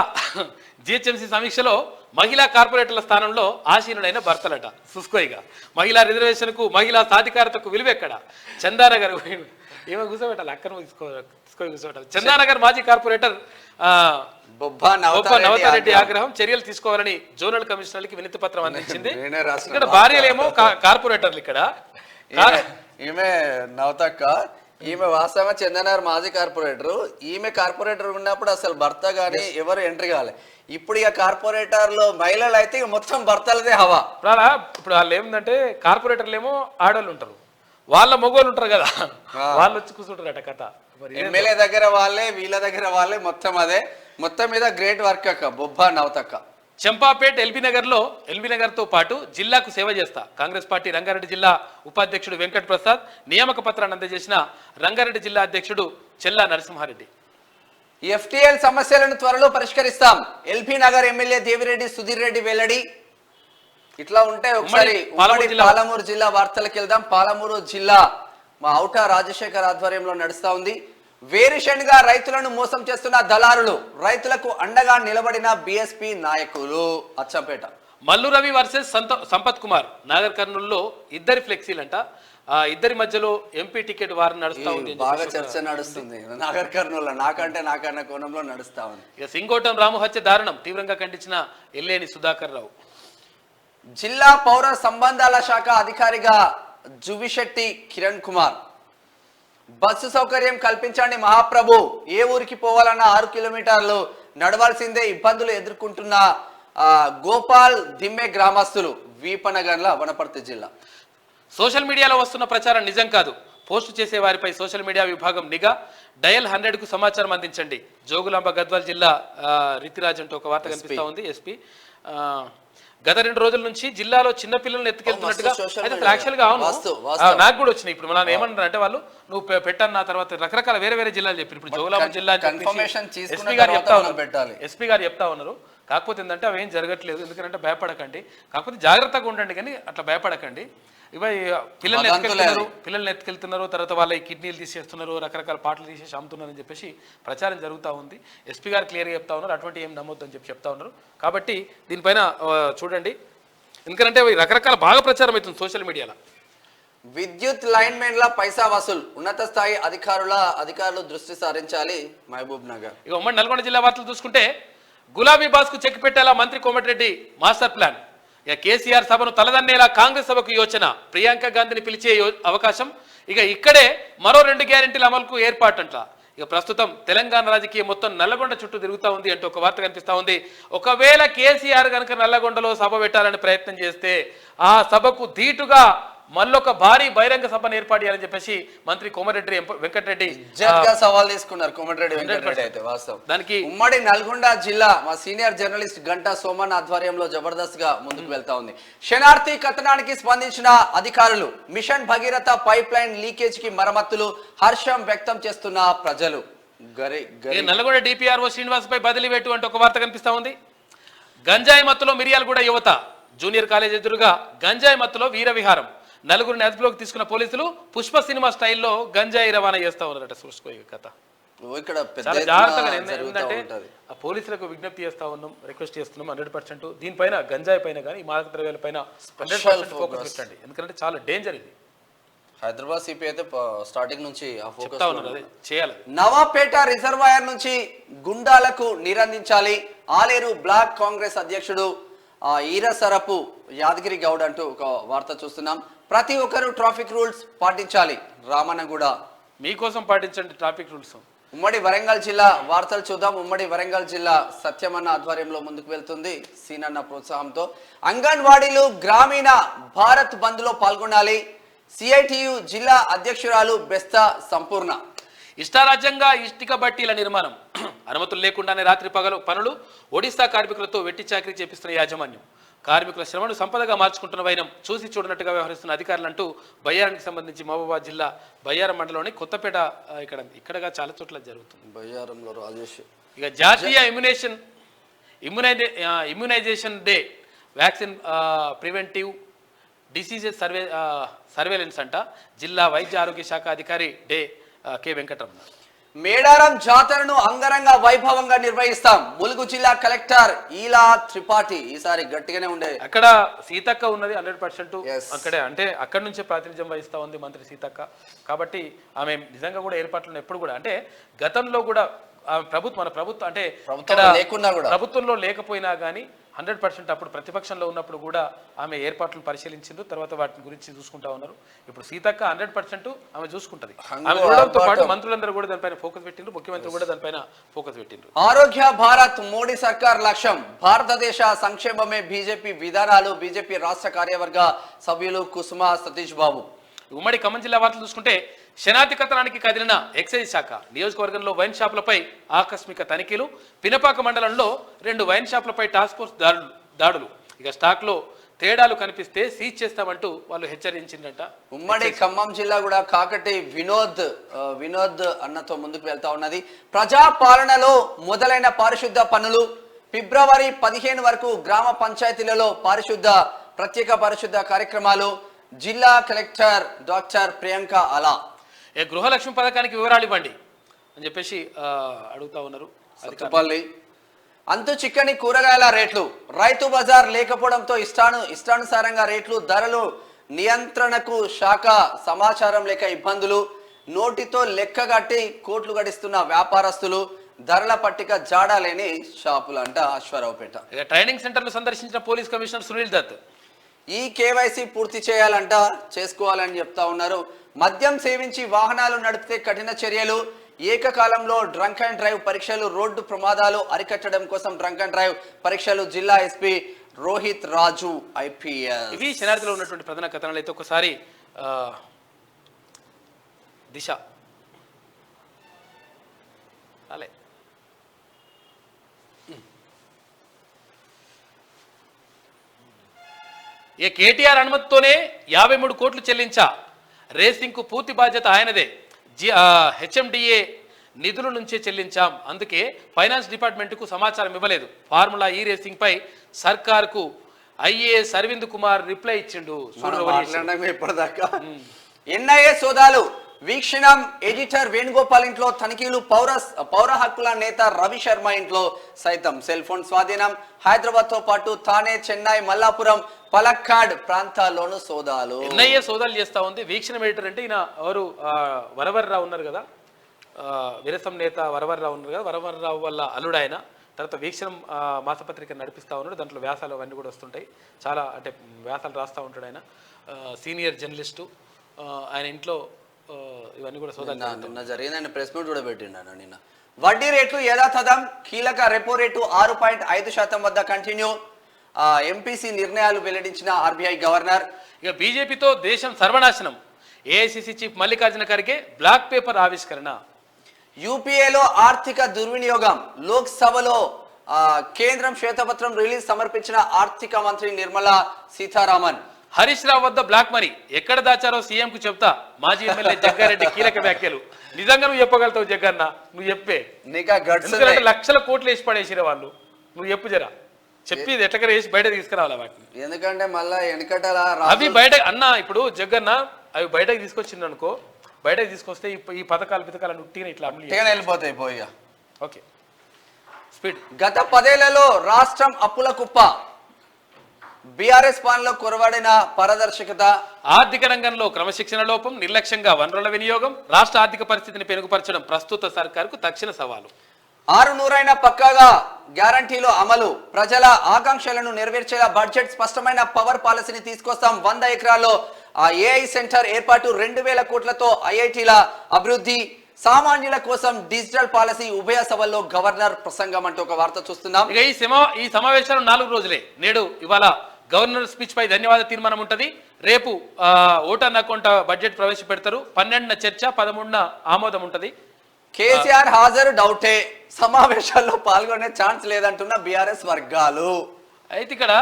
[SPEAKER 2] జిహెచ్ఎంసీ సమీక్షలో మహిళా కార్పొరేటర్ల స్థానంలో ఆసీనుడైన భర్తలట. చూసుకోయిగా మహిళా రిజర్వేషన్ కు, మహిళా సాధికారతకు విలువెక్కడ? చందానగర్ ఏమో కూర్చోబెట్టాలి, అక్కడ కూర్చోబెట్టాలి. చందానగర్ మాజీ కార్పొరేటర్
[SPEAKER 1] బొబ్బా
[SPEAKER 2] నవతారెడ్డి ఆగ్రహం, చర్యలు తీసుకోవాలని జోనల్ కమిషనర్లకి వినతి పత్రం అందించింది. ఇక్కడ భార్యలేమో కార్పొరేటర్లు. ఇక్కడ
[SPEAKER 1] ఈమె నవతక్క, ఈమె వాస్తవంగా చందనగర్ మాజీ కార్పొరేటర్. ఈమె కార్పొరేటర్ ఉన్నప్పుడు అసలు భర్త గానీ ఎవరు ఎంట్రీ కావాలి. ఇప్పుడు ఇక కార్పొరేటర్లు మహిళలు అయితే ఇక మొత్తం భర్తలదే హవా.
[SPEAKER 2] ఇప్పుడు వాళ్ళు ఏమిందంటే కార్పొరేటర్లు ఏమో ఆడవాళ్ళు ఉంటారు, వాళ్ళ మగవాళ్ళు ఉంటారు కదా, వాళ్ళు వచ్చి కూర్చుంటారట కథ.
[SPEAKER 1] ఎమ్మెల్యే దగ్గర వాళ్ళే, వీళ్ళ దగ్గర వాళ్ళే, మొత్తం అదే. మొత్తం మీద గ్రేట్ వర్క్ అక్క బొబ్బా నవతక్క.
[SPEAKER 2] చంపాపేట్ ఎల్బీ నగర్ తో పాటు జిల్లాకు సేవ చేస్తా. కాంగ్రెస్ పార్టీ రంగారెడ్డి జిల్లా ఉపాధ్యక్షుడు వెంకట్ ప్రసాద్ నియామక పత్రాన్ని అందజేసిన రంగారెడ్డి జిల్లా అధ్యక్షుడు చెల్లా నరసింహారెడ్డి.
[SPEAKER 1] FTL సమస్యలను త్వరలో పరిష్కరిస్తాం. ఎల్బీ నగర్ ఎమ్మెల్యే దేవిరెడ్డి సుధీర్ రెడ్డి వెల్లడి. ఇట్లా ఉంటే ఒకసారి పాలమూరు జిల్లా వార్తలకు వెళ్దాం. పాలమూరు జిల్లా మా ఔటా రాజశేఖర్ ఆధ్వర్యంలో నడుస్తా ఉంది. వేరుశెనగ రైతులను మోసం చేస్తున్న దళారులు, రైతులకు అండగా నిలబడిన బీఎస్పీ నాయకులు. అచ్చంపేట
[SPEAKER 2] మల్లు రవి వర్సెస్ సంపత్ కుమార్. నాగర్ కర్నూలులో ఇద్దరి ఫ్లెక్సీలంట. ఇద్దరి మధ్యలో ఎంపీ టికెట్ వారిని నడుస్తా ఉంది.
[SPEAKER 1] బాగా చర్చ నడుస్తుంది నాగర్ కర్నూలు. నాకన్నా కోణంలో నడుస్తా ఉంది.
[SPEAKER 2] ఇక సింగోటం రాము హత్య దారుణం, తీవ్రంగా ఖండించిన ఎల్లేని సుధాకర్ రావు.
[SPEAKER 1] జిల్లా పౌర సంబంధాల శాఖ అధికారిగా జువిశెట్టి కిరణ్ కుమార్. బస్సు సౌకర్యం కల్పించండి మహాప్రభు. ఏ ఊరికి పోవాలన్నా 6 కిలోమీటర్లు నడవాల్సిందే. ఇబ్బందులు ఎదుర్కొంటున్న గోపాల్ దిమ్మె గ్రామస్తులు. వీపనగర్ల వనపర్తి జిల్లా.
[SPEAKER 2] సోషల్ మీడియాలో వస్తున్న ప్రచారం నిజం కాదు, పోస్టు చేసే వారిపై సోషల్ మీడియా విభాగం నిఘా. డయల్ 100కు సమాచారం అందించండి. జోగులాంబ గద్వాల్ జిల్లా రితిరాజ్ అంటూ ఒక వార్త కనిపిస్తా ఉంది. ఎస్పీ గత 2 రోజుల నుంచి జిల్లాలో చిన్న పిల్లల్ని ఎత్తుకెళ్తున్నట్టుగా అయితే యాక్చువల్గా అవును నాకు కూడా వచ్చినాయి. ఇప్పుడు మనం ఏమన్నారు అంటే వాళ్ళు నువ్వు పెట్టన్న తర్వాత రకరకాల వేరే జిల్లాలు చెప్పారు. ఇప్పుడు జోగులాంబ జిల్లా ఎస్పీ గారు చెప్తా ఉన్నారు. కాకపోతే ఏంటంటే అవి ఏం జరగట్లేదు. ఎందుకంటే భయపడకండి, కాకపోతే జాగ్రత్తగా ఉండండి, కానీ అట్లా భయపడకండి. ఇవి పిల్లల్ని ఎత్తుకెళ్తున్నారు, తర్వాత వాళ్ళ కిడ్నీలు తీసేస్తున్నారు, రకరకాల పాటలు తీసేసి అమ్ముతున్నారని చెప్పేసి ప్రచారం జరుగుతూ ఉంది. ఎస్పీ గారు క్లియర్గా చెప్తా ఉన్నారు, అటువంటి ఏం నమ్మొద్దని చెప్తా ఉన్నారు. కాబట్టి దీనిపైన చూడండి, ఎందుకంటే రకరకాల బాగా ప్రచారం అవుతుంది సోషల్ మీడియాలో.
[SPEAKER 1] విద్యుత్ లైన్మెన్ల పైసా వసూలు, ఉన్నత స్థాయి అధికారులు దృష్టి సారించాలి. మహబూబ్ నగర్.
[SPEAKER 2] ఇక ఉమ్మడి నల్గొండ జిల్లా వార్తలు చూసుకుంటే గులాబీ బాస్కు చెక్ పెట్టేలా మంత్రి కోమటిరెడ్డి మాస్టర్ ప్లాన్. ఇక కేసీఆర్ సభను తలదన్నేలా కాంగ్రెస్ సభకు యోచన. ప్రియాంక గాంధీని పిలిచే అవకాశం. ఇక ఇక్కడే మరో 2 గ్యారెంటీల అమలుకు ఏర్పాటంట. ఇక ప్రస్తుతం తెలంగాణ రాజకీయం మొత్తం నల్లగొండ చుట్టూ తిరుగుతూ ఉంది అంటూ ఒక వార్త కనిపిస్తూ ఉంది. ఒకవేళ కేసీఆర్ కనుక నల్లగొండలో సభ పెట్టాలని ప్రయత్నం చేస్తే ఆ సభకు ధీటుగా మళ్ళొక భారీ బహిరంగ సభను ఏర్పాటు చేయాలని చెప్పేసి మంత్రి కోమటిరెడ్డి వెంకటరెడ్డి
[SPEAKER 1] సవాల్ తీసుకున్నారు. కోమటిరెడ్డి వెంకటరెడ్డి అయితే వాస్తవం.
[SPEAKER 2] దానికి
[SPEAKER 1] ఉమ్మడి నల్గొండ జిల్లా మా సీనియర్ జర్నలిస్ట్ గంటా సోమన్ ఆధ్వర్యంలో జబర్దస్త్ గా ముందుకు వెళ్తా ఉంది. శనార్థి కథనానికి స్పందించిన అధికారులు. Mission Bhagiratha pipeline leakage కి మరమ్మతులు. హర్షం వ్యక్తం చేస్తున్న ప్రజలు.
[SPEAKER 2] నల్గొండ డిపిఆర్ఓ శ్రీనివాస్ పై బదిలీ పెట్టు అంటూ ఒక వార్త కనిపిస్తా ఉంది. గంజాయి మత్తులో మిర్యాలగూడ యువత. జూనియర్ కాలేజ్ ఎదురుగా గంజాయి మత్తులో వీర విహారం. 4గురిని అదుపులోకి తీసుకున్న పోలీసులు పుష్ప సినిమా స్టైల్లో గంజాయి రవాణా చేస్తా ఉన్నారట. చూసుకో కథ. చాలా జాగ్రత్తగా ఏంటంటే ఆ పోలీసులకు విజ్ఞప్తి చేస్తా ఉన్నాం, రిక్వెస్ట్ చేస్తున్నాం 100%. దీనిపైన గంజాయి పైన కానీ మాదక ద్రవ్యాల పైన 100% ఫోకస్ పెట్టండి, ఎందుకంటే చాలా డేంజర్ ఇది.
[SPEAKER 1] హైదరాబాద్ సిపి అయితే స్టార్టింగ్ నుంచి
[SPEAKER 2] చేయాలి.
[SPEAKER 1] నవాపేట రిజర్వాయర్ నుంచి గుండాలకు నిరందించాలి. ఆలేరు బ్లాక్ కాంగ్రెస్ అధ్యక్షుడు ఈరసరపు యాదగిరి గౌడ్ అంటూ ఒక వార్త చూస్తున్నాం. ప్రతి ఒక్కరూ ట్రాఫిక్ రూల్స్ పాటించాలి రామన్నగూడ.
[SPEAKER 2] మీకోసం పాటించండి ట్రాఫిక్ రూల్స్.
[SPEAKER 1] ఉమ్మడి వరంగల్ జిల్లా వార్తలు చూద్దాం. ఉమ్మడి వరంగల్ జిల్లా సత్యమన్న ఆధ్వర్యంలో ముందుకు వెళ్తుంది. సీనన్న ప్రోత్సాహంతో అంగన్వాడీలు గ్రామీణ భారత్ బంద్ లో పాల్గొనాలి. సిఐటియు జిల్లా అధ్యక్షురాలు బెస్తా సంపూర్ణ.
[SPEAKER 2] ఇష్టారాజ్యంగా ఇష్టిక బట్టీల నిర్మాణం, అనుమతులు లేకుండానే రాత్రి పగలు పనులు, ఒడిశా కార్మికులతో వెట్టి చాకరీ చేపిస్తున్న యాజమాన్యం, కార్మికుల శ్రమను సంపదగా మార్చుకుంటున్న వైనం చూసి చూడనట్టుగా వ్యవహరిస్తున్న అధికారులంటూ బయ్యారానికి సంబంధించి మహబూబాబాద్ జిల్లా బయ్యారం మండలంలోని కొత్తపేట ఇక్కడగా చాలా చోట్ల జరుగుతుంది.
[SPEAKER 1] బయ్యారంలో రాజేష్.
[SPEAKER 2] ఇక జాతీయ immunization day, vaccine preventive diseases surveillance అంట జిల్లా వైద్య ఆరోగ్య శాఖ అధికారి డే కె వెంకటరమణ.
[SPEAKER 1] మేడారం జాతరను అంగరంగ వైభవంగా నిర్వహిస్తాం. ములుగు జిల్లా కలెక్టర్ ఈలా త్రిపాఠి. ఈసారి గట్టిగానే ఉండే.
[SPEAKER 2] అక్కడ సీతక్క ఉన్నది 100%. అక్కడే అంటే అక్కడి నుంచే ప్రాతినిధ్యం వహిస్తా ఉంది మంత్రి సీతక్క. కాబట్టి ఆమె నిజంగా కూడా ఏర్పాట్లను ఎప్పుడు కూడా అంటే గతంలో కూడా మన ప్రభుత్వం అంటే ప్రభుత్వంలో లేకపోయినా కానీ 100% అప్పుడు ప్రతిపక్షంలో ఉన్నప్పుడు కూడా ఆమె ఏర్పాట్లు పరిశీలించింది. తర్వాత వాటి గురించి చూసుకుంటా ఉన్నారు. ఇప్పుడు సీతక్క 100% ఆమె చూసుకుంటది. ఆమె చూడడంతో పాటు మంత్రులందరూ కూడా దానిపైన ఫోకస్ పెట్టిండ్రు, ముఖ్యమంత్రి కూడా దానిపైన ఫోకస్ పెట్టిండ్రు.
[SPEAKER 1] ఆరోగ్య భారత్ మోడీ సర్కార్ లక్ష్యం. భారతదేశ సంక్షేమమే బీజేపీ విధానాలు. బీజేపీ రాష్ట్ర కార్యవర్గ సభ్యులు కుసుమ సతీష్ బాబు.
[SPEAKER 2] ఉమ్మడి ఖమ్మం జిల్లా వార్తలు చూసుకుంటే శనాధికతనానికి కదిలిన ఎక్సైజ్ శాఖ. నియోజకవర్గంలో వైన్ షాపులపై ఆకస్మిక తనిఖీలు. పినపాక మండలంలో 2 వైన్ షాపులపై టాస్క్ ఫోర్స్ దాడులు. ఇక స్టాక్ లో తేడాలు కనిపిస్తే సీజ్ చేస్తామంటూ వాళ్ళు హెచ్చరించిందట.
[SPEAKER 1] ఉమ్మడి ఖమ్మం జిల్లా కూడా కాకటి వినోద్ అన్నతో ముందుకు వెళ్తా ఉన్నది. ప్రజా పాలనలో మొదలైన పారిశుద్ధ పనులు ఫిబ్రవరి 15 వరకు గ్రామ పంచాయతీలలో ప్రత్యేక పారిశుద్ధ కార్యక్రమాలు. జిల్లా కలెక్టర్ డాక్టర్ ప్రియాంక అలా.
[SPEAKER 2] గృహలక్ష్మి పథకానికి వివరాలు ఇవ్వండి అని చెప్పేసి అడుగుతా ఉన్నారు.
[SPEAKER 1] అంతు చిక్కని కూరగాయల రేట్లు. రైతు బజార్ లేకపోవడంతో ఇష్టానుసారంగా రేట్లు, ధరలు నియంత్రణకు శాఖ సమాచారం లేక ఇబ్బందులు. నోటితో లెక్కగట్టి కోట్లు గడిస్తున్న వ్యాపారస్తులు. ధరల పట్టిక జాడా లేని షాపులంట అశ్వారావుపేట.
[SPEAKER 2] ట్రైనింగ్ సెంటర్లు సందర్శించిన పోలీస్ కమిషనర్ సునీల్ దత్.
[SPEAKER 1] ఈ కేవైసీ పూర్తి చేయాలంట, చేసుకోవాలని చెప్తా ఉన్నారు. మద్యం సేవించి వాహనాలు నడిపితే కఠిన చర్యలు. ఏకకాలంలో డ్రంక్ అండ్ డ్రైవ్ పరీక్షలు. రోడ్డు ప్రమాదాలు అరికట్టడం కోసం డ్రంక్ అండ్ డ్రైవ్ పరీక్షలు. జిల్లా ఎస్పీ రోహిత్ రాజు ఐపీఎస్.
[SPEAKER 2] ఇవి శనార్థిలో ఉన్నటువంటి ప్రధాన కథనాలు. అయితే ఒకసారి దిశ అలే కేటీఆర్ అనుమతితోనే 53 కోట్లు చెల్లించా. రేసింగ్ కు పూర్తి బాధ్యత ఆయనదే. హెచ్ఎండిఏ నిధుల నుంచే చెల్లించాం. అందుకే ఫైనాన్స్ డిపార్ట్మెంట్ కు సమాచారం ఇవ్వలేదు. ఫార్ములా ఈ రేసింగ్ పై సర్కార్ కు ఐఏఎస్ అరవింద్ కుమార్ రిప్లై ఇచ్చిండు.
[SPEAKER 1] ఇప్పటిదాకా ఎన్ఐఏ సోదాలు. వీక్షణం ఎడిటర్ వేణుగోపాల్ ఇంట్లో తనిఖీలు. పౌర హక్కుల నేత రవి శర్మ ఇంట్లో సైతం సెల్ ఫోన్ స్వాధీనం. హైదరాబాద్ తో పాటు థానే, చెన్నై, మల్లాపురం, పలక్కాడ్ ప్రాంతాల్లోనూ సోదాలు.
[SPEAKER 2] ఎన్ఐఏ సోదాలు చేస్తా ఉంది. వీక్షణం ఎడిటర్ అంటే ఈయన ఎవరు వరవర్రావు ఉన్నారు కదా, విరసం నేత వరవర్రావు ఉన్నారు కదా, వరవర్రావు వల్ల అల్లుడు ఆయన. తర్వాత వీక్షణం మాసపత్రిక నడిపిస్తూ ఉన్నాడు. దాంట్లో వ్యాసాలు అవన్నీ కూడా వస్తుంటాయి. చాలా అంటే వ్యాసాలు రాస్తూ ఉంటాడు ఆయన. Senior journalist. ఆయన ఇంట్లో ఇవన్నీ కూడా సోదాలు
[SPEAKER 1] నిన్న జరిగింది. ఆయన ప్రెస్ మీట్ కూడా పెట్టిండు నిన్న. వడ్డీ రేట్లు యథాతథం. కీలక రెపో రేటు 6.5% వద్ద కంటిన్యూ. ఎంపీసీ నిర్ణయాలు వెల్లడించిన ఆర్బీఐ గవర్నర్.
[SPEAKER 2] ఇక బీజేపీతో దేశం సర్వనాశనం. AICC chief Mallikarjuna Kharge black paper ఆవిష్కరణ.
[SPEAKER 1] యూపీఏలో ఆర్థిక దుర్వినియోగం. లోక్సభలో కేంద్రం శ్వేతపత్రం రిలీజ్ సమర్పించిన ఆర్థిక మంత్రి నిర్మలా సీతారామన్.
[SPEAKER 2] హరీష్ రావు వద్ద బ్లాక్ మనీ ఎక్కడ దాచారో సీఎం కు చెప్తా. మాజీ ఎమ్మెల్యే జగ్గారెడ్డి కీలక వ్యాఖ్యలు. నిజంగా నువ్వు చెప్పగలుగుతావు జగన్న? నువ్వు చెప్పే. లక్షల కోట్లు వేసి పడేసిరే వాళ్ళు. నువ్వు చెప్పు జరా, చెప్పి ఎట్లా వేసి బయట తీసుకురావాలా వాటిని?
[SPEAKER 1] ఎందుకంటే మళ్ళీ వెనకట
[SPEAKER 2] అవి బయట అన్న ఇప్పుడు జగన్న అవి బయటకు తీసుకొచ్చింది అనుకో, బయటకు తీసుకొస్తే ఈ పథకాలు ఉట్టిగా ఇట్లా
[SPEAKER 1] వెళ్ళిపోతాయి పోయిగా.
[SPEAKER 2] Okay speed.
[SPEAKER 1] గత 10 ఏళ్లలో రాష్ట్రం అప్పుల కుప్ప. బీఆర్ఎస్ పాలనలో కొరవడిన పారదర్శకత.
[SPEAKER 2] ఆర్థిక రంగంలో క్రమశిక్షణ లోపం, నిర్లక్ష్యంగా వనరుల వినియోగం, రాష్ట్ర ఆర్థిక పరిస్థితిని పెరుగుపరచడం ప్రస్తుత సర్కారుకు తక్షణ సవాలు.
[SPEAKER 1] 600 పక్కాగా గ్యారంటీలో అమలు, ప్రజల ఆకాంక్షలను నెరవేర్చేలా బడ్జెట్ స్పష్టమైన పవర్ పాలసీని తీసుకొస్తాం, 100 ఎకరాల్లో ఏఐ సెంటర్ ఏర్పాటు, 2000 కోట్లతో ఐఐటీల అభివృద్ధి, సామాన్యుల కోసం డిజిటల్ పాలసీ, ఉభయ సభల్లో గవర్నర్ ప్రసంగం అంటూ ఒక వార్త చూస్తున్నాం.
[SPEAKER 2] ఇక ఈ సమావేశాలు 4 రోజులే. నేడు ఇవాళ గవర్నర్ స్పీచ్ పై ధన్యవాద తీర్మానం ఉంటది. రేపు ఓటర్ అకౌంట్ బడ్జెట్ ప్రవేశపెడతారు. 12న చర్చ, 13న ఆమోదం ఉంటది.
[SPEAKER 1] కేసీఆర్ హాజరు డౌటే, సమావేశాల్లో పాల్గొనే ఛాన్స్ లేదంటున్న బీఆర్ఎస్ వర్గాలు.
[SPEAKER 2] అయితే ఇక్కడ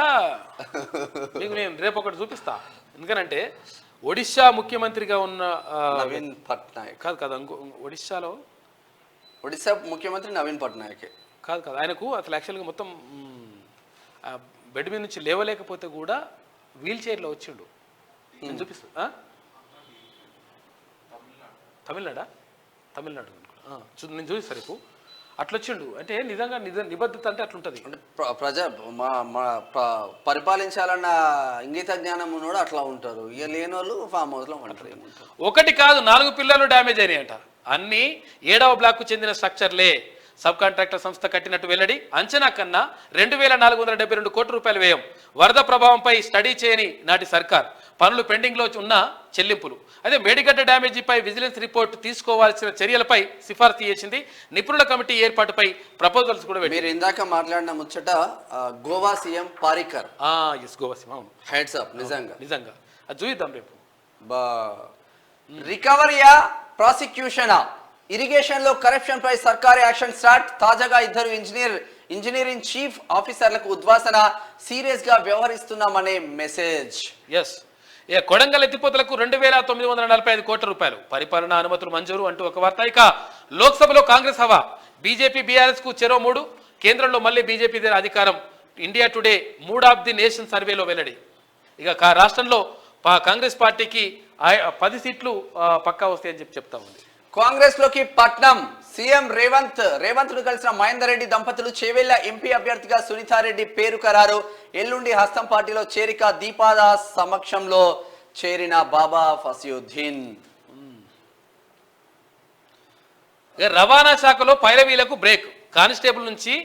[SPEAKER 2] మీకు నేను రేపు ఒకటి చూపిస్తా. ఎందుకనంటే ఒడిశా ముఖ్యమంత్రిగా ఉన్న
[SPEAKER 1] నవీన్ పట్నాయక్
[SPEAKER 2] కాదు ఒడిశాలో
[SPEAKER 1] ఒడిశా ముఖ్యమంత్రి నవీన్ పట్నాయక్
[SPEAKER 2] కాదు ఆయనకు అసలు యాక్చువల్గా మొత్తం బెడ్ మీద నుంచి లేవలేకపోతే కూడా వీల్ చైర్లో వచ్చిండు. నేను చూపిస్తా. తమిళనాడు నేను చూపిస్తా రేపు. అట్లా వచ్చిండు అంటే నిజంగా నిబద్ధత అంటే అట్లుంటది.
[SPEAKER 1] అంటే పరిపాలించాలన్న ఇంగిత జ్ఞానం కూడా అట్లా ఉంటారు. ఇక లేని వాళ్ళు ఫామ్ హౌస్ లో ఉంటారు.
[SPEAKER 2] ఒకటి కాదు 4 పిల్లలు డ్యామేజ్ అయినాయంట. అన్ని 7వ బ్లాక్ కు చెందిన స్ట్రక్చర్లే. సబ్ కాంట్రాక్టర్ సంస్థ కట్టినట్టు వెల్లడి. అంచనా కన్నా 2472 కోట్ల రూపాయలు వ్యయం. వరద ప్రభావంపై స్టడీ చేయని నాటి సర్కార్, పనులు పెండింగ్ లో ఉన్న చెల్లింపులు. అదే మేడిగడ్డ డ్యామేజీపై విజిలెన్స్ రిపోర్ట్ తీసుకోవాల్సిన చర్యలపై సిఫార్సు చేసింది. నిపుణుల కమిటీ ఏర్పాటుపై ప్రపోజల్స్ కూడా
[SPEAKER 1] మీరు ఇందాక మాట్లాడిన ముచ్చట గోవా సీఎం పారికర్.
[SPEAKER 2] గోవా సీఎం అవును.
[SPEAKER 1] Heads up. నిజంగా
[SPEAKER 2] అది చూద్దాం రేపు.
[SPEAKER 1] రికవరీయా ప్రాసిక్యూషనా? ఇరిగేషన్ లో కరప్షన్ పై సర్కారీ యాక్షన్ స్టార్ట్. తాజాగా 2 ఇంజనీరింగ్ చీఫ్ ఆఫీసర్లకు ఉద్వాసన, సీరియస్ గా వ్యవహరిస్తున్నామనే మెసేజ్.
[SPEAKER 2] కొడంగల్ ఎత్తిపోతలకు 2945 కోట్ల రూపాయలు పరిపాలనా అనుమతులు మంజూరు అంటూ ఒక వార్త. ఇక లోక్సభలో కాంగ్రెస్ హవా, బీజేపీ బీఆర్ఎస్ కు చెరో 3, కేంద్రంలో మళ్ళీ బీజేపీ అధికారం. India today 3 of the nation సర్వేలో వెల్లడి. ఇక రాష్ట్రంలో కాంగ్రెస్ పార్టీకి 10 సీట్లు పక్కా వస్తాయని చెప్తా ఉంది.
[SPEAKER 1] కాంగ్రెస్ లోకి పట్నం. సీఎం రేవంత్ ను కలిసిన మహేందర్ రెడ్డి దంపతులు. చేవెళ్ల ఎంపీ అభ్యర్థిగా సునీతారెడ్డి పేరు ఖరారు. ఎల్లుండి హస్తం పార్టీలో చేరిక. దీపాదాస్ సమక్షంలో చేరిన బాబా ఫసియుద్దీన్.
[SPEAKER 2] రవాణా శాఖలో పైరవీలకు బ్రేక్. కానిస్టేబుల్ నుంచి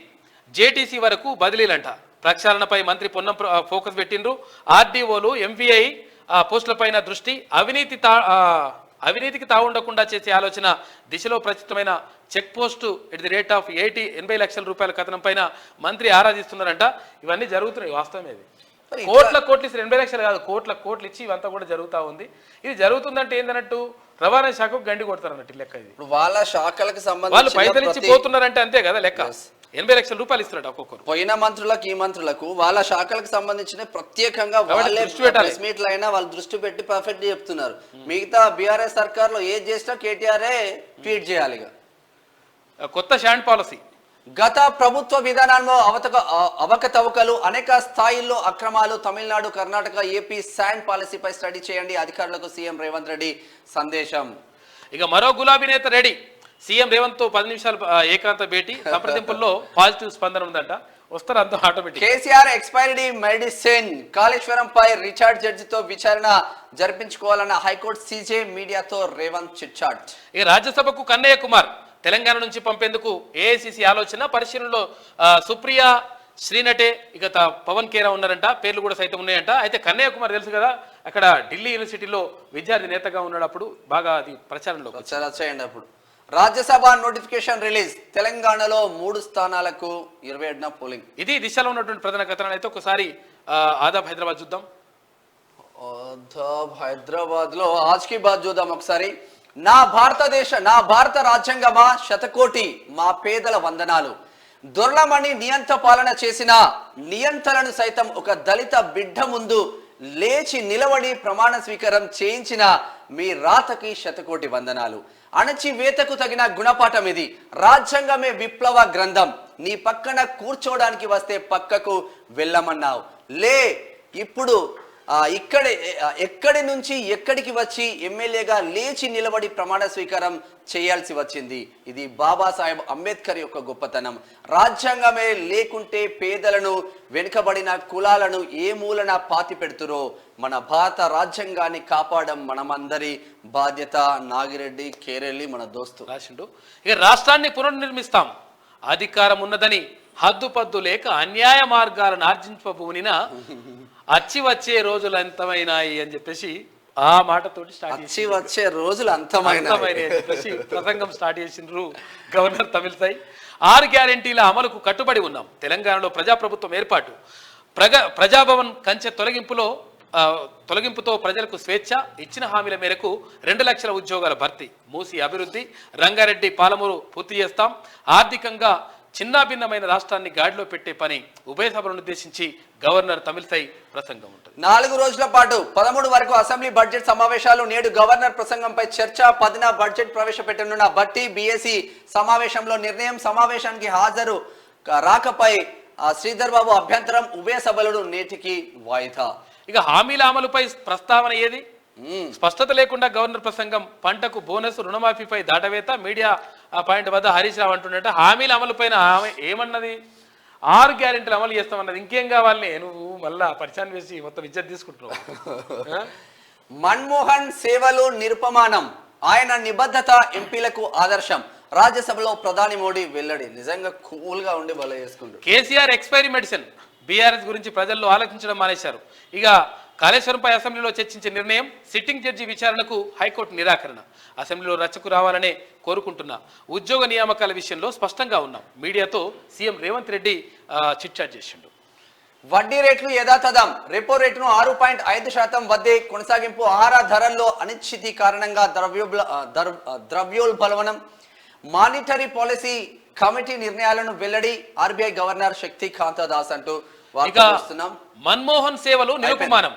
[SPEAKER 2] జేటీసీ వరకు బదిలీలంట. ప్రక్షాళనపై మంత్రి పొన్నం ఫోకస్ పెట్టిండ్రు. ఆర్డీఓలు, ఎంవీఐ పోస్టులపైన దృష్టి. అవినీతికి తావుండకుండా చేసే ఆలోచన దిశలో ప్రస్తుతమైన చెక్ పోస్టు @80 లక్షల రూపాయల కథనం పైన మంత్రి ఆరాధిస్తున్నారంట. ఇవన్నీ జరుగుతున్నాయి. వాస్తవమే. ఇది కోట్లు ఇస్తారు. 80 లక్షలు కాదు, కోట్లు ఇచ్చి ఇవంతా కూడా జరుగుతూ ఉంది. ఇది జరుగుతుందంటే ఏందన్నట్టు రవాణా శాఖకు గండి కొడతారన్నట్టు లెక్క. ఇది
[SPEAKER 1] వాళ్ళ శాఖలకు సంబంధించి
[SPEAKER 2] వాళ్ళు పైసలు ఇచ్చి పోతున్నారంటే అంతే కదా లెక్క. 80 లక్షల రూపాయలు ఇస్తున్నాడు ఒక్కొక్కరు.
[SPEAKER 1] పోయిన మంత్రులకు ఈ మంత్రులకు వాళ్ళ శాఖలకు సంబంధించిన ప్రత్యేకంగా మీట్లైనా వాళ్ళు దృష్టి పెట్టి పర్ఫెక్ట్ చెప్తున్నారు. మిగతా బీఆర్ఎస్ సర్కార్ లో ఏది చేసినా కేటీఆర్ఏ ట్వీట్ చేయాలి.
[SPEAKER 2] కొత్త శాండ్ పాలసీ.
[SPEAKER 1] గత ప్రభుత్వ విధానంలో అవకతవకలు, అనేక స్థాయిల్లో అక్రమాలు. తమిళనాడు, కర్ణాటక, ఏపీ శాండ్ పాలసీపై స్టడీ చేయండి అధికారులకు సీఎం రేవంత్ రెడ్డి సందేశం.
[SPEAKER 2] ఇక మరో గులాబీ నేత రెడీ. సీఎం రేవంత్ తో 10 నిమిషాలు ఏకాంత భేటీ. సంప్రదింపుల్లో పాజిటివ్ స్పందన ఉందంట. వస్తారు అంతా automatic.
[SPEAKER 1] KCR expiry medicine. Kaleshwaram పై రిచార్డ్ జడ్జితో విచారణ జరిపించుకోవాలన్న హైకోర్టు సీజే. మీడియాతో రేవంత్ చిట్ చాట్.
[SPEAKER 2] ఇక రాజ్యసభకు కన్నయ్య కుమార్ తెలంగాణ నుంచి పంపేందుకు ఏఐసిసి ఆలోచన. పరిశీలనలో సుప్రియా, శ్రీనటే, ఇక పవన్ కేరా ఉన్నారంట. పేర్లు కూడా సైతం ఉన్నాయంట. అయితే కన్నయ్య కుమార్ తెలుసు కదా, అక్కడ ఢిల్లీ యూనివర్సిటీలో విద్యార్థి నేతగా ఉన్నాడు. అప్పుడు బాగా అది ప్రచారంలో
[SPEAKER 1] వచ్చేయండి. అప్పుడు రాజ్యసభ నోటిఫికేషన్ రిలీజ్. తెలంగాణలో 3 స్థానాలకు 27న పోలింగ్.
[SPEAKER 2] ఇది దిశలో ఉన్నటువంటి ప్రధాన కథనాలు. అయితే ఒకసారి ఆదాబ్ హైదరాబాద్ చూద్దాం.
[SPEAKER 1] ఆదాబ్ హైదరాబాద్ లో ఆజ్కి బాద్ చూద్దాం ఒకసారి. నా భారత రాజ్యాంగమా, శతకోటి మా పేదల వందనాలు. దొర్లమణి నియంత పాలన చేసిన నియంతలను సైతం ఒక దళిత బిడ్డ ముందు లేచి నిలబడి ప్రమాణ స్వీకారం చేయించిన మీ రాతకి శతకోటి వందనాలు. అణచివేతకు తగిన గుణపాఠం ఇది. రాజ్యాంగమే విప్లవ గ్రంథం. నీ పక్కన కూర్చోడానికి వస్తే పక్కకు వెళ్ళమన్నావు. లే ఇప్పుడు ఎక్కడి నుంచి ఎక్కడికి వచ్చి ఎమ్మెల్యేగా లేచి నిలబడి ప్రమాణ స్వీకారం చేయాల్సి వచ్చింది. ఇది బాబాసాహెబ్ అంబేద్కర్ యొక్క గొప్పతనం. రాజ్యాంగమే లేకుంటే పేదలను, వెనుకబడిన కులాలను ఏ మూలన పాతి పెడుతురో. మన భారత రాజ్యాంగాన్ని కాపాడడం మనమందరి బాధ్యత. నాగిరెడ్డి, కేరెల్లి మన దోస్తు
[SPEAKER 2] రాసిండు. ఇక రాష్ట్రాన్ని పునర్నిర్మిస్తాం. అధికారం ఉన్నదని హద్దుపద్దు లేక అన్యాయ మార్గాలను ఆర్జింపబూనిన అచ్చి వచ్చే రోజులు అంతమైనాయి అని చెప్పేసి ఆ మాటతోటి స్టార్ట్ చేసి
[SPEAKER 1] వచ్చే రోజులు అంతమైన
[SPEAKER 2] అని చెప్పేసి ప్రసంగం స్టార్ట్ చేసిండ్రు గవర్నర్ తమిళసై. 6 గ్యారెంటీల అమలుకు కట్టుబడి ఉన్నాం. తెలంగాణలో ప్రజాప్రభుత్వం ఏర్పాటు, ప్రజాభవన్ కంచె తొలగింపుతో ప్రజలకు స్వేచ్ఛ, ఇచ్చిన హామీల మేరకు 2 లక్షల ఉద్యోగాల భర్తీ, మూసి అభివృద్ధి, రంగారెడ్డి పాలమూరు పూర్తి చేస్తాం, ఆర్థికంగా చిన్నాభిన్నమైన రాష్ట్రాన్ని గాడిలో పెట్టే పని. ఉభయ సభలను ఉద్దేశించి గవర్నర్ తమిళసై ప్రసంగం ఉంటుంది.
[SPEAKER 1] 4 రోజుల పాటు 13 వరకు అసెంబ్లీ బడ్జెట్ సమావేశాలు. నేడు గవర్నర్ ప్రసంగంపై చర్చ. 10న బడ్జెట్ ప్రవేశపెట్టనున్న బట్టి బీఎస్సీ సమావేశంలో నిర్ణయం. సమావేశానికి హాజరు రాకపై శ్రీధర్ బాబు అభ్యంతరం. ఉభయ సభలు నేటికి వాయిదా.
[SPEAKER 2] ఇక హామీల అమలుపై ప్రస్తావన ఏది? స్పష్టత లేకుండా గవర్నర్ ప్రసంగం. పంటకు బోనస్, రుణమాఫీపై దాటవేత. మీడియా పాయింట్ వద్ద హరీష్ రావు అంటున్నట్ట హామీల అమలుపైన ఏమన్నది? 6 గ్యారెంటీలు అమలు చేస్తామన్నది. ఇంకేం కావాలి? నువ్వు మళ్ళా పరిచయం వేసి మొత్తం ఇజ్జత్ తీసుకుంటున్నావు.
[SPEAKER 1] మన్మోహన్ సేవలు నిరుపమానం, ఆయన నిబద్ధత ఎంపీలకు ఆదర్శం. రాజ్యసభలో ప్రధాని మోడీ వెల్లడి. నిజంగా కూల్ గా ఉండి బల చేసుకుంటారు.
[SPEAKER 2] KCR expiry medicine. బీఆర్ఎస్ గురించి ప్రజల్లో ఆలోచించడం మానేశారు. ఇక కాళేశ్వరంపై అసెంబ్లీలో చర్చించే నిర్ణయం. సిట్టింగ్ జడ్జి విచారణకు హైకోర్టు నిరాకరణ. అసెంబ్లీలో రచ్చకు రావాలనే కోరుకుంటున్నా. ఉద్యోగ నియామకాల విషయంలో స్పష్టంగా ఉన్నాం. మీడియాతో సీఎం రేవంత్ రెడ్డి చిట్చాట్ చేసిండు.
[SPEAKER 1] వడ్డీ రేట్లు యథాతథం. రెపో రేటును 6.5% వద్దే కొనసాగింపు. ఆహార ధరల్లో అనిశ్చితి కారణంగా ద్రవ్యోల్బణం. మానిటరీ పాలసీ కమిటీ నిర్ణయాలను వెల్లడి. ఆర్బీఐ గవర్నర్ శక్తికాంత దాస్ అంటూ
[SPEAKER 2] మన్మోహన్ సేవలు నిరుపమానం,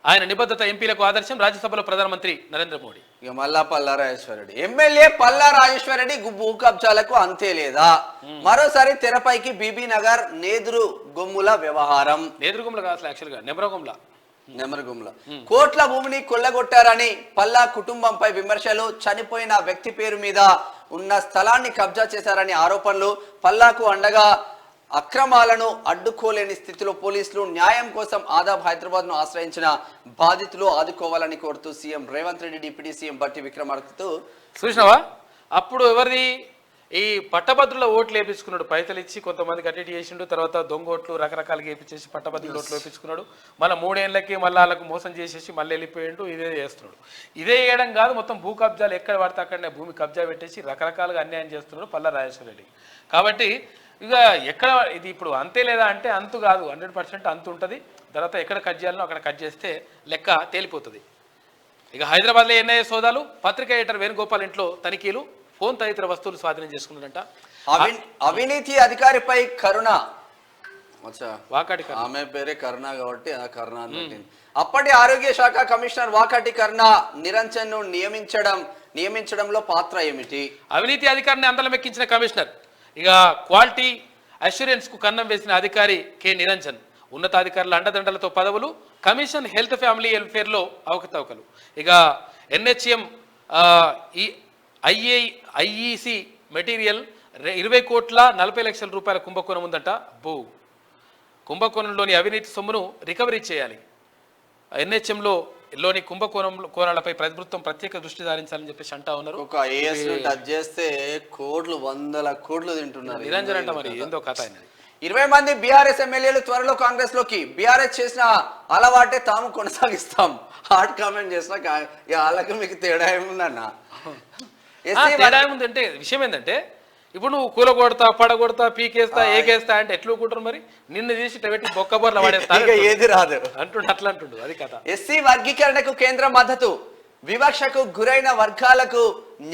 [SPEAKER 2] ఆయన నిబద్ధత ఎంపీలకు ఆదర్శం. రాజ్యసభలో ప్రధానమంత్రి నరేంద్ర మోడీ.
[SPEAKER 1] ఇక మళ్ళా పల్లా రాజేశ్వరరెడ్డి ఎమ్మెల్యే పల్లా రాజేశ్వరరెడ్డి భూ కబ్జాలకు అంతే లేదా? మరోసారి తెరపైకి బీబీ నగర్ నేదురు గొమ్ముల వ్యవహారం.
[SPEAKER 2] నేదురుగుమ్ల కాదు, యాక్చువల్గా నెమరగుమ్ల.
[SPEAKER 1] కోట్ల భూమిని కొల్లగొట్టారని పల్లా కుటుంబంపై విమర్శలు. చనిపోయిన వ్యక్తి పేరు మీద ఉన్న స్థలాన్ని కబ్జా చేశారని ఆరోపణలు. పల్లాకు అండగా అక్రమాలను అడ్డుకోలేని స్థితిలో పోలీసులు. న్యాయం కోసం ఆదాబ్ హైదరాబాద్ ను ఆశ్రయించిన బాధితులు ఆదుకోవాలని కోరుతూ CM Revanth Reddy deputy CM బట్టి విక్రమార్కతో
[SPEAKER 2] చూసినావా? అప్పుడు ఎవరిది ఈ పట్టభద్రుల ఓట్లు వేయించుకున్నాడు, పైసలు ఇచ్చి కొంతమందికి అటెండ్ చేసిండు. తర్వాత దొంగ ఓట్లు రకరకాలుగా వేయించేసి పట్టభద్రుల ఓట్లు వేయించుకున్నాడు. మళ్ళీ 3 ఏళ్ళకి మళ్ళీ వాళ్ళకు మోసం చేసేసి మళ్ళీ వెళ్ళిపోయిండు. ఇదే చేస్తున్నాడు. ఇదే చేయడం కాదు, మొత్తం భూ కబ్జాలు ఎక్కడ పడితే అక్కడనే భూమి కబ్జా పెట్టేసి రకరకాలుగా అన్యాయం చేస్తున్నాడు పల్లా రాజేశ్వర రెడ్డి. కాబట్టి ఇక ఎక్కడ ఇది ఇప్పుడు అంతే లేదా అంటే అంతు కాదు, 100% అంతు ఉంటుంది. తర్వాత ఎక్కడ కట్ చేయాలనో అక్కడ కట్ చేస్తే లెక్క తేలిపోతుంది. ఇక హైదరాబాద్లో ఎన్ఐఏ సోదాలు. పత్రికా ఎడిటర్ వేణుగోపాల్ ఇంట్లో తనిఖీలు. ఫోన్ తదితర వస్తువులు స్వాధీనం చేసుకున్నారంట.
[SPEAKER 1] అవినీతి అధికారిపై కరుణ.
[SPEAKER 2] వాకాటి
[SPEAKER 1] ఆమె పేరే కరుణ కాబట్టి కరుణ అని. అప్పటి ఆరోగ్య శాఖ కమిషనర్ వాకాటి కరుణ నిరంజన్ ను నియమించడంలో పాత్ర ఏమిటి?
[SPEAKER 2] అవినీతి అధికారిని అందలం ఎక్కించిన కమిషనర్. ఇక క్వాలిటీ అష్యూరెన్స్ కు కన్నం వేసిన అధికారి కె నిరంజన్. ఉన్నతాధికారుల అండదండలతో పదవులు. కమిషన్ హెల్త్ ఫ్యామిలీ వెల్ఫేర్లో అవకతవకలు. ఇక ఎన్హెచ్ఎం ఐఈసి మెటీరియల్ 20 కోట్ల 40 లక్షల రూపాయల కుంభకోణం ఉందంట. కుంభకోణంలోని అవినీతి సొమ్మును రికవరీ చేయాలి. ఎన్హెచ్ఎంలోని కుంభకోణాలపై ప్రభుత్వం ప్రత్యేక దృష్టి సారించాలని చెప్పేసి అంటా ఉన్నారు.
[SPEAKER 1] ఒక ఐఏఎస్ టచ్ చేస్తే కోట్లు, 100 కోట్లు తింటున్నారు
[SPEAKER 2] నిరంజన్ అంట. మరి ఏందో కథ అయినది.
[SPEAKER 1] 20 మంది బీఆర్ఎస్ ఎమ్మెల్యేలు త్వరలో కాంగ్రెస్ లోకి. బీఆర్ఎస్ చేసిన అలవాటే తాము కొనసాగిస్తాం. హార్డ్ కామెంట్ చేసిన వాళ్ళకి మీకు తేడా ఏముందన్న?
[SPEAKER 2] తేడా ఏముందంటే విషయం ఏంటంటే ఇప్పుడు నువ్వు కూలగొడతా, పడగొడతా, పీకేస్తా, ఏకేస్తా అంటే ఎట్లు కూటరు? మరి నిన్ను తీసి పెట్టి బొక్కబోర్లు వాడేస్తా
[SPEAKER 1] ఏది రాదు
[SPEAKER 2] అంటుండు. అట్లా అంటుండు. అది కథ.
[SPEAKER 1] ఎస్సీ వర్గీకరణకు కేంద్ర మద్దతు. వివక్షకు గురైన వర్గాలకు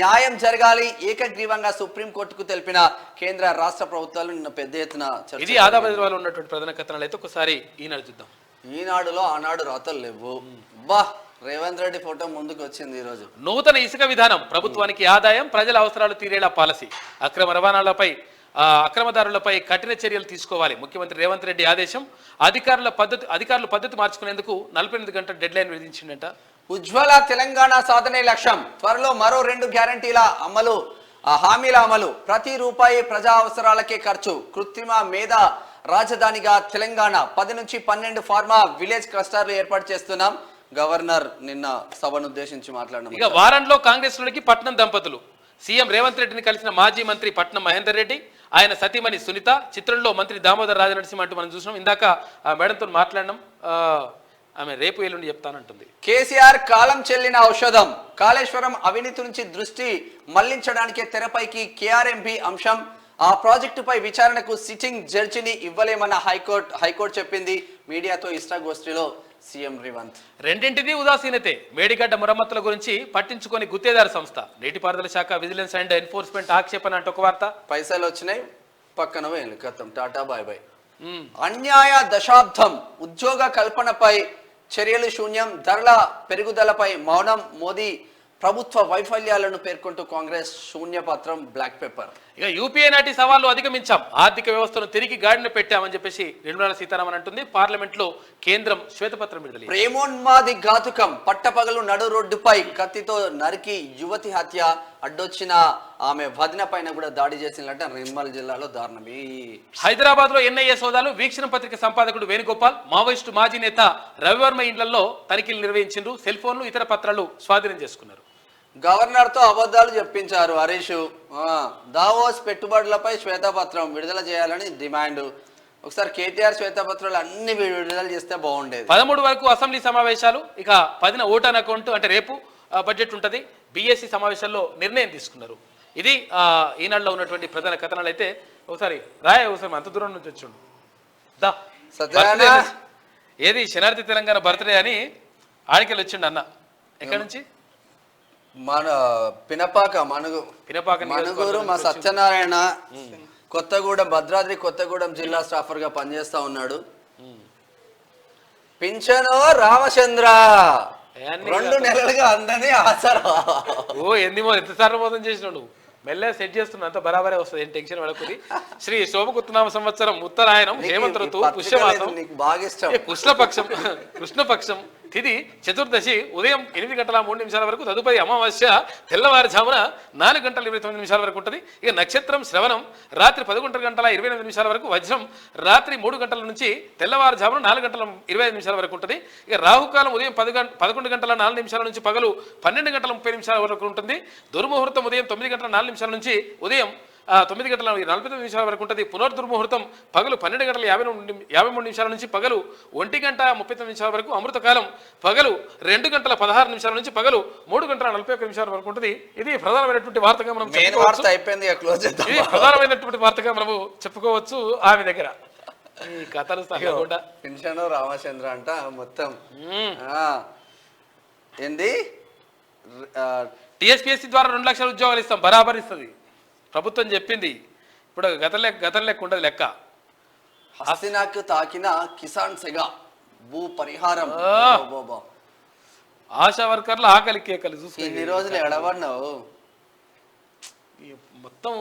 [SPEAKER 1] న్యాయం జరగాలి. ఏకగ్రీవంగా సుప్రీంకోర్టుకు తెలిపిన కేంద్ర రాష్ట్ర ప్రభుత్వాలు నిన్న పెద్ద ఎత్తున.
[SPEAKER 2] ఇది ఆదాబాద్లో ఉన్నటువంటి ప్రధాన కథనాలు అయితే ఒకసారి ఈనాడు చూద్దాం.
[SPEAKER 1] ఈనాడులో ఆనాడు రాతలు లేవు. బా రేవంత్ రెడ్డి ఫోటో ముందుకు వచ్చింది ఈ రోజు.
[SPEAKER 2] నూతన ఇసుక విధానం. ప్రభుత్వానికి ఆదాయం, ప్రజల అవసరాలు తీరేలా పాలసీ. అక్రమ రవాణాలపై అక్రమదారులపై కఠిన చర్యలు తీసుకోవాలి. ముఖ్యమంత్రి రేవంత్ రెడ్డి ఆదేశం. అధికారులు పద్ధతి మార్చుకునేందుకు 48 గంటల డెడ్ లైన్ విధించిందంట.
[SPEAKER 1] ఉజ్వల తెలంగాణ సాధనే లక్ష్యం. త్వరలో మరో 2 గ్యారంటీల అమలు, హామీల అమలు. ప్రతి రూపాయి ప్రజా అవసరాలకే ఖర్చు. కృత్రిమ మేధ రాజధానిగా తెలంగాణ. 10 నుంచి 12 ఫార్మా విలేజ్ క్లస్టర్లు ఏర్పాటు చేస్తున్నాం. గవర్నర్ నిన్న సభను ఉద్దేశించి మాట్లాడినారు.
[SPEAKER 2] ఇక వారంలో కాంగ్రెస్ లోకి పట్నం దంపతులు. సీఎం రేవంత్ రెడ్డిని కలిసిన మాజీ మంత్రి పట్నం మహేందర్ రెడ్డి. ఆయన సతీమణి సునీత, చిత్రంలో మంత్రి దామోదర్ రాజనరసింహ అంటూ మనం చూసినాం. ఇందాక ఆ మేడంతో మాట్లాడినాం. ఆమె రేపు ఎల్లుండి చెప్తానంటుంది.
[SPEAKER 1] కేసీఆర్ కాలం చెల్లిన ఔషధం, కాళేశ్వరం అవినీతి నుంచి దృష్టి మళ్లించడానికే తెరపైకి కేఆర్ఎంబి అంశం. ఆ ప్రాజెక్టుపై విచారణకు సిట్టింగ్ జడ్జిని ఇవ్వలేమన్న హైకోర్టు చెప్పింది. మీడియాతో ఇష్టాగోష్ఠిలో సీఎం రేవంత్.
[SPEAKER 2] రెండింటిది ఉదాసీనతే. మేడిగడ్డ మరమ్మతుల గురించి పట్టించుకొని గుత్తేదారు సంస్థ, నీటిపారుదల శాఖ, విజిలెన్స్ అండ్ ఎన్ఫోర్స్మెంట్ ఆక్షేపణ అంటూ ఒక వార్త.
[SPEAKER 1] పైసలు వచ్చినాయి, పక్కన వేలు కథం, టాటా బాయ్ బాయ్. అన్యాయ దశాబ్దం, ఉద్యోగ కల్పనపై చర్యలు శూన్యం, ధరల పెరుగుదలపై మౌనం, మోదీ ప్రభుత్వ వైఫల్యాలను పేర్కొంటూ కాంగ్రెస్ శూన్యపత్రం, బ్లాక్ పేపర్.
[SPEAKER 2] ఇక యూపీఏ నాటి సవాళ్లు అధిగమించాం, ఆర్థిక వ్యవస్థను తిరిగి గాడిన పెట్టామని చెప్పేసి నిర్మలా సీతారామన్ అంటుంది. పార్లమెంట్ లో కేంద్రం శ్వేతపత్రం విడుదల.
[SPEAKER 1] ప్రేమోన్మాది ఘాతుకం, పట్టపగలు నడు రోడ్డుపై కత్తితో నరికి యువతి హత్య, అడ్డొచ్చిన ఆమె వదిన పైన కూడా దాడి చేసినట్ట నిర్మల్ జిల్లాలో దారుణం.
[SPEAKER 2] హైదరాబాద్ లో ఎన్ఐఏ సోదాలు, వీక్షణ పత్రిక సంపాదకుడు వేణుగోపాల్, మావోయిస్టు మాజీ నేత రవివర్మ ఇండ్లలో తనిఖీలు నిర్వహించారు. సెల్ ఫోన్లు, ఇతర పత్రాలు స్వాధీనం చేసుకున్నారు.
[SPEAKER 1] గవర్నర్ తో అబద్ధాలు చెప్పించారు హరీష్. దావోస్ పెట్టుబడులపై శ్వేతపత్రం విడుదల చేయాలని డిమాండ్. ఒకసారి కేటీఆర్ శ్వేతపత్రాలు అన్ని విడుదల చేస్తే బాగుండేది.
[SPEAKER 2] 13 వరకు అసెంబ్లీ సమావేశాలు, ఇక 10న ఓటాన్ అకౌంట్ అంటే రేపు బడ్జెట్ ఉంటుంది. బీఎస్సీ సమావేశాల్లో నిర్ణయం తీసుకున్నారు. ఇది ఈనాడులో ఉన్నటువంటి ప్రధాన కథనాలు. అయితే ఒకసారి ఒకసారి అంత దూరం నుంచి వచ్చి ఏది శనార్థి తెలంగాణ బర్త్డే అని ఆడికెళ్ళి వచ్చిండు అన్న. ఎక్కడి నుంచి?
[SPEAKER 1] మన పినపాక మనుగూరు. మా సత్యనారాయణ కొత్తగూడెం, భద్రాద్రి కొత్తగూడెం జిల్లా స్టాఫర్ గా పనిచేస్తా ఉన్నాడు. పింఛను రామచంద్ర 2 నెలలుగా అందని ఆసరా.
[SPEAKER 2] ఎంతసార్లు మోసం చేసినావు నువ్వు? మెల్లె సెట్ చేస్తున్నా, అంత బరాబరే వస్తుంది, ఏం టెన్షన్ పడకుది. శ్రీ శోభకృతనామ సంవత్సరం, ఉత్తరాయణం, హేమంత ఋతువు, పుష్యమాసం, కృష్ణపక్షం తిథి చతుర్దశి ఉదయం 8:03 వరకు, తదుపరి అమావాస్య తెల్లవారుజామున 4:29 వరకు ఉంటుంది. ఇక నక్షత్రం శ్రవణం రాత్రి 11:28 వరకు, వజ్రం రాత్రి 3 గంటల నుంచి తెల్లవారుజామున 4:25 వరకు ఉంటుంది. ఇక రాహుకాలం ఉదయం 11:04 నుంచి పగలు 12:30 వరకు ఉంటుంది. దుర్ముహూర్తం ఉదయం 9:04 నుంచి ఉదయం 9:49 వరకు ఉంటుంది. పునర్దుర్ముహూర్తం పగలు 12:53 నుంచి పగలు 1:39 వరకు. అమృతకాలం పగలు 2:16 నుంచి పగలు 3:41 వరకు ఉంటుంది. ఇది ప్రధానమైనటువంటి వార్తగా మనం ఇది ప్రధానమైనటువంటి వార్తగా మనము చెప్పుకోవచ్చు. ఆమె దగ్గర ఈ కథలు సాగకుండా
[SPEAKER 1] పింఛను రామచంద్ర అంట మొత్తం ఏంది.
[SPEAKER 2] టీఎస్పీఎస్సీ ద్వారా 2 లక్షల ఉద్యోగాలు ఇస్తాం, బరాబర్ ఇస్తుంది ప్రభుత్వం చెప్పింది. ఇప్పుడు గతం లెక్క ఉండదు లెక్క.
[SPEAKER 1] హస్తినాకు తాకిన కిసాన్ సెగ, భూ పరిహారం.
[SPEAKER 2] ఆశా వర్కర్ల ఆకలి కేకలు చూసుకుని
[SPEAKER 1] ఇన్ని రోజులు ఎడబడినావు
[SPEAKER 2] మొత్తం